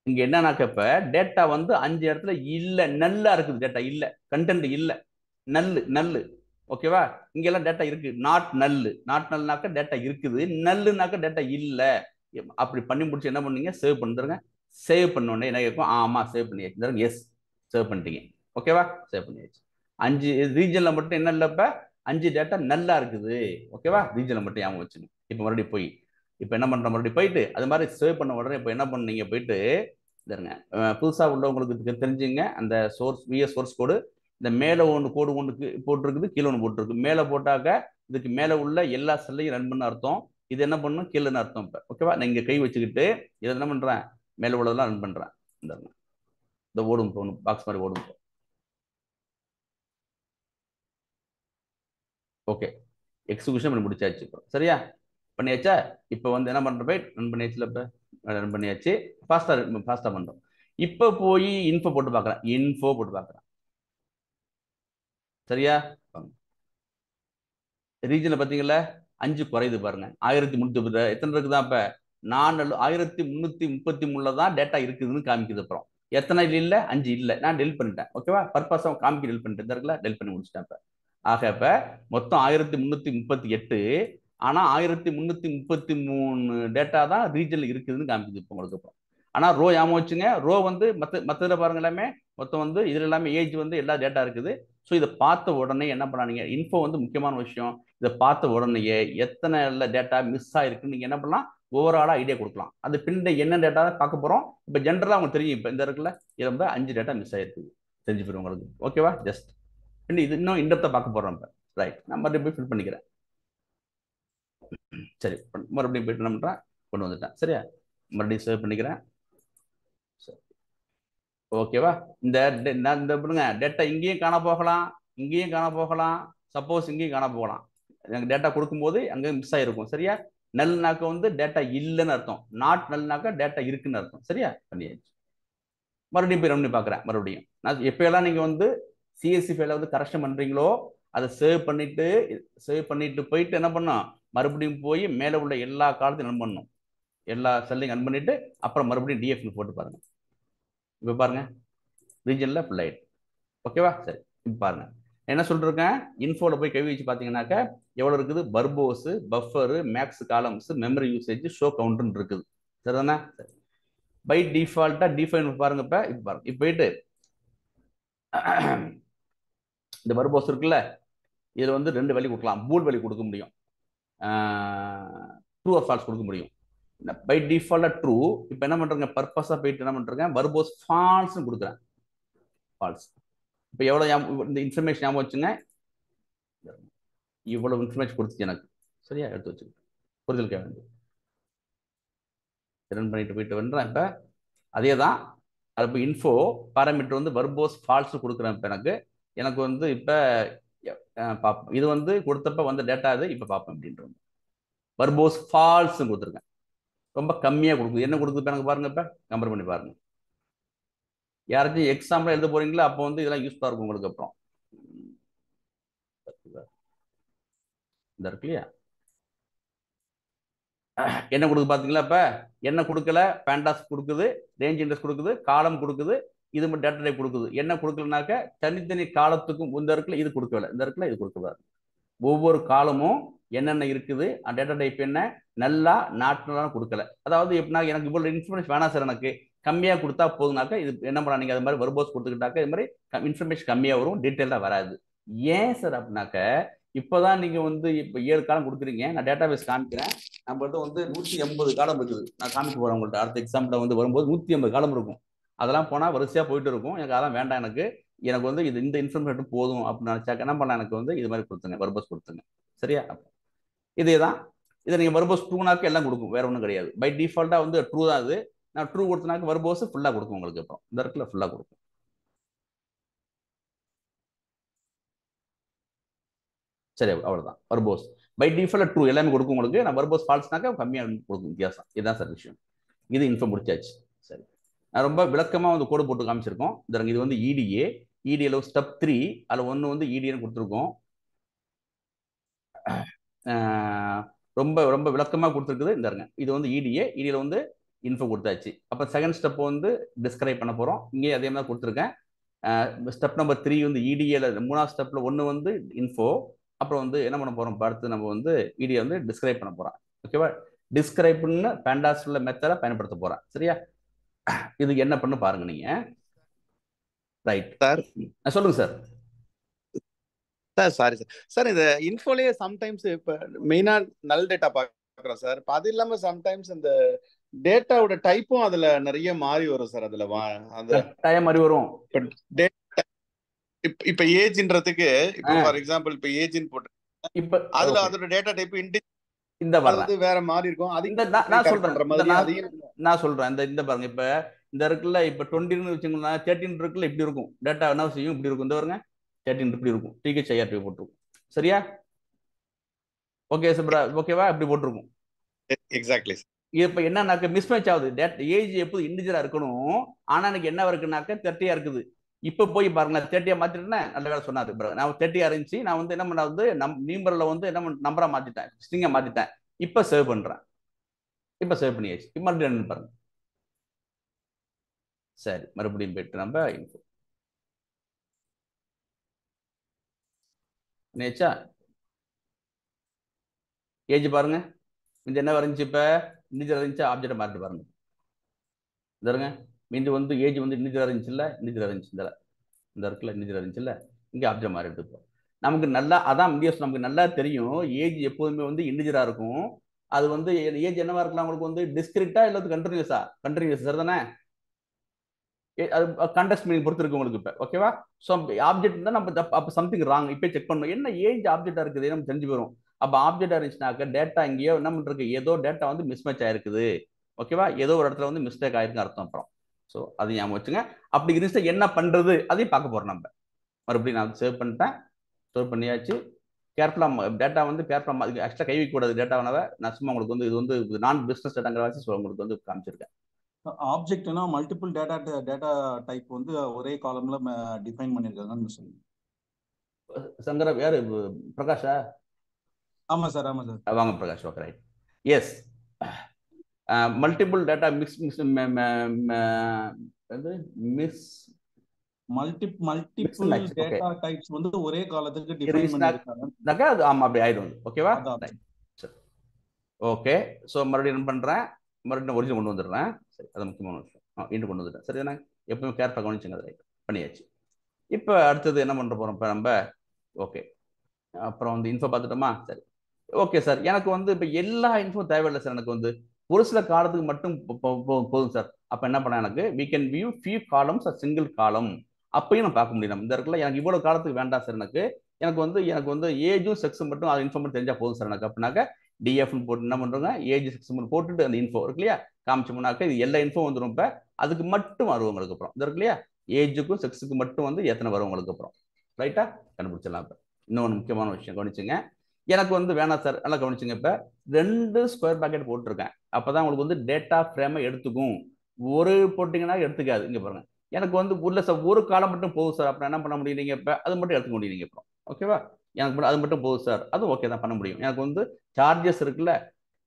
இங்க என்னன்னாக்கப்ப டேட்டா வந்து 5 இடத்துல இல்ல, நல்லா இருக்குது டேட்டா, இல்ல கண்டென்ட் இல்ல, நல்லு ஓகேவா. இங்கெல்லாம் டேட்டா இருக்கு, நாட் நல்னாக்க டேட்டா இருக்குது, நல்லுனாக்க டேட்டா இல்ல. அப்படி பண்ணி முடிச்சு என்ன பண்ணீங்க, சேவ் பண்ணுறங்க. சேவ் பண்ணோடனே என்ன கேட்கும், ஆமா சேவ் பண்ணியாச்சு, எஸ் சேவ் பண்ணிட்டீங்க ஓகேவா, சேவ் பண்ணியாச்சு. 5 ரீஜன்ல மட்டும் என்ன இல்லப்ப 5 டேட்டா நல்லா இருக்குது ஓகேவா, ரீஜன்ல மட்டும் ஞாபகம் வச்சுங்க. இப்போ மறுபடியும் போய் இப்போ என்ன பண்ற, மறுபடியும் போயிட்டு அது மாதிரி சேவ் பண்ண உடனே இப்போ என்ன பண்ணீங்க, போயிட்டு இருங்க புதுசாக உள்ளவங்களுக்கு தெரிஞ்சுங்க. அந்த சோர்ஸ் விஎஸ் சோர்ஸ் கோடு இந்த மேலே கோடு ஒன்று போட்டிருக்குது, கீழே ஒன்று போட்டிருக்கு. மேலே போட்டாக்க இதுக்கு மேலே உள்ள எல்லா செல்லையும் ரன் பண்ண அர்த்தம், இது என்ன பண்ணும் கீழேன்னு அர்த்தம். இப்போ ஓகேவா, நான் இங்கே கை வச்சுக்கிட்டு இதை என்ன பண்ணுறேன், மேலே உள்ளதெல்லாம் ரன் பண்ணுறேன். இந்த ஓடும் போகணும், பாக்ஸ் மாதிரி ஓடும். ஓகே, எக்ஸிகியூஷன் பண்ணி முடிச்சாச்சு. இப்போ சரியா பண்ணியாச்சா. இப்போ வந்து என்ன பண்ணுற, போய் ரன் பண்ணியாச்சுல, இப்போ ரன் பண்ணியாச்சு. ஃபாஸ்ட்டாக பண்ணுறோம். இப்போ போய் இன்ஃபோ போட்டு பார்க்குறேன். சரியா, ரீஜனில் பார்த்தீங்களா 5 குறையுது பாருங்க. 1330 எத்தனை இருக்குதான். இப்போ 1333 தான் டேட்டா இருக்குதுன்னு காமிக்குது. அப்புறம் எத்தனை இல்லை, 5 இல்லை, நான் டெலிட் பண்ணிட்டேன் ஓகேவா, பர்பஸாக காமிக்க டெலிட் பண்ணிட்டேன். இருக்குல்ல, டெலிட் பண்ணி முடிச்சிட்டேன். இப்போ ஆக இப்போ மொத்தம் 1338, ஆனால் 1333 டேட்டா தான் ரீஜனில் இருக்குதுன்னு காமிக்குது இப்போ உங்களுக்கு. அப்புறம் ஆனால் ரோ ஞாபகம் வச்சுங்க, ரோ வந்து மற்றதில் பாருங்க எல்லாமே மொத்தம் வந்து இதில் எல்லாமே ஏஜ் வந்து எல்லா டேட்டா இருக்குது. ஸோ இதை பார்த்த உடனே என்ன பண்ணாதீங்க, இன்ஃபோ வந்து முக்கியமான விஷயம். இதை பார்த்த உடனேயே எத்தனை டேட்டா மிஸ் ஆயிருக்குன்னு நீங்கள் என்ன பண்ணலாம், ஓவராலாக ஐடியா கொடுக்கலாம். அது பின்ன என்ன டேட்டா பார்க்க போகிறோம். இப்போ ஜென்ரலாக உங்களுக்கு தெரியும், இப்போ இந்த இருக்குல்ல இதில் வந்து 5 டேட்டா மிஸ் ஆயிருக்குது, தெரிஞ்சு போயிடும் உங்களுக்கு ஓகேவா. ஜஸ்ட் இது இன்னும் இன்டெப்த்தாக பார்க்க போகிறோம். இப்போ ரைட், நான் மறுபடியும் போய் ஃபில் பண்ணிக்கிறேன். சரி, மறுபடியும் போயிட்டு என்ன பண்ணுறேன், கொண்டு வந்துட்டேன். சரியா, மறுபடியும் சேவ் பண்ணிக்கிறேன். ஓகேவா. இந்த பண்ணுங்க டேட்டா இங்கேயும் காண போகலாம், சப்போஸ் இங்கேயும் காண போகலாம். எனக்கு டேட்டா கொடுக்கும்போது அங்கே மிஸ் ஆகிருக்கும். சரியா, நல்னாக்க வந்து டேட்டா இல்லைன்னு அர்த்தம், நாட் நல்னாக்க டேட்டா இருக்குன்னு அர்த்தம். சரியா, பண்ணியாச்சு. மறுபடியும் போய் ரன் பண்ணி பார்க்குறேன். மறுபடியும் நான் எப்போயெல்லாம் நீங்கள் வந்து சிஎஸ்சி ஃபைல வந்து கரெக்ஷன் பண்ணுறீங்களோ அதை சேவ் பண்ணிட்டு போயிட்டு என்ன பண்ணோம், மறுபடியும் போய் மேலே உள்ள எல்லா காலத்தையும் ரன் பண்ணணும், எல்லா செல்லையும் ரன் பண்ணிட்டு அப்புறம் மறுபடியும் டிஎஃப்னு போட்டு பாருங்க. இப்போ பாருங்க ரீஜனில் ஃபுல் ஆயிட்டு ஓகேவா. சரி, இப்போ பாருங்க என்ன சொல்லிருக்கேன், இன்ஃபோல போய் கை வச்சு பார்த்தீங்கன்னாக்க எவ்வளோ இருக்குது, purpose, buffer, max columns, memory usage, show கவுண்ட்னு இருக்குது. சரிதானே. சரி, பை டிஃபால்ட்டாக டிஃபைன் பாருங்க. இப்போ பாருங்க, இப்போ போயிட்டு இந்த பர்போஸ் இருக்குல்ல, இதில் வந்து 2 வேல்யூ கொடுக்கலாம். பூல் வேல்யூ கொடுக்க முடியும், ட்ரூ ஆர் ஃபால்ஸ் கொடுக்க முடியும். பை டிஃபால்ட்டா ட்ரூ. இப்போ என்ன பண்றேங்க, பர்பஸாக போயிட்டு என்ன பண்றேங்க, பர்போஸ் ஃபால்ஸ்னு கொடுக்குறேன், ஃபால்ஸ். இப்போ எவ்வளோ இந்த இன்ஃபர்மேஷன் ஞாபகம் வச்சுங்க, இவ்வளவு இன்ஃபர்மேஷன் கொடுத்துச்சு எனக்கு. சரியா, எடுத்து வச்சுக்கிட்டு புரிதலுக்காக வேண்டிய ரன் பண்ணிட்டு போயிட்டு வந்துடுறேன். இப்போ அதே தான், அது இப்போ இன்ஃபோ பாராமீட்டர் வந்து வர்போஸ் ஃபால்ஸ் கொடுக்குறேன். இப்போ எனக்கு வந்து இப்போ பார்ப்போம், இது வந்து கொடுத்தப்ப வந்து டேட்டா இது இப்போ பார்ப்போம் அப்படின்றது. வர்போஸ் ஃபால்ஸ் கொடுத்துருக்கேன், ரொம்ப கம்மியாக கொடுக்குது. என்ன கொடுக்குது எனக்கு பாருங்க, இப்போ கம்பேர் பண்ணி பாருங்க. யாராச்சும் எக்ஸாம்பிள் எழுத போறீங்களா, அப்போ வந்து இதெல்லாம் யூஸ்ஃபுல்லாக இருக்கும் உங்களுக்கு. அப்புறம் இந்த இருக்கு இல்லையா, என்ன கொடுக்குது பார்த்தீங்களா. இப்போ என்ன கொடுக்கல, பேண்டாஸ் கொடுக்குது, ரேஞ்ச் இண்டெக்ஸ் கொடுக்குது, காலம் கொடுக்குது, இது மட்டும் டேட்டா டைப் கொடுக்குது. என்ன கொடுக்கலனாக்க தனித்தனி காலத்துக்கும் இந்த இடத்துல இது கொடுக்கல, இந்த இடத்துல இது கொடுக்கக்கூடாது. ஒவ்வொரு காலமும் என்னென்ன இருக்குது, டேட்டா டைப் என்ன, நல்லா நாட்லாம் கொடுக்கல. அதாவது எப்படின்னா எனக்கு இவ்வளோ இன்ஃபர்மேஷன் வேணாம் சார், எனக்கு கம்மியாக கொடுத்தா போதுனாக்கா இது என்ன பண்ணலாம், நீங்கள் அது மாதிரி வர்போஸ் கொடுத்துக்கிட்டாக்க இது மாதிரி இன்ஃபர்மேஷன் கம்மியாக வரும், டீட்டெயிலாக வராது. ஏன் சார் அப்படின்னாக்க, இப்போதான் நீங்கள் வந்து இப்போ 7 காலம் கொடுக்குறீங்க, நான் டேட்டா பேஸ் காமிக்கிறேன். நம்மகிட்ட வந்து 180 காலம் இருக்குது, நான் காமிக்க போகிறேன் உங்கள்கிட்ட. அடுத்த எக்ஸாம்பிள் வந்து வரும்போது 180 காலம் இருக்கும். அதெல்லாம் போனால் வரிசையாக போயிட்டு இருக்கும். எனக்கு அதெல்லாம் வேண்டாம், எனக்கு வந்து இது இந்த இன்ஃபர்மேஷன் போதும் அப்படின்னு நினச்சாக்க என்ன பண்ணலாம், எனக்கு வந்து இது மாதிரி கொடுத்துங்க, வர்போஸ் கொடுத்துங்க. சரியா, இதே தான். இதை நீங்கள் வர்போஸ் ட்ரூனாக்க எல்லாம் கொடுக்கும், வேற ஒன்றும் கிடையாது. பை டிஃபால்ட்டாக வந்து ட்ரூ தான் அது. நான் ட்ரூ கொடுத்தனாக்க வர்போஸ் ஃபுல்லாக கொடுக்கும் உங்களுக்கு. அப்புறம் இந்த இடத்துல ஃபுல்லாக கொடுக்கும். சரி, அவ்வளோதான். வர்போஸ் பை டிஃபால்ட் ட்ரூ எல்லாமே கொடுக்கும் உங்களுக்கு. நான் வர்போஸ் ஃபால்ஸ்னாக்க கம்மியாக கொடுக்கும், வித்தியாசம். இதுதான் சார் விஷயம். இது இன்ஃபோ முடிச்சாச்சு. சரி, நான் ரொம்ப விளக்கமாக வந்து கோடு போட்டு காமிச்சிருக்கோம். இது வந்து இடிஏ. இடியில் ஸ்டெப் 3 அதில் ஒன்று வந்து இடின்னு கொடுத்துருக்கோம். ரொம்ப ரொம்ப விளக்கமாக கொடுத்துருக்குது. இந்த இருங்க, இது வந்து இடியில் வந்து இன்ஃபோ கொடுத்தாச்சு. அப்போ செகண்ட் ஸ்டெப் வந்து டிஸ்கிரைப் பண்ண போகிறோம். இங்கே அதே மாதிரி கொடுத்துருக்கேன். ஸ்டெப் நம்பர் 3 வந்து இடியில் மூணாவது ஸ்டெப்பில் ஒன்று வந்து இன்ஃபோ, அப்புறம் வந்து என்ன பண்ண போகிறோம், பார்த்து நம்ம வந்து இடியை வந்து டிஸ்கிரைப் பண்ண போகிறோம். ஓகேவா? டிஸ்கிரைப்னு பேண்டாஸ்ல மெத்தடை பயன்படுத்த போகிறேன். சரியா? இது என்ன பண்ணு பாருங்க நீங்க. ரைட் சார், சொல்லுங்க sir. Sir sorry sir. Sir இந்த இன்ஃபோலயே சம்டைம்ஸ் இப்போ மெயினாக நல் டேட்டா பார்க்குறோம் சார். இப்போ அது இல்லாமல் சம்டைம்ஸ் இந்த டேட்டாவோட டைப்பும் அதில் நிறைய மாறி வரும் சார். அதில் அந்த டைம் மாறி வரும். இப்போ ஏஜ்ன்றதுக்கு இப்போ ஃபார் எக்ஸாம்பிள் இப்போ ஏஜ்னு போட்டு இப்போ அதில் அதோட டேட்டா டைப் இந்த வேற மாதிரி இருக்கும். அது நான் சொல்றேன் இந்த பாருங்க. இப்ப இந்த இருக்குல்ல, இப்ப 20 வச்சுக்கோங்களா, 13 இருக்குல்ல, இப்படி இருக்கும் டேட்டா. என்ன செய்யும், இப்படி இருக்கும். இந்த பாருங்க 13 இப்படி இருக்கும். THIRP போட்டிருக்கும். சரியா? ஓகே சார், ஓகேவா? இப்படி போட்டிருக்கும். எக்ஸாக்ட்லி. இப்ப என்னன்னாக்க மிஸ் மேட்ச் ஆகுது. ஏஜ் எப்போது இண்டிஜரா இருக்கணும், ஆனா எனக்கு என்ன இருக்குனாக்க 30 இருக்குது. இப்ப போய் பாருங்க, 30 மாத்திட்டேன். நல்ல வேலை சொன்னாரு. நான் 30 இருந்துச்சு. நான் வந்து என்ன பண்ண வந்து நியூமரல்ல வந்து என்ன நம்பரா மாத்திட்டேன், ஸ்ட்ரிங்கா மாத்திட்டேன். இப்ப சேவ் பண்றேன். இப்ப சேவ் பண்ணியாச்சு. இப்ப மறுபடியும் பாருங்க. சரி, மறுபடியும் போயிட்டு நம்ம இன்ஃபோ நேச்சா ஏஜ் பாருங்க. இந்த என்ன வரைஞ்சி, இப்ப இண்டிஜர் இருந்துச்சு, ஆப்ஜெக்ட் மாறிட்டு பாருங்க. பாருங்க, மீண்டு வந்து ஏஜ் வந்து இண்டிஜர் இருந்துச்சு இல்ல, இண்டிஜர் இருந்துச்சு இந்த இருக்குல்ல, இண்டிஜர் இருந்துச்சு இல்ல, இங்க ஆப்ஜெக்ட் மாறி எடுத்துப்போம். நமக்கு நல்லா அதான் இந்தியாஸ் நமக்கு நல்லா தெரியும். ஏஜ் எப்போதுமே வந்து இண்டிஜரா இருக்கும். அது வந்து ஏஜ் என்னவா இருக்கலாம் உங்களுக்கு வந்து டிஸ்கிரிட்டா இல்ல கண்டினியூஸா? கண்டினியூஸ் சரிதானே? அது கண்டெக்ஸ்ட் மீனிங் பொறுத்து இருக்கு உங்களுக்கு. இப்ப ஓகேவா? ஸோ ஆப்ஜெக்ட் தான் நம்ம அப்போ சம்திங் ராங். இப்போ செக் பண்ணணும், என்ன ஏஜ் ஆப்ஜெக்டா இருக்குது நம்ம தெரிஞ்சு போயிடும். அப்போ ஆப்ஜெக்டா இருந்துச்சுனாக்க டேட்டா இங்கேயோ என்ன பண்ணிருக்கு, ஏதோ டேட்டா வந்து மிஸ் மேட்ச் ஆயிருக்குது. ஓகேவா? ஏதோ ஒரு இடத்துல வந்து மிஸ்டேக் ஆயிருக்குன்னு அர்த்தம். அப்புறம் ஸோ அது ஞாபகம் வச்சுங்க. அப்படி இருந்துச்சு என்ன பண்றது அதையும் பார்க்க போறோம் நம்ம. மறுபடியும் நான் சேவ் பண்ணிட்டேன். சேவ் பண்ணியாச்சு. கேர்ஃபுல்லாக டேட்டா வந்து கேர்ஃபுல்லாக எக்ஸ்ட்ரா கை வைக்கக்கூடாது டேட்டாவை. நான் சும்மா உங்களுக்கு வந்து இது வந்து நான் பிஸ்னஸ் டேட்டாங்கிற வாசி உங்களுக்கு வந்து காமிச்சிருக்கேன். ஆப்ஜெக்ட்னா மல்டிபிள் டேட்டா டைப் வந்து ஒரே காலம்ல டிஃபைன் பண்ணிருக்காங்கன்னு சொல்லுங்க. சங்கர யாரு, பிரகாஷா? ஆமா சார், ஆமா சார். வாங்க Prakash. Okay, right. Yes, multiple data multiple data types வந்து ஒரே காலத்துக்கு டிஃபைன் பண்ணிருக்காங்க. அது ஆமா அப்படி ஆயிடும். ஓகேவா? ஓகே. ஸோ மறுபடியும் என்ன பண்றேன், மறுபடியும் ஒரிஜினல் கொண்டு வந்துடுறேன். சரி, அது முக்கியமான விஷயம். இன்னும் கொண்டு வந்துட்டேன். சரி தானே? எப்பவுமே கேர்ஃபுல்லாக கவனிச்சுங்க. ரைட் பண்ணியாச்சு. இப்போ அடுத்தது என்ன பண்ண போறோம் இப்போ நம்ம? ஓகே, அப்புறம் வந்து இன்ஃபோ பார்த்துட்டோமா? சரி, ஓகே சார். எனக்கு வந்து இப்போ எல்லா இன்ஃபோ தேவையில்லை சார். எனக்கு வந்து ஒரு சில காலத்துக்கு மட்டும் போதும் சார். அப்போ என்ன பண்ண, எனக்கு we can view few columns or single column. அப்பயும் நான் பார்க்க முடியும். இந்த இடத்துல எனக்கு இவ்வளவு காலத்துக்கு வேண்டாம் சார். எனக்கு வந்து ஏஜும் செக்ஸும் மட்டும் அது இன்ஃபோ மட்டும் தெரிஞ்சா போதும் சார் எனக்கு. அப்படின்னாக்க டிஎஃப்னு போட்டு என்ன பண்றோங்க, ஏஜ் செக்ஸ் போட்டுட்டு அந்த இன்ஃபோ இருக்கு இல்லையா காமிச்சோம்னாக்க இது எல்லா இன்ஃபோ வந்துடும். இப்போ அதுக்கு மட்டும் வரும் உங்களுக்கு. அப்புறம் இது இருக்கு இல்லையா, ஏஜுக்கும் செக்ஸுக்கு மட்டும் வந்து எத்தனை வரும் உங்களுக்கு. அப்புறம் ரைட்டா கண்டுபிடிச்சிடலாம். இப்போ இன்னொன்று முக்கியமான விஷயம் கவனிச்சுங்க. எனக்கு வந்து வேணாம் சார், நல்லா கவனிச்சுங்க. இப்போ 2 ஸ்கொயர் பிராக்கெட் போட்டிருக்கேன். அப்போதான் உங்களுக்கு வந்து டேட்டா ஃப்ரேமை எடுத்துக்கும். ஒரு போட்டிங்கன்னா எடுத்துக்காது. இங்கே பாருங்க, எனக்கு வந்து உள்ள சார் ஒரு காலம் மட்டும் போதும் சார். அப்புறம் என்ன பண்ண முடியும் நீங்கள்? இப்போ அது மட்டும் எடுத்துக்க முடியும் நீங்கள். அப்புறம் ஓகேவா? எனக்கு மட்டும் அது மட்டும் போதும் சார். அது ஓகே தான் பண்ண முடியும். எனக்கு வந்து சார்ஜஸ் இருக்குல்ல,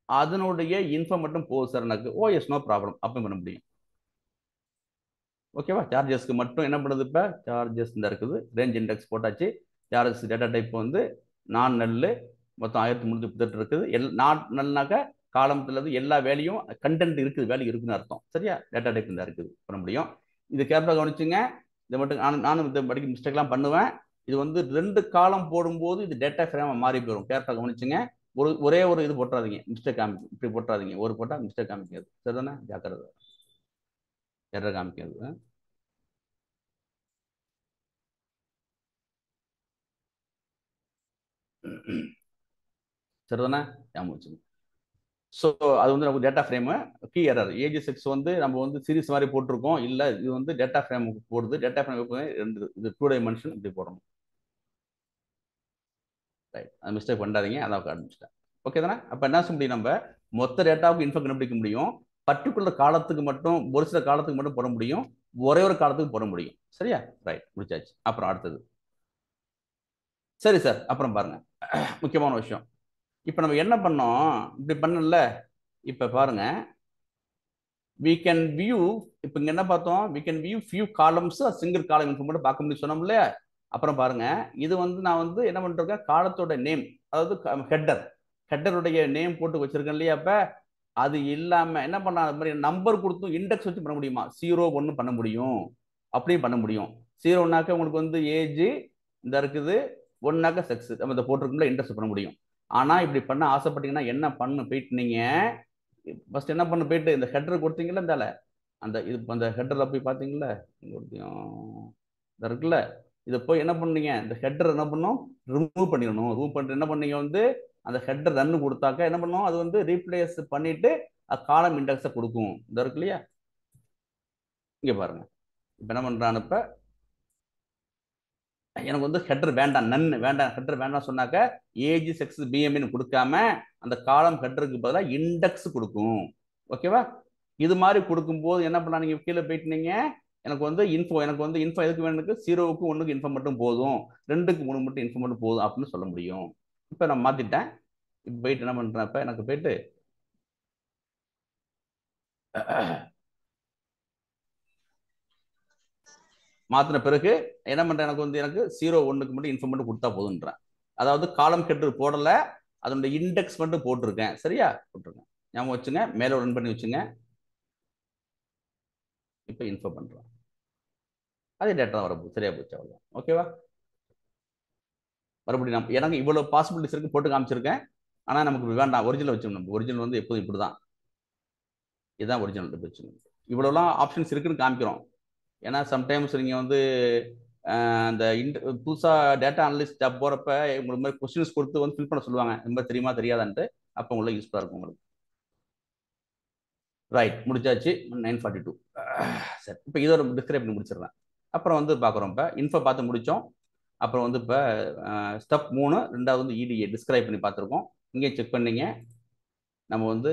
அதனுடைய இன்ஃபோ மட்டும் போதும் சார் எனக்கு. Yes, no problem. அப்போ பண்ண முடியும். ஓகேவா? சார்ஜஸ்க்கு மட்டும் என்ன பண்ணுது, இப்போ சார்ஜஸ் இந்த இருக்குது. ரேஞ்ச் இண்டெக்ஸ் போட்டாச்சு. சார்ஜஸ் டேட்டா டைப் வந்து நான் நெல் மொத்தம் 1338 இருக்குது. நாட் நல்னாக்க காலத்துல எல்லா வேலையும் கண்டென்ட் இருக்குது, வேல்யூ இருக்குன்னு அர்த்தம். சரியா? டேட்டா டைப் தான் இருக்குது பண்ண முடியும். இது கேர்ஃபுல்லாக கவனிச்சுங்க. இதை மட்டும் நானும் இந்த படிக்க மிஸ்டேக்லாம் பண்ணுவேன். இது வந்து 2 காலம் போடும்போது இது டேட்டா ஃப்ரேமா மாறி போயிடும். கேர்ஃபுல்லாக கவனிச்சுங்க. ஒரே ஒரு இது போட்டுறாதீங்க, மிஸ்டேக் காமிக்கும். இப்படி போட்டுறாதீங்க. ஒரு போட்டால் மிஸ்டேக் காமிக்காது. சரிதானே? ஜாக்கிரதை, எரர் காமிக்காது. சரிதானே? ஞாபகம் வச்சுங்க. ஸோ அது வந்து நமக்கு data frame key error. Age sex வந்து நம்ம வந்து சீரிஸ் மாதிரி போட்டிருக்கோம். இல்லை, இது வந்து டேட்டா ஃப்ரேமுக்கு போடுது. டேட்டா ஃப்ரேம் ரெண்டு, இது 2 டைமென்ஷன் இப்படி போடணும். ரைட், அது மிஸ்டேக் பண்ணாதீங்க. அதான் ஆரம்பிச்சிட்டேன். ஓகே தானே? அப்போ என்ன செய்ய முடியும், நம்ம மொத்த டேட்டாவுக்கு இன்ஃபோ கண்டுபிடிக்க முடியும். பர்டிகுலர் காலத்துக்கு மட்டும், ஒரு சில காலத்துக்கு மட்டும் போட முடியும். ஒரே ஒரு காலத்துக்கு போட முடியும். சரியா? ரைட், முடிச்சாச்சு. அப்புறம் அடுத்தது சரி சார். அப்புறம் பாருங்க, முக்கியமான விஷயம். இப்போ நம்ம என்ன பண்ணோம், இப்படி பண்ணல. இப்போ பாருங்க, we can view, இப்போ இங்க என்ன பார்த்தோம், we can view few columns single காலம் இன்ஃபோ மட்டும் பார்க்க முடியும் சொன்னோம் இல்லையா? அப்புறம் பாருங்க, இது வந்து நான் வந்து என்ன பண்ணிருக்கேன், காலத்தோட நேம், அதாவது ஹெட்டருடைய நேம் போட்டு வச்சிருக்கேன் இல்லையா? அப்ப அது இல்லாம என்ன பண்ணலாம், அது மாதிரி நம்பர் கொடுத்தும் இண்டெக்ஸ் வச்சு பண்ண முடியுமா? 0 1 பண்ண முடியும், அப்படியும் பண்ண முடியும். 0னாக்க உங்களுக்கு வந்து ஏஜ் இந்த இருக்குது, 1னாக்க செக்ஸ் நம்ம இதை போட்டிருக்கோம்ல, இண்டெக்ஸ் பண்ண முடியும். ஆனா இப்படி பண்ண ஆசைப்பட்டீங்கன்னா என்ன பண்ணு, போயிட்டு நீங்க ஃபர்ஸ்ட் என்ன பண்ண, போயிட்டு இந்த ஹெட்டர் கொடுத்தீங்களா, இந்த அந்த இது அந்த ஹெட்டர்ல போய் பார்த்தீங்களா, இந்த இருக்குல்ல, இதை போய் என்ன பண்ணீங்க, இந்த ஹெட்டர் என்ன பண்ணும், ரிமூவ் பண்ணிடணும். ரிமூவ் பண்ணிட்டு என்ன பண்ணீங்க வந்து அந்த ஹெட்டர் ரன்னு கொடுத்தாக்க என்ன பண்ணும், அது வந்து ரீப்ளேஸ் பண்ணிட்டு காலம் இண்டெக்ஸை கொடுக்கும். இந்த இருக்கு இல்லையா, இங்க பாருங்க. இப்போ என்ன பண்றான்னு, இப்ப எனக்கு வந்து ஹெட்டர் வேண்டாம், நன்னு வேண்டாம், ஹெட்டர் வேண்டாம் சொன்னாக்க ஏஜ் செக்ஸ் பிஎம்னு கொடுக்காம அந்த காலம் ஹெட்டருக்கு பதிலாக இண்டெக்ஸ் கொடுக்கும். ஓகேவா? இது மாதிரி கொடுக்கும்போது என்ன பண்ணலாம், நீங்க கீழே போயிட்டீங்க, எனக்கு வந்து இன்ஃபோ, எனக்கு வந்து இன்ஃபோ எதுக்கு வேணுக்கு, 0க்கு 1க்கு இன்ஃபோ மட்டும் போதும், 2க்கு 3 மட்டும் இன்ஃபோ மட்டும் போதும் அப்படின்னு சொல்ல முடியும். இப்போ நான் மாத்திட்டேன். இப்போ போயிட்டு என்ன பண்றேன், இப்போ எனக்கு போயிட்டு மாத்தின பிறகு என்ன பண்றேன், எனக்கு வந்து எனக்கு 0 1க்கு மட்டும் இன்ஃபோ மட்டும் கொடுத்தா போதுன்றேன். அதாவது காலம் ஹெட்டர் போடல, அதனுடைய இண்டெக்ஸ் மட்டும் போட்டிருக்கேன். சரியா? போட்டிருக்கேன், ஞாபகம் வச்சுங்க, மேல ரன் பண்ணி வச்சுங்க. இப்போ இன்ஃபோ பண்றேன், அதே டேட்டா வரப்போகுது. சரியா போச்சு, அவ்வளோ. ஓகேவா? மறுபடியும் நம்ம எனக்கு இவ்வளவு பாசிபிலிட்டிஸ் இருக்கு போட்டு காமிச்சிருக்கேன். ஆனா நமக்கு வேண்டாம், ஒரிஜினல் வச்சுக்கணும். நம்ம ஒரிஜினல் வந்து எப்போதும் இப்படிதான், இதுதான் ஒரிஜினல் வச்சுக்கணும். இவ்வளவுலாம் ஆப்ஷன்ஸ் இருக்குன்னு காமிக்கிறோம். ஏன்னா சம்டைம்ஸ் நீங்க வந்து அந்த புதுசா டேட்டா அனலிஸ்ட் ஜாப் போறப்ப உங்களுக்கு மாதிரி கொஸ்டின்ஸ் கொடுத்து வந்து ஃபில் பண்ண சொல்லுவாங்க, ரொம்ப தெரியுமா தெரியாதான்ட்டு. அப்போ உங்களுக்கு யூஸ்ஃபுல்லாக இருக்கும் உங்களுக்கு. ரைட், முடிச்சாச்சு. 9:42. சரி, இப்போ இதோட டிஸ்கிரைப் பண்ணி முடிச்சிடுறேன். அப்புறம் வந்து பார்க்குறோம், இப்போ இன்ஃபோ பார்த்து முடித்தோம். அப்புறம் வந்து இப்போ ஸ்டெப் 3, ரெண்டாவது வந்து இடிஏ டிஸ்கிரைப் பண்ணி பார்த்துருக்கோம். இங்கே செக் பண்ணீங்க, நம்ம வந்து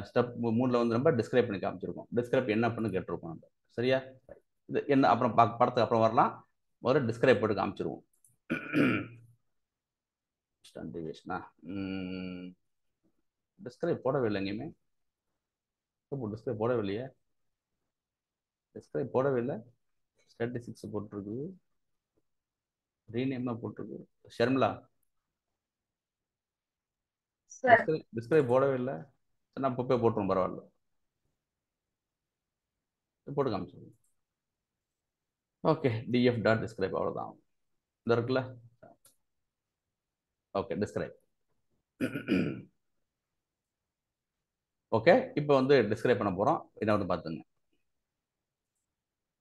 ஸ்டெப் 3ல் வந்து நம்ம டிஸ்கிரைப் பண்ணி காமிச்சிருக்கோம். டிஸ்கிரைப் என்ன பண்ணு கேட்டிருக்கோம் நம்ம. சரியா? இது என்ன, அப்புறம் படத்துக்கு அப்புறம் வரலாம். முதல்ல டிஸ்கிரைப் போட்டு காமிச்சிருவோம். டிஸ்கிரைப் போடவே இல்லை எங்கேயுமே, டிஸ்கிரைப் போடவே இல்லையே, டிஸ்கிரைப் போடவே இல்லை. ஸ்டாட்டிஸ்டிக்ஸ் போட்டிருக்கு, ரீநேம் தான் போட்டிருக்கு. ஷர்மிளா, டிஸ்கிரைப் போடவே இல்லை. நான் இப்போ போய் போட்டுருவோம், பரவாயில்ல, போட்டு காமிச்சிருவோம். ஓகே, டிஎஃப் டாட் டிஸ்கிரைப், அவ்வளோதான். இந்த இருக்குல்ல, ஓகே, டிஸ்கிரைப். ஓகே, இப்போ வந்து டிஸ்கிரைப் பண்ண போகிறோம். என்ன வந்து பார்த்துங்க,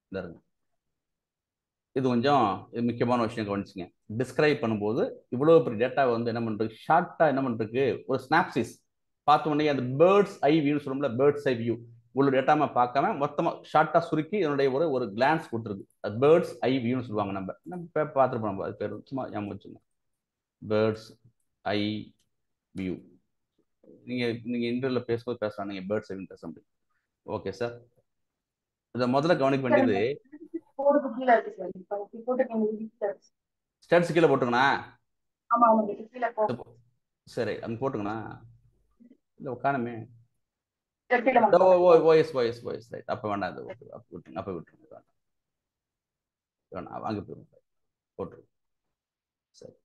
இந்த இருங்க. இது கொஞ்சம் முக்கியமான விஷயம் கவனிச்சுங்க. டிஸ்கிரைப் பண்ணும்போது இவ்வளோ பெரிய டேட்டா வந்து என்ன பண்ணுறது, ஷார்ட்டாக என்ன பண்ணுறதுக்கு ஒரு ஸ்னாப்சிஸ் பார்த்த உடனே அந்த பேர்ட்ஸ் ஐ வியூன்னு சொல்லுவோம்ல, பேர்ட்ஸ் ஐ வியூ இவ்வளோ டேட்டாவை பார்க்காம மொத்தமாக ஷார்ட்டாக சுருக்கி என்னுடைய ஒரு கிளான்ஸ் கொடுத்துருக்கு. அது பேர்ட்ஸ் ஐ வியூன்னு சொல்லுவாங்க. நம்ம பார்த்துருப்போம், நம்ம அது பேர் சும்மா ஞாபகம் வச்சுங்க, பேர்ட்ஸ் ஐ வியூ. நீங்கள் இன்டர்வியூவில் பேசும்போது பேசலாம், நீங்கள் பேர்ட்ஸ் ஐ வியூ பேச முடியும். ஓகே சார், இதை முதல்ல கவனிக்க வேண்டியது, ஸ்டேட்ஸ் கீழே போட்டுக்கணா, சரி அங்கே போட்டுக்கணா, இல்லை உட்காணுமே, ஓஎஸ் ஓஎஸ் ஓஎஸ் ரைட். அப்போ வேண்டாம், அது ஓகே, அப்போ விட்டுருங்க, அப்போ விட்டுருங்க, வேண்டாம் வேணாம், அங்கே போட்டுருங்க. சரி,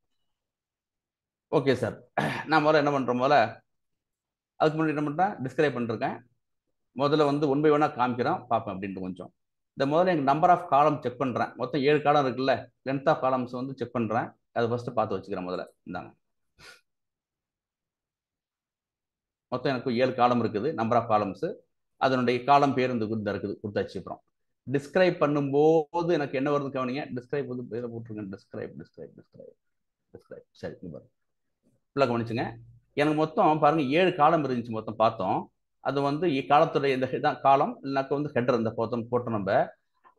ஓகே சார். நான் முதல்ல என்ன பண்ணுறேன், முதல்ல அதுக்கு முன்னாடி என்ன பண்ணுறேன், டிஸ்கிரைப் பண்ணிருக்கேன். முதல்ல வந்து 1 by 1 காமிக்கிறோம், பார்ப்பேன் அப்படின்ட்டு. கொஞ்சம் இந்த முதல்ல எனக்கு நம்பர் ஆஃப் காலம் செக் பண்ணுறேன். மொத்தம் 7 காலம் இருக்குல்ல, லென்த் ஆஃப் காலம்ஸ் வந்து செக் பண்ணுறேன். அதை ஃபஸ்ட்டு பார்த்து வச்சுக்கிறேன் முதல்ல. இந்தாங்க, மொத்தம் எனக்கு 7 காலம் இருக்குது, நம்பர் ஆஃப் காலம்ஸு. அதனுடைய காலம் பேர் இந்த இருக்குது, கொடுத்தாச்சு. அப்புறம் டிஸ்கிரைப் பண்ணும்போது எனக்கு என்ன வருது கவனிங்க. டிஸ்கிரைப் வந்து பேரை போட்டுருங்க, டிஸ்கிரைப் டிஸ்கிரைப் டிஸ்கிரைப் டிஸ்கிரைப். சரி, ஃபுல்லாக கவனிச்சுங்க. எனக்கு மொத்தம் பாருங்க 7 காலம் இருந்துச்சு மொத்தம் பார்த்தோம். அது வந்து காலத்துடைய இந்த இதான் காலம், இல்லைனாக்க வந்து ஹெட்டர் இந்த போட்டோம் நம்ம.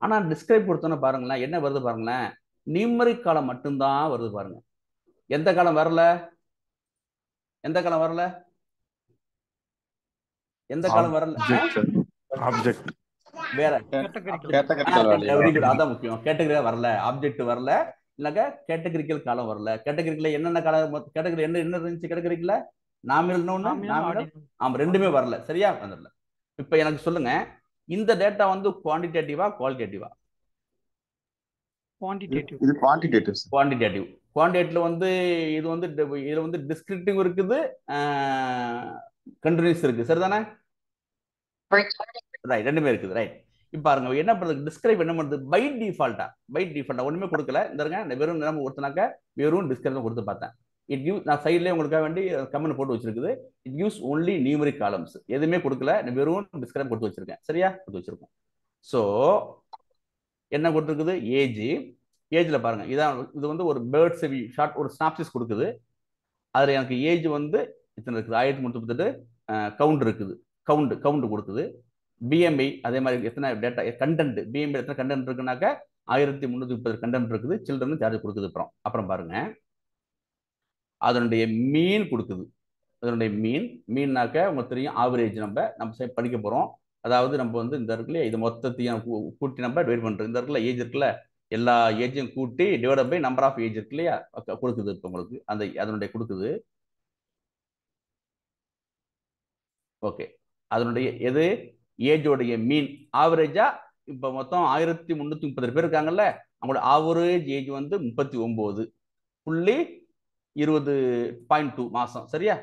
ஆனால் டிஸ்கிரைப் கொடுத்தோன்னு பாருங்களேன், என்ன வருது பாருங்களேன், நியூமரிக் காலம் மட்டும்தான் வருது பாருங்க. எந்த காலம் வரல, எந்த காலம் வரல, எந்த காலம் வரல, ஆப்ஜெக்ட் வேற கேட்டகரிக்கல் அதான் முக்கியம். கேட்டகரியா வரல, ஆப்ஜெக்ட் வரல, இல்லைங்க கேட்டகரிக்கல் காலம் வரல. கேட்டகரிக்கல என்னென்ன காலம், கேட்டகரி என்ன இருந்துச்சு கேட்டகரிக்கல? நாமினல் ஒன்று, நாமினல். ஆமா, ரெண்டுமே வரல. சரியா? வந்துடல. இப்ப எனக்கு சொல்லுங்க, இந்த டேட்டா வந்து குவான்டிடேட்டிவா குவாலிட்டேட்டிவா? குவான்டிடேட்டிவ். குவான்டிடேட்டிவ்ல வந்து இது வந்து இதுல வந்து டிஸ்கிரிப்டிவ் இருக்குது, கண்டினியூஸ் இருக்கு. சரிதானே? ரைட், ரெண்டுமே இருக்குது. ரைட். இப்போ பாருங்க என்ன பண்ணுறது, டிஸ்கிரைப் என்ன பண்ணுறது, பை டிஃபால்ட்டா ஒன்றுமே கொடுக்கல. இந்த வெறும் நம்ம ஒருத்தனாக்க வெறும் டிஸ்கிரைப் கொடுத்து பார்த்தேன். இட் யூஸ், நான் சைட்லேயே உங்களுக்காக வேண்டி கமெண்ட் போட்டு வச்சிருக்குது. It use only numeric columns, எதுவுமே கொடுக்கல, வெறும் டிஸ்கிரைப் கொடுத்து வச்சிருக்கேன். சரியா? கொடுத்து வச்சிருக்கோம். ஸோ என்ன கொடுத்துருக்குது, ஏஜில் பாருங்க, இதான் இது வந்து ஒரு பேர்ட் செவி ஷார்ட், ஒரு ஸ்னாப்சிஸ் கொடுக்குது. அதில் எனக்கு ஏஜ் வந்து இத்தனை இருக்குது, 1038 கவுண்ட் இருக்குது, கவுண்ட் கொடுக்குது. பிஎம்ஐ அதே மாதிரி எத்தனை டேட்டா கண்டென்ட், பிஎம்ஐ எத்தனை கண்டென்ட் இருக்குனாக்க 1330 கண்டென்ட் இருக்குது. சில்ட்ரன் சார்ஜ் கொடுக்குது. அப்புறம் பாருங்க அதனுடைய மீன் கொடுக்குது. அதனுடைய மீன்னாக்க உங்களுக்கு தெரியும், ஆவரேஜ் நம்ம படிக்க போறோம். அதாவது நம்ம வந்து இந்த இருக்குல்ல, இது மொத்தத்தையும் கூட்டி நம்ம டிவைட் பண்றோம். இந்த இருக்குல்ல ஏஜ் இருக்குல்ல, எல்லா ஏஜையும் கூட்டி divide by number of age இருக்கு இல்லையா, கொடுக்குது. இப்போ உங்களுக்கு அந்த அதனுடைய கொடுக்குது. ஓகே, அதனுடைய எது ஏஜோடைய மீன் ஆவரேஜா இப்போ மொத்தம் 1330 பேர் இருக்காங்கல்ல, அவங்களோட ஆவரேஜ் ஏஜ் வந்து 39.20.2 மாசம். சரியா?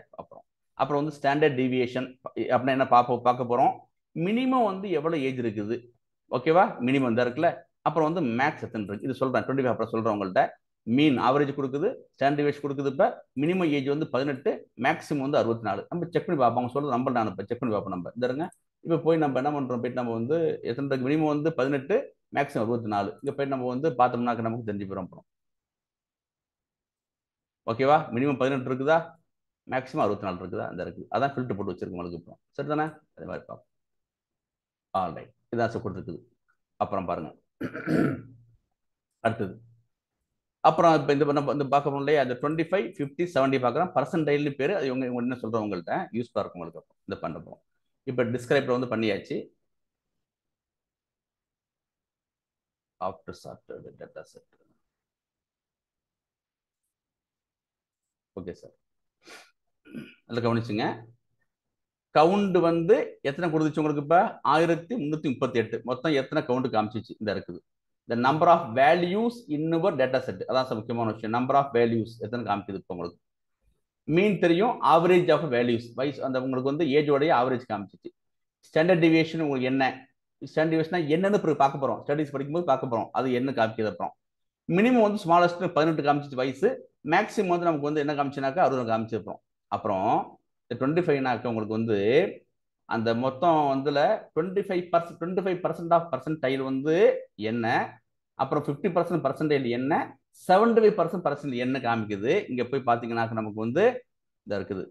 அப்புறம் வந்து ஸ்டாண்டர்ட் டீவியேஷன் அப்படின்னா என்ன பார்க்க போறோம். மினிமம் வந்து எவ்வளவு ஏஜ் இருக்குது, ஓகேவா? மினிமம் தான் இருக்குல்ல. அப்புறம் வந்து மேக்ஸ் எத்தனை இருக்கு இது சொல்றேன், 25 அப்புறம் சொல்றேன் உங்கள்கிட்ட. மீன் ஆவரேஜ் கொடுக்குது, ஸ்டாண்டர்ட் டீவியேஷன் கொடுக்குது. இப்போ மினிமம் ஏஜ் வந்து 18, மேக்ஸிமம் வந்து 64. நம்ம செக் பண்ணி பார்ப்போம். அவங்க சொல்றது நம்பர் நான் இப்போ செக் பண்ணி பார்ப்போம். நம்ம இருங்க, இப்போ போய் நம்ம என்ன பண்றோம், போயிட்டு நம்ம வந்து எத்தனை மினிமம் வந்து 18, மேக்ஸிமம் 64. இங்க போய் நம்ம வந்து பார்த்தோம்னாக்க நமக்கு தெரிஞ்சு போறோம். அப்புறம் ஓகேவா, மினிமம் 18 இருக்குதா, மேக்ஸிமம் 64 இருக்குதா, அந்த இருக்குது. அதான் ஃபில்டர் போட்டு வச்சிருக்கோம் உங்களுக்கு. இப்போ சரிதானே? அதே மாதிரி பார்ப்போம். ஆல்ரைட், இதான் கொடுத்துருக்குது. அப்புறம் பாருங்க அடுத்தது. அப்புறம் இப்போ இந்த பார்க்க முடியல, அந்த 25, 50, 70 பார்க்குறோம். பர்சன்டைல் பேர் அது இவங்க என்ன சொல்கிறோம் உங்கள்கிட்ட யூஸ்ஃபுல்லாக இருக்கும் உங்களுக்கு. அப்புறம் இந்த பண்ண போகிறோம். இப்போ டிஸ்கிரைபர் வந்து பண்ணியாச்சு. After sorted data set. Okay sir, அதில் கவனிச்சுங்க. கவுண்ட் வந்து எத்தனை கொடுத்துச்சு உங்களுக்கு? இப்போ 1338 மொத்தம் எத்தனை கவுண்ட் காமிச்சிச்சு இந்த இருக்குது. the number of values in our data set, அதான் முக்கியமான விஷயம். நம்பர் ஆஃப் வேல்யூஸ் எத்தனை காமிக்குது இப்போ உங்களுக்கு. மீன் தெரியும், ஆவரேஜ் ஆஃப் வேல்யூஸ் வைஸ் அந்த உங்களுக்கு வந்து ஏஜோடைய ஆவரேஜ் காமிச்சிச்சு. ஸ்டாண்டர்ட் டிவியேஷன் உங்களுக்கு என்ன, ஸ்டாண்டர்ட் டிவியேஷன் என்னன்னு பார்க்க போறோம். ஸ்டடீஸ் படிக்கும்போது பார்க்க போறோம் அது என்ன காமிக்குது. அப்புறம் மினிமம் வந்து ஸ்மாலஸ்ட் 18 காமிச்சிச்சு வயசு, மேக்ஸிமம் வந்து நமக்கு வந்து என்ன காமிச்சுனாக்கா 60 காமிச்சிருப்போம். அப்புறம் 25 உங்களுக்கு வந்து அந்த மொத்தம் வந்துல 25% ஆஃப் பர்சன்டைல் வந்து என்ன, அப்புறம் 50% பர்சன்டைல் என்ன, 75% என்ன காமிக்குது. இங்க போய் பாத்தீங்கன்னாக்க நமக்கு வந்து இந்த இருக்குது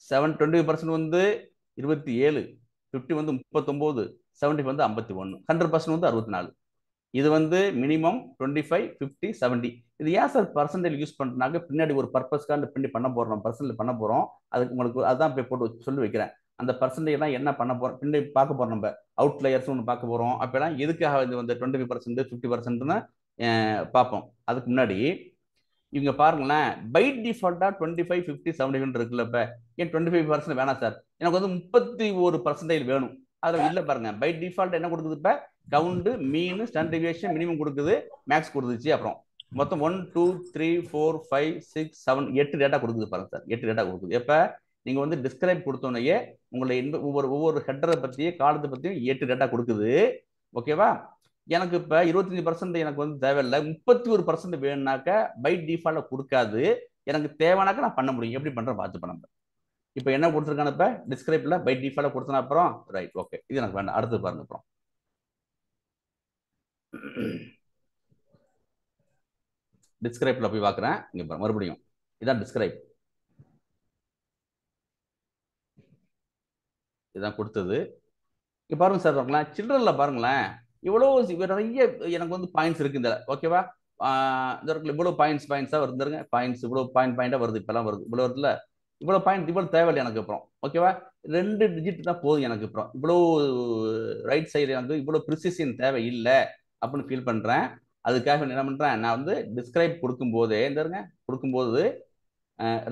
25% வந்து 27, 50 வந்து 39, 70 வந்து 51, 100% வந்து 64. இது வந்து மினிமம் 25, 50, 70. இது ஏன் சார் பர்சன்டேஜ் யூஸ் பண்றாங்க, பின்னாடி ஒரு பர்பஸ்க்காக பின்னாடி பண்ண போறோம், பர்சன்டேஜ் பண்ண போறோம். அதுக்கு உங்களுக்கு அதான் போய் போட்டு சொல்லி வைக்கிறேன். அந்த பர்சன்டேஜ் எல்லாம் என்ன பண்ண போறோம் பின்னாடி பார்க்க போறோம். நம்ம அவுட்லயர்ஸ் ஒன்று பார்க்க போறோம். அப்பெல்லாம் எதுக்காக இது வந்து 25%, 50%ன்னு பார்ப்போம். அதுக்கு முன்னாடி இவங்க பாருங்களேன், பை டிஃபால்ட்டா 25, 50, 70 இருக்குல்ல. இப்ப ஏன் 25% வேணாம் சார், எனக்கு வந்து 31% வேணும். அதுல இல்ல பாருங்க, பை டிஃபால்ட் என்ன கொடுக்குது, இப்ப கவுண்ட், மீன், ஸ்டாண்டர்ட் டிவியேஷன், மினிமம் கொடுக்குது, மேக்ஸ் கொடுத்துச்சு. அப்புறம் மொத்தம் 1, 2, 3, 4, 5, 6, 7, 8 டேட்டா கொடுக்குது பாருங்க சார். 8 டேட்டா கொடுக்குது. எப்ப நீங்க வந்து டிஸ்கிரைப் கொடுத்தோன்னே உங்களை ஒவ்வொரு ஹெட்டரை பத்தியும் காலத்தை பத்தியும் 8 டேட்டா கொடுக்குது. ஓகேவா? எனக்கு இப்ப 25% எனக்கு வந்து தேவையில்லை, 31% வேணும்னாக்க பை டிஃபால்ட் கொடுக்காது. எனக்கு தேவைனாக்க நான் பண்ண முடியும். எப்படி பண்றேன் பார்த்து பண்ண. இப்ப என்ன கொடுத்துருக்கான, இப்ப டிஸ்கிரைப்ல பை டிஃபால்ட் கொடுத்தன. அப்புறம் ரைட், ஓகே, இது எனக்கு வேண்டாம். அடுத்து பாருங்க. அப்புறம் டிஸ்கிரைப்ல போய் பார்க்குறேன். இங்க மறுபடியும் இதான் டிஸ்கிரைப், இதான் கொடுத்தது. இங்க பாருங்க சார், பாருங்களேன், சில்ட்ரன்ல பாருங்களேன், இவ்வளவு நிறைய எனக்கு வந்து பாயிண்ட்ஸ் இருக்கு இந்த. ஓகேவா? இவ்வளவு பாயிண்ட்ஸா வருதுங்க, பாயிண்ட்ஸ் இவ்வளவு பாயிண்டா வருது. இப்பெல்லாம் வருது, இவ்வளவு வருதுல, இவ்வளவு பாயிண்ட் இவ்வளவு தேவையில்லை எனக்கு. அப்புறம் ஓகேவா? 2 டிஜிட் தான் போதும் எனக்கு. அப்புறம் இவ்வளோ ரைட் சைடு எனக்கு இவ்வளோ ப்ரிசிஷன் தேவை இல்லை அப்படின்னு ஃபீல் பண்ணுறேன். அதுக்காக என்ன பண்ணுறேன், நான் வந்து டிஸ்கிரைப் கொடுக்கும்போதே கொடுக்கும்போது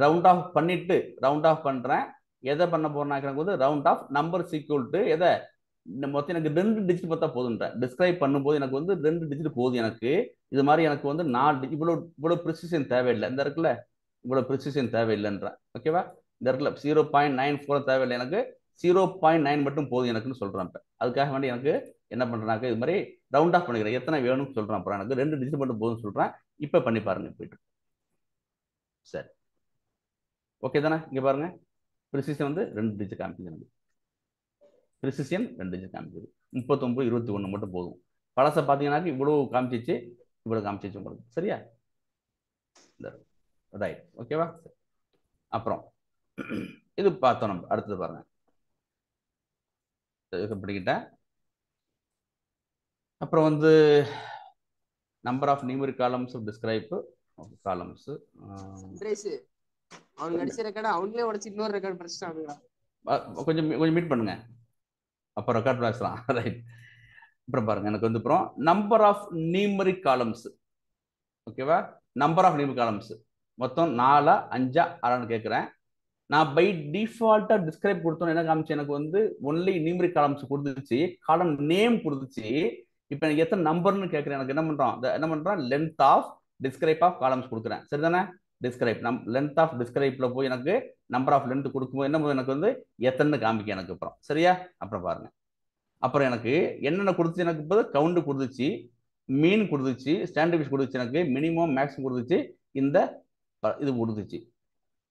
ரவுண்ட் ஆஃப் பண்ணிட்டு ரவுண்ட் ஆஃப் பண்ணுறேன். எதை பண்ண போறேன்னா எனக்கு வந்து round off number sequel to எதை மொத்தம் எனக்கு 2 டிஜிட் பார்த்தா போதுன்றேன். டிஸ்கிரைப் பண்ணும்போது எனக்கு வந்து 2 டிஜிட் போதும் எனக்கு. இது மாதிரி எனக்கு வந்து 4 இவ்வளோ ப்ரிசிஷன் தேவையில்லை. இந்த இருக்குல்ல இவ்வளோ ப்ரிசிஷன் தேவையில்லைன்றேன். ஓகேவா? இந்த இடத்துல 0.94 தேவையில்லை எனக்கு, 0.9 மட்டும் போதும் எனக்குன்னு சொல்கிறேன். இப்போ அதுக்காக வேண்டி எனக்கு என்ன பண்ணுறேனாக்க இது மாதிரி ரவுண்ட் ஆஃப் பண்ணிக்கிறேன். எத்தனை வேணும்னு சொல்கிறேன். அப்புறம் எனக்கு 2 டிஜிட் மட்டும் போதும்னு சொல்கிறேன். இப்போ பண்ணி பாருங்க போயிட்டு. சரி, ஓகே தானே? இங்கே பாருங்க, ப்ரிசிஷன் வந்து 2 டிஜிட் காமிக்குது எனக்கு. ப்ரிசிஷன் 2 டிஜிட் காமிக்குது. 39, 21 மட்டும் போதும். பழசை பார்த்தீங்கன்னாக்க இவ்வளோ காமிச்சிச்சு, இவ்வளோ காமிச்சிச்சு உங்களுக்கு. சரியா? ரைட், ஓகேவா? அப்புறம் இது பார்த்தோம். நம்ம அடுத்தது பாருங்க, படிக்கிட்டேன். அப்புறம் வந்து number of numeric columns describe columns. அவன் நடிச்ச ரெக்கார்ட் அவங்களே உடைச்சு இன்னொரு ரெக்கார்ட் படிச்சிட்டாங்க. கொஞ்சம் மீட் பண்ணுங்க, அப்போ ரெக்கார்ட் பேசலாம். ரைட். அப்புறம் பாருங்க, எனக்கு வந்து அப்புறம் நம்பர் ஆஃப் நியூமரிக் காலம்ஸ். ஓகேவா? நம்பர் ஆஃப் நியூமரிக் காலம்ஸ் மொத்தம் 4, 5, 6 கேட்குறேன். நான் பை டிஃபால்ட்டா டிஸ்கிரைப் கொடுத்தோன்னு என்ன காமிச்சு, எனக்கு வந்து ஒன்லி நியூமரிக் காலம்ஸ் கொடுத்துச்சு, காலம் நேம் கொடுத்துச்சு. இப்போ எனக்கு எத்தனை நம்பர்னு கேட்குறேன். எனக்கு என்ன பண்றோம் length of describe of columns கொடுக்குறேன். சரிதானே? டிஸ்கிரைப் லென்த் ஆஃப் டிஸ்கிரைப்ல போய் எனக்கு நம்பர் ஆஃப் லென்த் கொடுக்கும்போது என்ன எனக்கு வந்து எத்தனை காமிக்க எனக்கு. அப்புறம் சரியா? அப்புறம் பாருங்க, அப்புறம் எனக்கு என்னென்ன கொடுத்துச்சு, எனக்கு இப்போ கவுண்ட் கொடுத்துச்சு, மீன் கொடுத்துச்சு, ஸ்டாண்டர்ட் கொடுத்துச்சு, எனக்கு மினிமம் மேக்ஸிமம் கொடுத்துச்சு, இந்த இது கொடுத்துச்சு,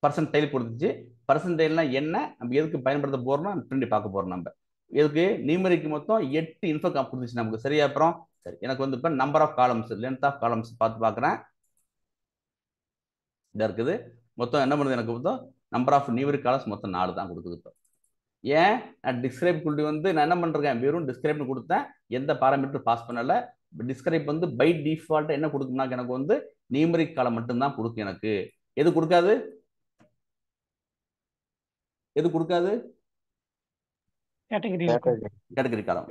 பர்சன்டைல் கொடுத்துச்சு. பர்சன்டைல்னா என்ன, நம்ம எதுக்கு பயன்படுத்த போறோம்னா பின்னாடி பார்க்க போறோம். நம்ம எதுக்கு நியூமரிக்கு மொத்தம் 8 இன்ஃபோ கொடுத்துச்சு நமக்கு. சரியா? அப்புறம் சரி, எனக்கு வந்து இப்போ number of columns length of columns பார்க்குறேன். இதாக இருக்குது. மொத்தம் என்ன பண்ணுது எனக்கு மொத்தம் நம்பர் ஆஃப் நியூமரிக் காலம்ஸ் மொத்தம் 4 தான் கொடுக்குது. இப்போ ஏன் நான் டிஸ்கிரைப் குள்ளி வந்து நான் என்ன பண்ணுறேன், வெறும் டிஸ்கிரைப்னு கொடுத்தேன், எந்த பாராமீட்டர் பாஸ் பண்ணலை. டிஸ்கிரைப் வந்து பை டிஃபால்ட்டாக என்ன கொடுக்கும்னாக்க எனக்கு வந்து நியூமரிக் காலம் மட்டும்தான் கொடுக்கும். எனக்கு எது கொடுக்காது, எது கொடுக்காது? கேட்டகரி காலம்.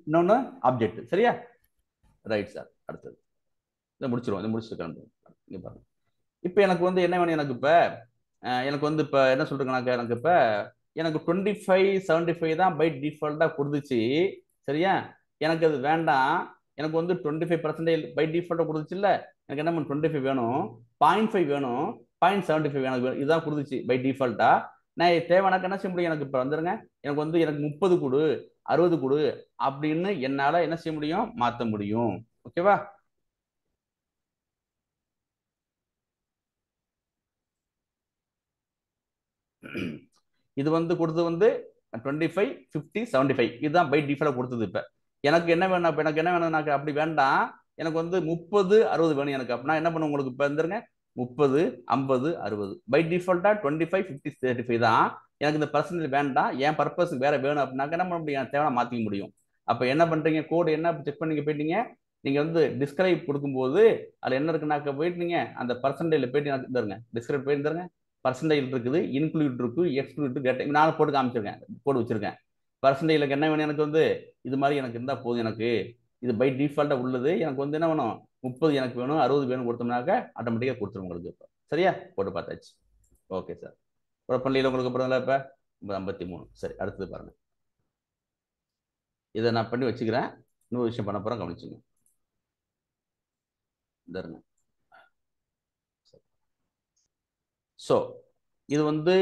இன்னொன்னு ஆப்ஜெக்ட். சரியா? Right sir. அடுத்தது இதை முடிச்சிருவோம். இதை முடிச்சுட்டு இங்கே பாருங்க. இப்போ எனக்கு வந்து என்ன வேணும், எனக்கு இப்போ எனக்கு வந்து இப்போ என்ன சொல்றேங்கனாக்க எனக்கு இப்போ எனக்கு 25, 75 தான் பை டிஃபால்ட்டாக கொடுத்துச்சு. சரியா? எனக்கு அது வேண்டாம். எனக்கு வந்து 25% பை டிஃபால்ட்டாக கொடுத்துச்சு. இல்லை, எனக்கு என்ன 25 வேணும், 0.5 வேணும், 0.75 வேணும். இதுதான் கொடுத்துச்சு பை டிஃபால்ட்டா. நான் தேவைனாக்க என்ன செய்ய முடியும், எனக்கு இப்போ வந்துருங்க, எனக்கு வந்து எனக்கு 30 கொடு, 60 கொடு அப்படின்னு என்னால் என்ன செய்ய முடியும், மாற்ற முடியும். ஓகேவா? இது வந்து கொடுத்தது வந்து 25, 50, 75 இதுதான் பை டிஃபால்ட்டா கொடுத்தது. இப்போ எனக்கு என்ன வேணும், இப்போ எனக்கு என்ன வேணும், எனக்கு அப்படி வேண்டாம், எனக்கு வந்து 30, 60 வேணும் எனக்கு. அப்படின்னா என்ன பண்ணும் உங்களுக்கு இப்போ வந்துருங்க, 30, 50, 60 பை டிஃபால்ட்டா 25, 50, 35 தான். எனக்கு இந்த பர்சன்டேஜ் வேண்டாம், என் பர்பஸுக்கு வேற வேணும் அப்படின்னாக்க என்ன பண்ண முடியும், தேவை மாற்றிக்க முடியும். அப்போ என்ன பண்றீங்க, கோடு என்ன செக் பண்ணி போயிட்டீங்க, நீங்க வந்து டிஸ்கிரைப் கொடுக்கும்போது அதில் என்ன இருக்குனாக்க போயிட்டு நீங்க அந்த பர்சன்டேஜ்ல போயிட்டு எனக்கு தருங்க, டிஸ்கிரைப் போயிட்டு தருங்க. பர்சன்டேஜ் இருக்குது, இன்க்ளூட் இருக்கு, எக்ஸ்க்ளூட் இருக்கு, நான் போட்டு காமிச்சிருக்கேன், போட்டு வச்சிருக்கேன். பர்சன்டேஜ்ல என்ன வேணும் எனக்கு வந்து இது மாதிரி எனக்கு இருந்தால் போதும். எனக்கு இது பை டிஃபால்ட்டா உள்ளது. எனக்கு வந்து என்ன வேணும், 30 எனக்கு வேணும், 60 வேணும் கொடுத்தோம்னாக்க ஆட்டோமேட்டிக்காக கொடுத்துரும் உங்களுக்கு. இப்போ சரியா? போட்டு பார்த்தாச்சு. Okay sir. குழப்பம் உங்களுக்கு அப்புறம் இப்போ 53. சரி, அடுத்தது பாருங்க. இதை நான் பண்ணி வச்சுக்கிறேன். இன்னொரு விஷயம் பண்ண போறேன், கவனிச்சுங்க. தருங்க. ஸோ இது வந்து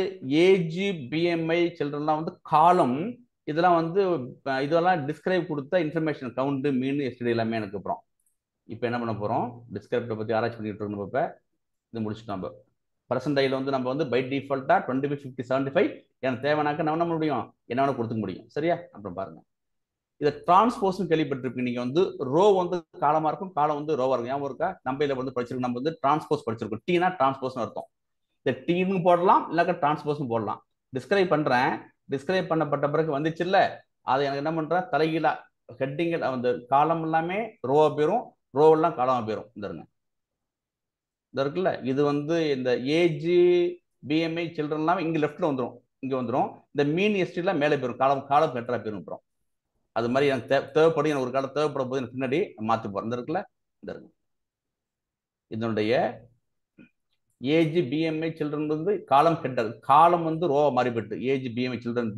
ஏஜ், பிஎம்ஐ, சில்ட்ரன்லாம் வந்து காலம். இதெல்லாம் வந்து இதெல்லாம் டிஸ்கிரைப் கொடுத்த இன்ஃபர்மேஷன், கவுண்ட், மீன், எஸ்டடி எல்லாமே எனக்கு. அப்புறம் இப்போ என்ன பண்ண போகிறோம், டிஸ்கிரைப்டை பற்றி ஆராய்ச்சி பண்ணிட்டு இருக்கோம். இப்போ இது முடிச்சுட்டு நம்ம பர்சன்டைல் வந்து நம்ம வந்து பை டிஃபால்ட்டாக 25, 50, 75 எனக்கு தேவைனாக்க நம்ம என்ன முடியும், என்ன வேணால் கொடுத்துக்க முடியும். சரியா? அப்புறம் பாருங்க, இதை டிரான்ஸ்போஸ்னு கேள்விப்பட்டிருப்பீங்க. நீங்கள் வந்து ரோ வந்து காலமாக இருக்கும், காலம் வந்து ரோவாக இருக்கும். ஞாபகம் இருக்கா? நம்ம இதில் வந்து படிச்சிருக்கோம், நம்ம வந்து டிரான்ஸ்போஸ் படிச்சிருக்கோம். டீனா டிரான்ஸ்போஸ்னு அர்த்தம். இந்த டீன்னு போடலாம், இல்லைக்கா டிரான்ஸ்போஸ்னு போடலாம். டிஸ்கிரைப் பண்ணுறேன், டிஸ்கிரைப் பண்ணப்பட்ட பிறகு வந்துச்சு இல்லை, அதை எனக்கு என்ன பண்ணுறேன், தலைகீழா ஹெட்டிங் அந்த காலம் எல்லாமே ரோவாக போயிடும், ரோவெல்லாம் காலமாக போயிடும். இந்த இருக்குல்ல, இது வந்து இந்த ஏஜ், பிஎம்ஐ, சில்ட்ரன் எல்லாம் இங்கே லெஃப்ட்ல வந்துடும். இங்கே வந்துடும். இந்த மீன் ஹிஸ்ட்ரியில் மேலே போயிடும், காலம் பெட்டராக போயிடும். அப்புறம் அது மாதிரி எனக்கு தேவைப்படும், எனக்கு ஒரு காலம் தேவைப்படும் போது எனக்கு பின்னாடி மாற்றி போகிறேன். இந்த இருக்குல்ல, இந்த இருக்கு இதனுடைய ஏஜ் பிஎம்ஐ சில்ட்ரன் வந்து காலம் ஹெட்டர், காலம் வந்து ரோவா மாறிப்பட்டு ஏஜ் பிஎம்ஐ சில்ட்ரன்.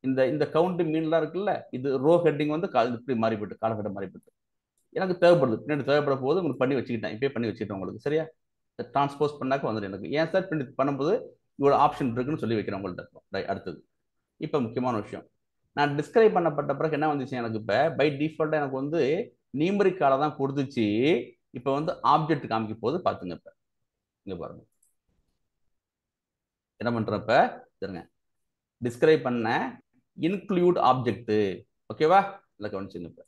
இந்த கவுண்ட் மீன்லாம் இருக்குல்ல, இது ரோ ஹெட்டிங் வந்து இப்படி மாறிப்பட்டு காலகட்டம் மாறிப்பட்டு எனக்கு தேவைப்படுது, பின்னாடி தேவைப்பட போது உங்களுக்கு பண்ணி வச்சுக்கிட்டேன், இப்பயே பண்ணி வச்சுக்கிட்டேன் உங்களுக்கு. சரியா? டிரான்ஸ்போஸ் பண்ணாக்க வந்துடும் எனக்கு. ஏன் சார் பின்னாடி பண்ணும்போது இவ்வளோ ஆப்ஷன் இருக்குன்னு சொல்லி வைக்கிறேன் உங்கள்கிட்ட. அடுத்தது இப்போ முக்கியமான விஷயம், நான் டிஸ்கிரைப் பண்ணப்பட்ட பிறகு என்ன வந்துச்சு எனக்கு? இப்போ பை டிஃபால்ட்டாக எனக்கு வந்து நியூமரிக்கால தான் கொடுத்துச்சு. இப்போ வந்து ஆப்ஜெக்ட் காமிக்க போது பார்த்துங்க. இப்போ இங்கே பாருங்க என்ன பண்ணுறப்ப சரிங்க, டிஸ்கிரைப் பண்ண இன்க்ளூட் ஆப்ஜெக்ட். ஓகேவா? இல்லை கவனிச்சுங்க. இப்போ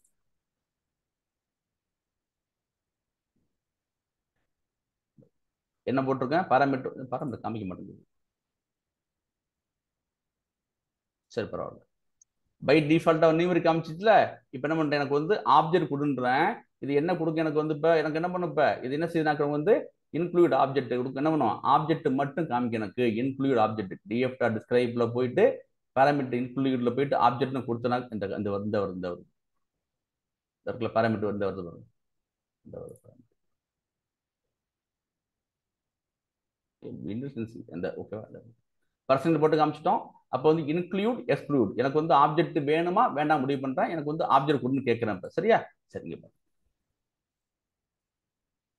என்ன போட்டிருக்கேன்? பாராமீட்டர் காமிக்க மாட்டேங்குது. சரி பரவாயில்ல. பை டிஃபால்ட்டாக நியூமரிக் காமிச்சிச்சுல. இப்போ என்ன பண்ணுறேன்? எனக்கு வந்து ஆப்ஜெக்ட் கொடுன்றேன். இது என்ன கொடுக்க எனக்கு வந்து? இப்போ எனக்கு என்ன பண்ணும்? இப்போ இது என்ன செய்யுதுனாக்க வந்து இன்க்ளூட் ஆப்ஜெக்ட் கொடுக்க என்ன பண்ணுவோம்? ஆப்ஜெக்ட் மட்டும் காமிக்க எனக்கு. இன்க்ளூட் ஆப்ஜெக்ட் டிஎஃப்டா டிஸ்கிரைப்ல போயிட்டு பாராமீட்டர் இன்க்ளூட்ல போயிட்டு ஆப்ஜெக்ட்னு கொடுத்தனா இந்த வருது பாராமீட்டர் வருது வருது ஓகேவா? பர்சன்ட் போட்டு காமிச்சிட்டோம். அப்போ வந்து இன்க்ளூட் எக்ஸ்க்ளூட் எனக்கு வந்து ஆப்ஜெக்ட் வேணுமா வேண்டாம் முடிவு பண்றேன். எனக்கு வந்து ஆப்ஜெக்ட் கொடுன்னு கேட்கிறேன். இப்போ சரியா? சரிங்க,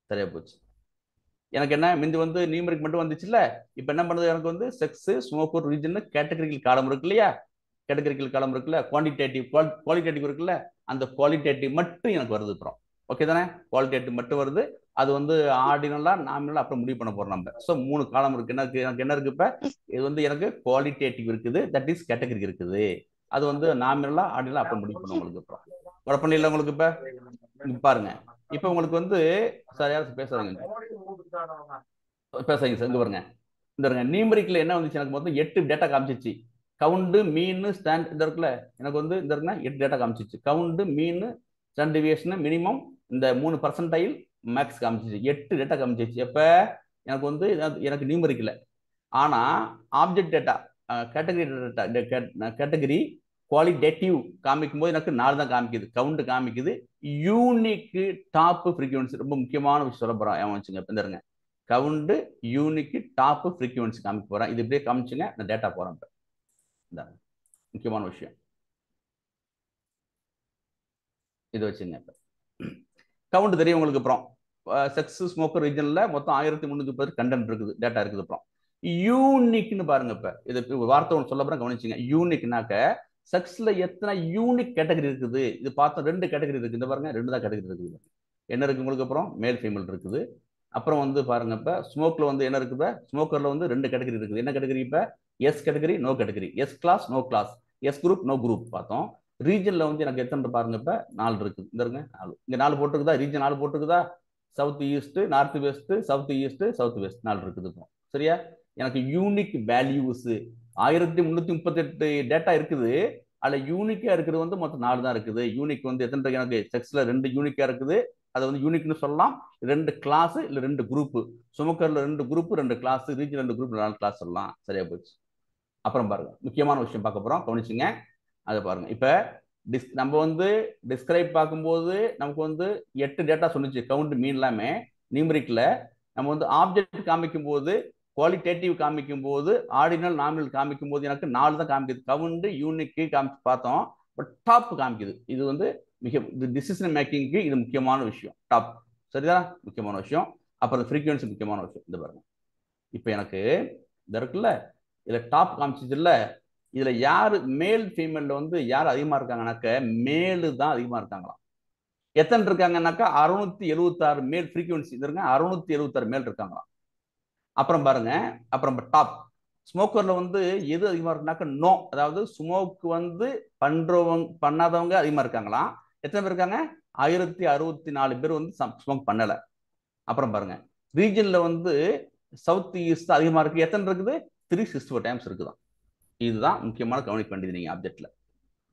சரியா போச்சு. எனக்கு என்ன மிந்தி வந்து நியூமரிக் மட்டும் வந்துச்சுல்ல. இப்போ என்ன பண்ணுது? எனக்கு வந்து செக்ஸ், ஸ்மோக்கர், ரீஜன் கேட்டகரிக்கல் காலம் இருக்கு இல்லையா? கேட்டகரிக்கல் காலம் இருக்குல்ல, குவாலிட்டேட்டிவ் இருக்குல்ல, அந்த குவாலிட்டேட்டிவ் மட்டும் எனக்கு வருது. அப்புறம் ஓகே தானே? குவாலிட்டேட்டிவ் மட்டும் வருது. அது வந்து ஆர்டினலா நாமினலா அப்புறம் முடிவு பண்ண போறோம் நம்ம. ஸோ 3 காலம் இருக்கு. எனக்கு என்ன இருக்கு? இப்போ இது வந்து எனக்கு குவாலிட்டேட்டிவ் இருக்குது, தட் இஸ் கேட்டகரி இருக்குது. அது வந்து நாமினலா ஆர்டினலா அப்புறம் முடிவு பண்ண உங்களுக்கு. அப்புறம் குழப்பம் இல்லை உங்களுக்கு. இப்போ பாருங்க, இப்போ உங்களுக்கு வந்து சார் யாரும் பேசுறாங்க சார். இங்க பாருங்க, இந்த நியூமரிக்ல என்ன வந்துச்சு? எனக்கு மொத்தம் 8 டேட்டா காமிச்சிச்சு. கவுண்டு, மீன், ஸ்டாண்ட் இந்த இருக்குல்ல, எனக்கு வந்து இந்த இருக்குன்னா 8 டேட்டா காமிச்சிச்சு. கவுண்டு, மீன், ஸ்டாண்ட் டிவியேஷன், மினிமம், இந்த 3 பர்சன்டைல், மேக்ஸ் காமிச்சிச்சு. 8 டேட்டா காமிச்சிச்சு. எப்ப எனக்கு வந்து எனக்கு நியூமரிக்ல. ஆனா ஆப்ஜெக்ட் டேட்டா, கேட்டகரி குவாலிட்டேட்டிவ் காமிக்கும் போது எனக்கு 4 தான் காமிக்குது, கவுண்ட் காமிக்குது. யூனிக் டாப் ஃப்ரீக்வன்சி ரொம்ப முக்கியமான விஷயம் சொல்ல போறேன். ஏன் வச்சுங்க இப்போ இருங்க, கவுண்ட், யூனிக், டாப் ஃப்ரீக்வன்சி காமிக்க போறேன். இது இப்படியே காமிச்சுங்க, நான் டேட்டா போறேன். இப்போ முக்கியமான விஷயம் இது வச்சுங்க. இப்போ கவுண்ட் தெரியும் உங்களுக்கு. அப்புறம் செக்ஸ், ஸ்மோக்கர் ரீஜன்ல மொத்தம் 1330 கண்டென்ட் இருக்குது, டேட்டா இருக்குது. அப்புறம் யூனிக்னு பாருங்க. இப்போ இது வார்த்தை ஒன்று சொல்ல போறேன், கவனிச்சுங்க. யூனிக்னாக்க செக்ஸ்ல எத்தனை யூனிக் கேட்டகரி இருக்குது? இது பார்த்தோம் 2 கேட்டகரி இருக்கு. இந்த பாருங்க 2 தான் கேட்டகரி இருக்குது. என்ன இருக்கு உங்களுக்கு? அப்புறம் மேல் ஃபீமேல் இருக்குது. அப்புறம் வந்து பாருங்க, இப்போ ஸ்மோக்ல வந்து என்ன இருக்குது? ஸ்மோக்கர்ல வந்து 2 கேட்டகரி இருக்குது. என்ன கேட்டகரி? இப்போ yes category, no category, yes class, no class, yes group, no group பார்த்தோம். ரீஜன்ல வந்து எனக்கு எத்தனை பாருங்க? இப்போ 4 இருக்குது. இந்த இருங்க 4, இங்க 4 போட்டுருக்குதா? ரீஜன் 4 போட்டுருக்குதா? South east, north west, south east, south west 4 இருக்குது. இப்போ சரியா? எனக்கு யூனிக் வேல்யூஸ் 1338 டேட்டா இருக்குது. அதுல யூனிக்கா இருக்கிறது வந்து மொத்தம் 4 தான் இருக்குது. யூனிக் வந்து எத்தனை இருக்கு? எனக்கு செக்ஸ்ல 2 யூனிக்கா இருக்குது, அதை வந்து யூனிக்னு சொல்லலாம். 2 கிளாஸ் இல்ல 2 குரூப். சுமக்கர்ல 2 group, 2 class, region 2 group, 4 class சொல்லலாம். சரியா போச்சு. அப்புறம் பாருங்க, முக்கியமான விஷயம் பார்க்க போறோம், கவனிச்சுங்க. அதை பாருங்க. இப்ப நம்ம வந்து டிஸ்கிரைப் பார்க்கும்போது நமக்கு வந்து 8 டேட்டா சொன்னிச்சு, கவுண்ட், மீன் எல்லாமே நியூமரிக்ல. நம்ம வந்து ஆப்ஜெக்ட் காமிக்கும் போது, குவாலிட்டேட்டிவ் காமிக்கும் போது, ஆர்டினல், நாமினல் காமிக்கும் போது எனக்கு 4 தான் காமிக்குது. கவுண்ட், யூனிக் காமிச்சு பார்த்தோம், பட் டாப் காமிக்குது. இது வந்து மிக டிசிஷன் மேக்கிங்க்கு இது முக்கியமான விஷயம். டாப் சரிதான், முக்கியமான விஷயம். அப்புறம் ஃப்ரீக்வன்சி முக்கியமான விஷயம். இந்த பாருங்க, இப்போ எனக்கு இந்த இருக்குல்ல, இதுல டாப் காமிச்சிச்சு இல்ல, இதுல யாரு மேல் ஃபீமேல்ல வந்து யார் அதிகமா இருக்காங்கனாக்க மேலு தான் அதிகமா இருக்காங்களாம். எத்தனை இருக்காங்கன்னாக்கா 676 மேல் ஃப்ரீக்வன்சி இருங்க, 676 மேல் இருக்காங்களாம். அப்புறம் பாருங்க, அப்புறம் டாப் ஸ்மோக்கர்ல வந்து எது அதிகமா இருக்குனாக்க நோ, அதாவது ஸ்மோக் வந்து பண்ணாதவங்க அதிகமா இருக்காங்களாம். எத்தனை பேர் இருக்காங்க? 1064 பேர் வந்து ஸ்மோக் பண்ணல. அப்புறம் பாருங்க, ரீஜன்ல வந்து சவுத் ஈஸ்ட் அதிகமா இருக்கு. எத்தனை இருக்குது? 364 டைம்ஸ் இருக்குதான். இதுதான் முக்கியமான கவனிக்க வேண்டியது நீங்க ஆப்ஜெக்ட்ல.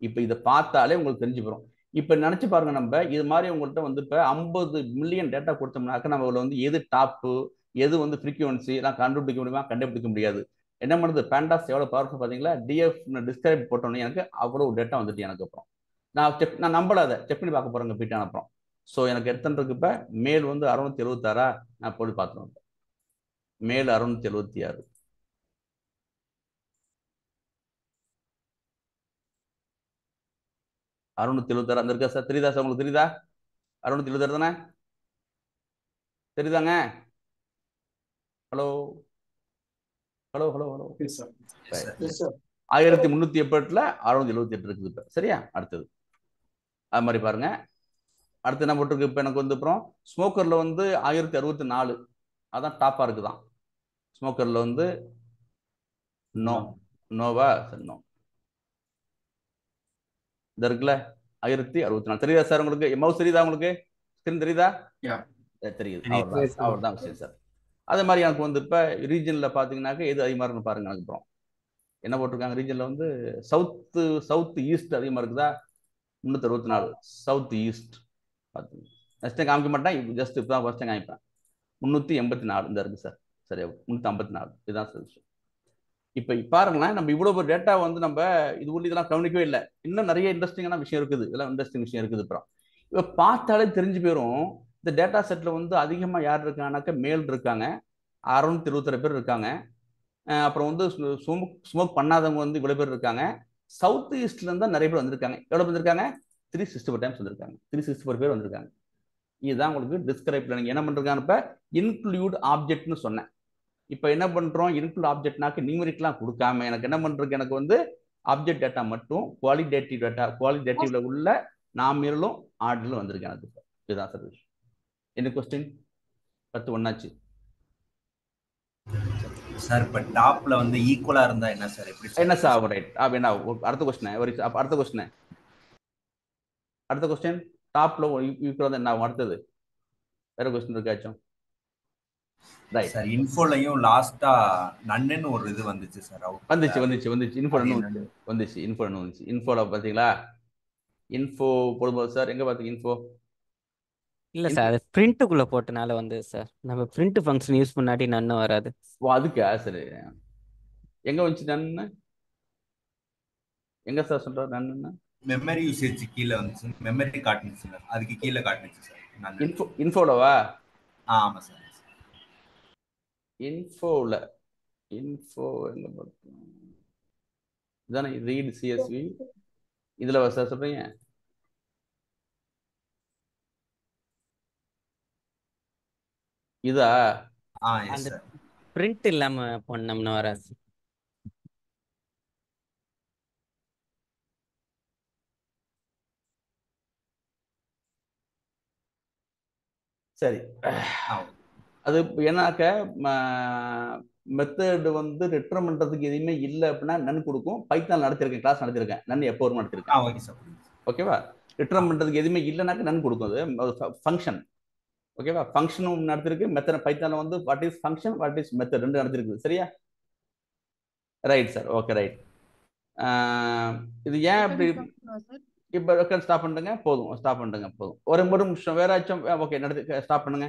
இப்ப இதை பார்த்தாலே உங்களுக்கு தெரிஞ்சு போறோம். இப்ப நினைச்சு பாருங்க, நம்ம இது மாதிரி உங்கள்கிட்ட வந்து இப்ப 50 மில்லியன் டேட்டா கொடுத்தோம்னாக்க நம்ம வந்து எது டாப்பு, எது வந்து ஃப்ரீக்வன்சி எல்லாம் கண்டுபிடிக்க முடியுமா? கண்டுபிடிக்க முடியாது. என்ன பண்ணுது பேண்டாஸ் எவ்வளோ பவர்ஃபுல் பார்த்தீங்களா? டிஎஃப் டிஸ்கிரைப் போட்டோன்னே எனக்கு அவ்வளோ டேட்டா வந்துட்டு எனக்கு. அப்புறம் நான் நம்பல, அதை செக் பண்ணி பார்க்க போகிறேங்க பீட்டான அப்புறம். ஸோ எனக்கு எத்தனை இருக்கு இப்போ? மேல் வந்து 676. நான் போய் பார்த்துருவேன். மேல் 676. அந்த இருக்கா சார்? தெரியுதா சார்? உங்களுக்கு தெரியுதா? 676 தானே? தெரியுதாங்க? Hello hello hello hello. 1308 678 இருக்குது இப்போ. சரியா? அடுத்தது அது மாதிரி பாருங்க. அடுத்து என்ன போட்டிருக்கு இப்போ எனக்கு வந்து? அப்புறம் ஸ்மோக்கரில் வந்து 1064. அதான் டாப்பாக இருக்குதான். ஸ்மோக்கரில் வந்து நோவா சார்? நோ இந்த இருக்குல்ல 1064. தெரியுதா சார் உங்களுக்கு? மவுஸ் தெரியுதா உங்களுக்கு? ஸ்கிரீன் தெரியுதா? தெரியுது. அவர் தான் விஷயம் சார். அதே மாதிரி எனக்கு வந்து இப்போ ரீஜனில் பார்த்தீங்கன்னாக்க எது அதிகமாக இருக்குன்னு பாருங்க. எனக்கு அப்புறம் என்ன போட்டிருக்காங்க? ரீஜனில் வந்து சவுத் ஈஸ்ட் அதிகமாக இருக்குதா? 364 சவுத் ஈஸ்ட். பார்த்துங்க, நெக்ஸ்ட் காமிக்க மாட்டேன், ஜஸ்ட் இப்போ தான் ஃபர்ஸ்ட் காமிப்பேன். 384 இந்த இருக்குது சார். சரியா? 354. இதுதான் சார் விஷயம். இப்போ பாருங்களேன், நம்ம இவ்வளோ டேட்டா வந்து நம்ம இது உள்ள இதெல்லாம் கவனிக்கவே இல்லை. இன்னும் நிறைய இன்ட்ரெஸ்டிங்கான விஷயம் இருக்குது. இதெல்லாம் இன்ட்ரெஸ்டிங் விஷயம் இருக்குது. அப்புறம் இப்போ பார்த்தாலே தெரிஞ்சு போயிடும். இந்த டேட்டா செட்டில் வந்து அதிகமாக யார் இருக்காங்கனாக்கா மேல் இருக்காங்க, 626 பேர் இருக்காங்க. அப்புறம் வந்து ஸ்மோக் பண்ணாதவங்க வந்து இவ்வளோ பேர் இருக்காங்க. சவுத் ஈஸ்ட்லேருந்து தான் நிறைய பேர் வந்திருக்காங்க. எவ்வளோ வந்திருக்காங்க? 364 டைம்ஸ் வந்திருக்காங்க. 364 பேர் வந்திருக்காங்க. இதுதான் உங்களுக்கு டிஸ்கிரைப் லேர்னிங். என்ன பண்ணுறாங்க? இப்போ இன்க்ளூட் ஆப்ஜெக்ட்னு சொன்னேன். இப்போ என்ன பண்ணுறோம்? இன்க்ளூட் ஆப்ஜெக்ட்னாக்க நியூமரிக்லாம் கொடுக்காம எனக்கு என்ன பண்ணுறதுக்கு? எனக்கு வந்து ஆப்ஜெக்ட் டேட்டா மட்டும் குவாலிட்டேட்டிவ் டேட்டா, குவாலிட்டேட்டிவ்ல உள்ள நாமினலும் ஆர்டர்லும் வந்திருக்கு எனக்கு. இதுதான் சார் விஷயம். என்ன கொஸ்டின்? 10 ஒன்னாச்சு சார். இப்போ டாப்ல வந்து ஈக்குவலா இருந்தா என்ன சார்? எப்படி என்ன சார்? ரைட். அப்படின்னா அடுத்த கொஸ்டின் அடுத்த கொஸ்டின் டாப்ல ஈக்குவலா என்ன அடுத்தது? வேற கொஸ்டின் இருக்காச்சும்? Right sir. இன்ஃபோலையும் லாஸ்டா நன்னு ஒரு இது வந்துச்சு சார். வந்துச்சு. இன்ஃபோ வந்துச்சு. இன்ஃபோல பாத்தீங்களா? இன்ஃபோ போடும்போது சார் எங்க பாத்தீங்க? இன்ஃபோ இல்ல சார், அது பிரிண்ட்டுக்குள்ள போட்டனால வந்து சார், நம்ம பிரிண்ட் ஃபங்க்ஷன் யூஸ் பண்ணாட்டி நன்னு வராது. அதுக்கா? சரி, எங்க வந்துச்சு நன்னு? எங்க சார் சொல்றாரு நன்னு? மெமரி யூசேஜ் கீழே வந்துச்சு. மெமரி காட்டுச்சு சார், அதுக்கு கீழே காட்டுச்சு சார். இன்ஃபோலவா? ஆமா சார். இன்ஃபோ எங்க பார்த்தோம்? இதானே ரீட் சிஎஸ்வி. இதுல சார் சொல்றீங்க? இதா? அந்த பிரிண்ட் இல்லாம பண்ணோம்னா வராது. சரி, அது ஏன்னாக்க மெத்தட் வந்து ரிட்டர்ன் பண்றதுக்கு எதுவுமே இல்லை அப்படின்னா நன் கொடுக்கும். Python நடத்திருக்கேன், class நடத்திருக்கேன். நன் எப்போ வரும் நடத்திருக்கேன். ஓகேவா? ரிட்டர்ன் பண்றதுக்கு எதுவுமே இல்லைனாக்க நன் கொடுக்கும். அது ஃபங்க்ஷன். ஓகேவா? ஃபங்க்ஷனும் நடத்திருக்கு, மெத்தட். பைத்தான்ல வந்து what is function, what is method ரெண்டு நடத்திருக்கு. சரியா? Right sir. Okay, right. இது ஏன் அப்படி? இப்போ ஸ்டாப் பண்ணுங்க போதும். ஒரு நிமிஷம் வேற ஆச்சும். ஓகே, நடத்தி ஸ்டாப் பண்ணுங்க.